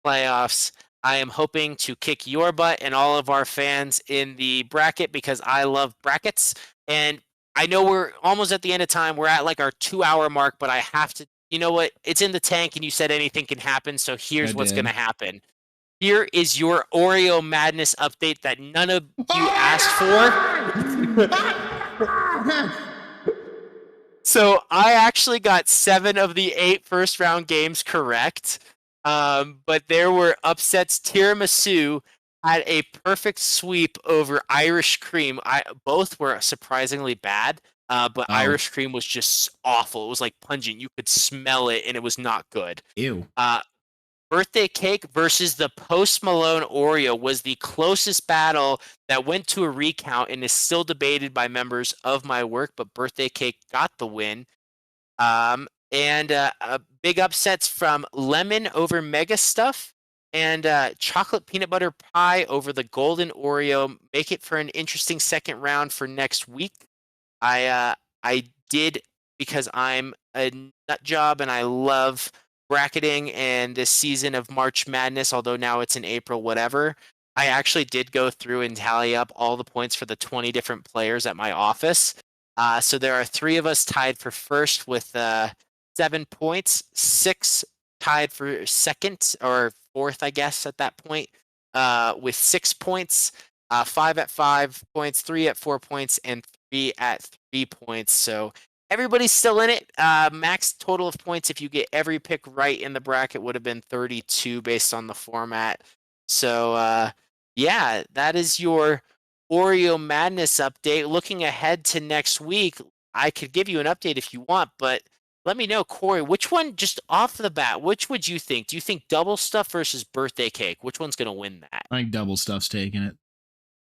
playoffs. I am hoping to kick your butt and all of our fans in the bracket because I love brackets. And I know we're almost at the end of time. We're at like our 2-hour mark, but I have to, you know what? It's in the tank and you said anything can happen. So here's what's going to happen. Here is your Oreo Madness update that none of you asked for. So I actually got 7 of the 8 first round games correct. But there were upsets. Tiramisu had a perfect sweep over Irish Cream. Both were surprisingly bad, but Irish Cream was just awful. It was like pungent. You could smell it, and it was not good. Ew. Birthday Cake versus the Post Malone Oreo was the closest battle that went to a recount and is still debated by members of my work, but Birthday Cake got the win. And big upsets from Lemon over Mega Stuff and Chocolate Peanut Butter Pie over the Golden Oreo. Make it for an interesting second round for next week. I did, because I'm a nut job and I love bracketing and this season of March Madness, although now it's in April, whatever. I actually did go through and tally up all the points for the 20 different players at my office. So there are 3 of us tied for first with 7 points, 6 tied for second or fourth, I guess, at that point, with 6 points, 5 at 5 points, 3 at 4 points, and 3 at 3 points. So everybody's still in it. Max total of points, if you get every pick right in the bracket, would have been 32 based on the format. So, yeah, that is your Oreo Madness update. Looking ahead to next week, I could give you an update if you want, but let me know, Corey, which one, just off the bat, which would you think? Do you think Double Stuff versus Birthday Cake? Which one's going to win that? I think Double Stuff's taking it.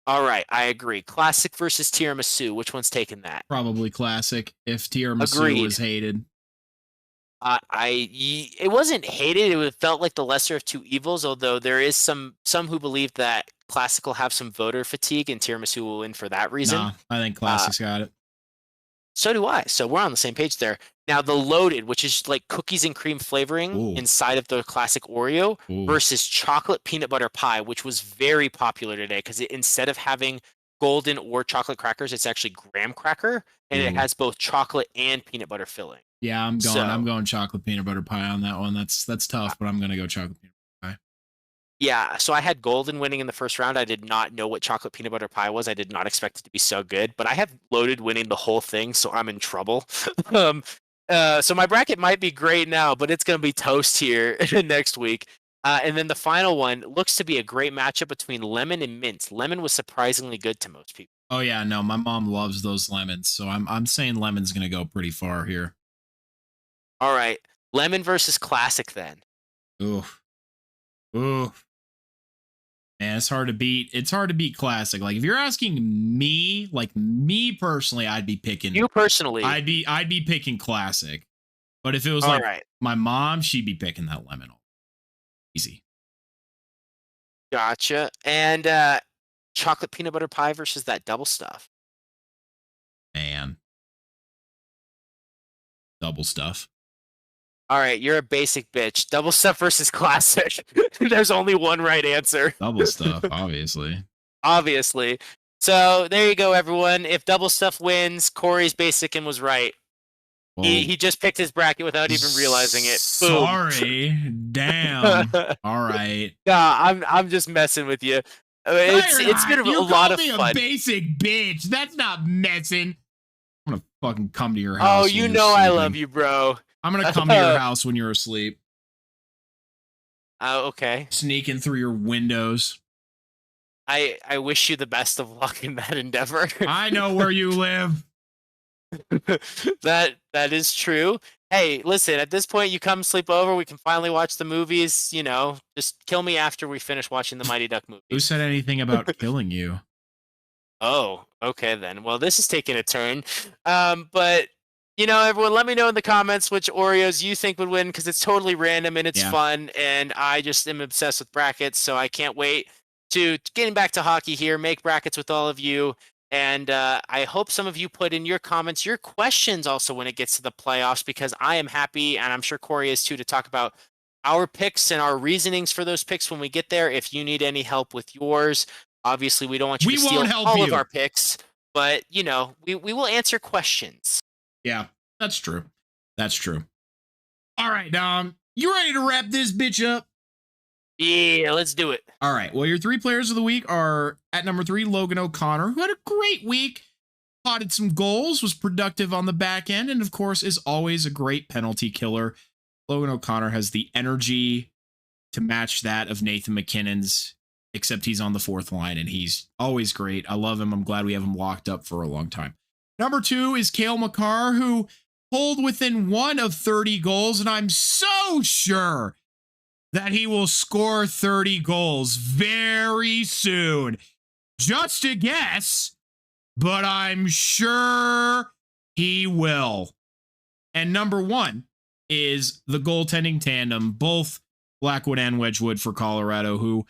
All right, I agree. Classic versus tiramisu. Which one's taking that? Probably classic if tiramisu Agreed. was hated. It wasn't hated. It felt like the lesser of two evils. Although there is some who believe that classic will have some voter fatigue and tiramisu will win for that reason. Nah, I think classic's got it. So do I. So we're on the same page there. Now the loaded, which is like cookies and cream flavoring Ooh. inside of the classic Oreo Ooh. versus chocolate peanut butter pie, which was very popular today because instead of having golden or chocolate crackers, it's actually graham cracker, and it Ooh. has both chocolate and peanut butter filling. Yeah, I'm going chocolate peanut butter pie on that one. That's tough, but I'm gonna go chocolate peanut butter pie. Yeah, so I had golden winning in the first round. I did not know what chocolate peanut butter pie was. I did not expect it to be so good, but I have loaded winning the whole thing, so I'm in trouble. So my bracket might be great now, but it's going to be toast here next week. And then the final one looks to be a great matchup between lemon and mint. Lemon was surprisingly good to most people. Oh yeah, no, my mom loves those lemons, so I'm saying lemon's gonna go pretty far here. All right, lemon versus classic then. Oof. Oof. Man, it's hard to beat. It's hard to beat classic. Like if you're asking me, like me personally, I'd be picking You personally. I'd be picking classic. But if it was All like right. my mom, she'd be picking that lemon. Easy. Gotcha. And chocolate peanut butter pie versus that double stuff. Man. Double stuff. All right, you're a basic bitch. Double stuff versus classic. There's only one right answer. Double stuff, obviously. Obviously. So there you go, everyone. If double stuff wins, Corey's basic and was right. Well, He just picked his bracket without even realizing it. Boom. Sorry. Damn. All right. Nah, I'm just messing with you. It's been a lot of fun. A basic bitch. That's not messing. I'm gonna fucking come to your house. Oh, you know I love you, bro. I'm gonna come to your house when you're asleep. Okay. Sneaking through your windows. I wish you the best of luck in that endeavor. I know where you live. That is true. Hey, listen, at this point you come sleep over, we can finally watch the movies, you know. Just kill me after we finish watching the Mighty Duck movie. Who said anything about killing you? Oh, okay then. Well, this is taking a turn. But you know, everyone, let me know in the comments which Oreos you think would win because it's totally random and it's fun, and I just am obsessed with brackets, so I can't wait to getting back to hockey here, make brackets with all of you. And I hope some of you put in your comments, your questions also when it gets to the playoffs, because I am happy, and I'm sure Corey is too, to talk about our picks and our reasonings for those picks when we get there. If you need any help with yours, obviously we don't want you to steal all of our picks, but you know, we will answer questions. Yeah, that's true. That's true. All right, you ready to wrap this bitch up? Yeah, let's do it. All right. Well, your 3 players of the week are at number 3, Logan O'Connor, who had a great week, potted some goals, was productive on the back end, and of course is always a great penalty killer. Logan O'Connor has the energy to match that of Nathan McKinnon's, except he's on the 4th line, and he's always great. I love him. I'm glad we have him locked up for a long time. Number 2 is Cale Makar, who pulled within 1 of 30 goals, and I'm so sure that he will score 30 goals very soon. Just a guess, but I'm sure he will. And number 1 is the goaltending tandem, both Blackwood and Wedgwood for Colorado, who,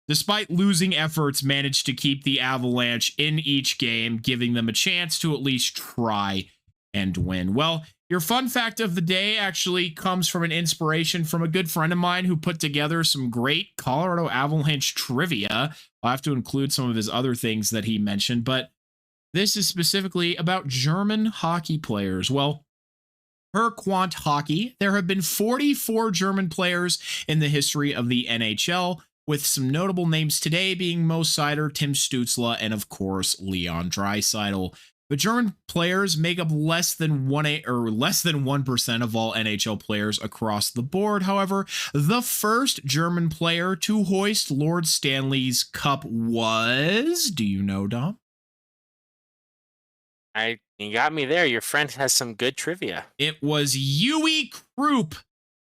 despite losing efforts, managed to keep the Avalanche in each game, giving them a chance to at least try and win. Well, your fun fact of the day actually comes from an inspiration from a good friend of mine who put together some great Colorado Avalanche trivia. I'll have to include some of his other things that he mentioned, but this is specifically about German hockey players. Well, per Quant Hockey, there have been 44 German players in the history of the NHL, with some notable names today being Mo Seider, Tim Stützle, and of course Leon Draisaitl. But German players make up less than 1% of all NHL players across the board. However, the first German player to hoist Lord Stanley's Cup was, do you know, Dom? You got me there. Your friend has some good trivia. It was Uwe Krupp,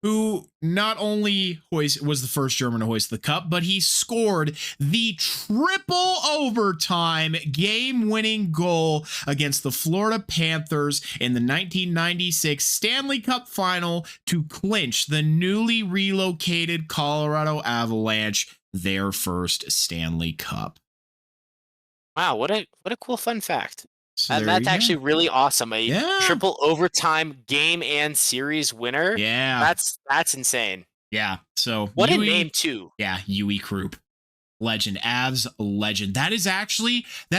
who not only was the first German to hoist the cup, but he scored the triple overtime game-winning goal against the Florida Panthers in the 1996 Stanley Cup Final to clinch the newly relocated Colorado Avalanche their first Stanley Cup. Wow, what a cool fun fact. So That's actually really awesome. A triple overtime game and series winner. Yeah. That's insane. Yeah. So what a name too. Yeah, Yui Krupp. Legend. Avs legend. That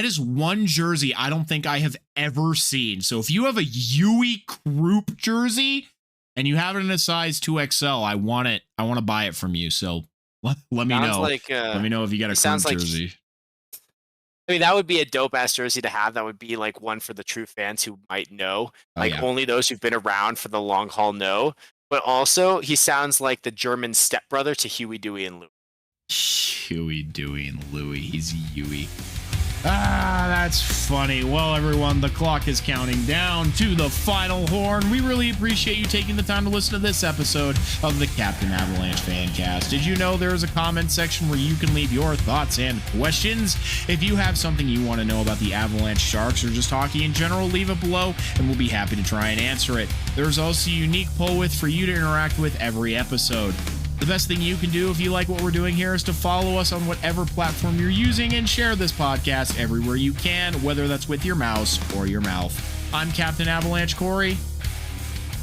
is one jersey I don't think I have ever seen. So if you have a Yui Krupp jersey and you have it in a size 2XL, I want it. I want to buy it from you. So let me know. Let me know if you got a Krupp jersey. I mean, that would be a dope-ass jersey to have. That would be like one for the true fans who might know. Only those who've been around for the long haul know. But also, he sounds like the German stepbrother to Huey, Dewey, and Louie. Huey, Dewey, and Louie. He's Huey. That's funny. Well, everyone, the clock is counting down to the final horn. We really appreciate you taking the time to listen to this episode of the Captain Avalanche Fancast. Did you know there is a comment section where you can leave your thoughts and questions? If you have something you want to know about the Avalanche Sharks or just hockey in general, leave it below and we'll be happy to try and answer it. There's also a unique poll width for you to interact with every episode. The best thing you can do if you like what we're doing here is to follow us on whatever platform you're using and share this podcast everywhere you can, whether that's with your mouse or your mouth. I'm Captain Avalanche Corey.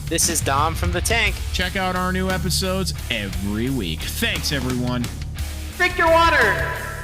This is Dom from the Tank. Check out our new episodes every week. Thanks, everyone. Drink your water!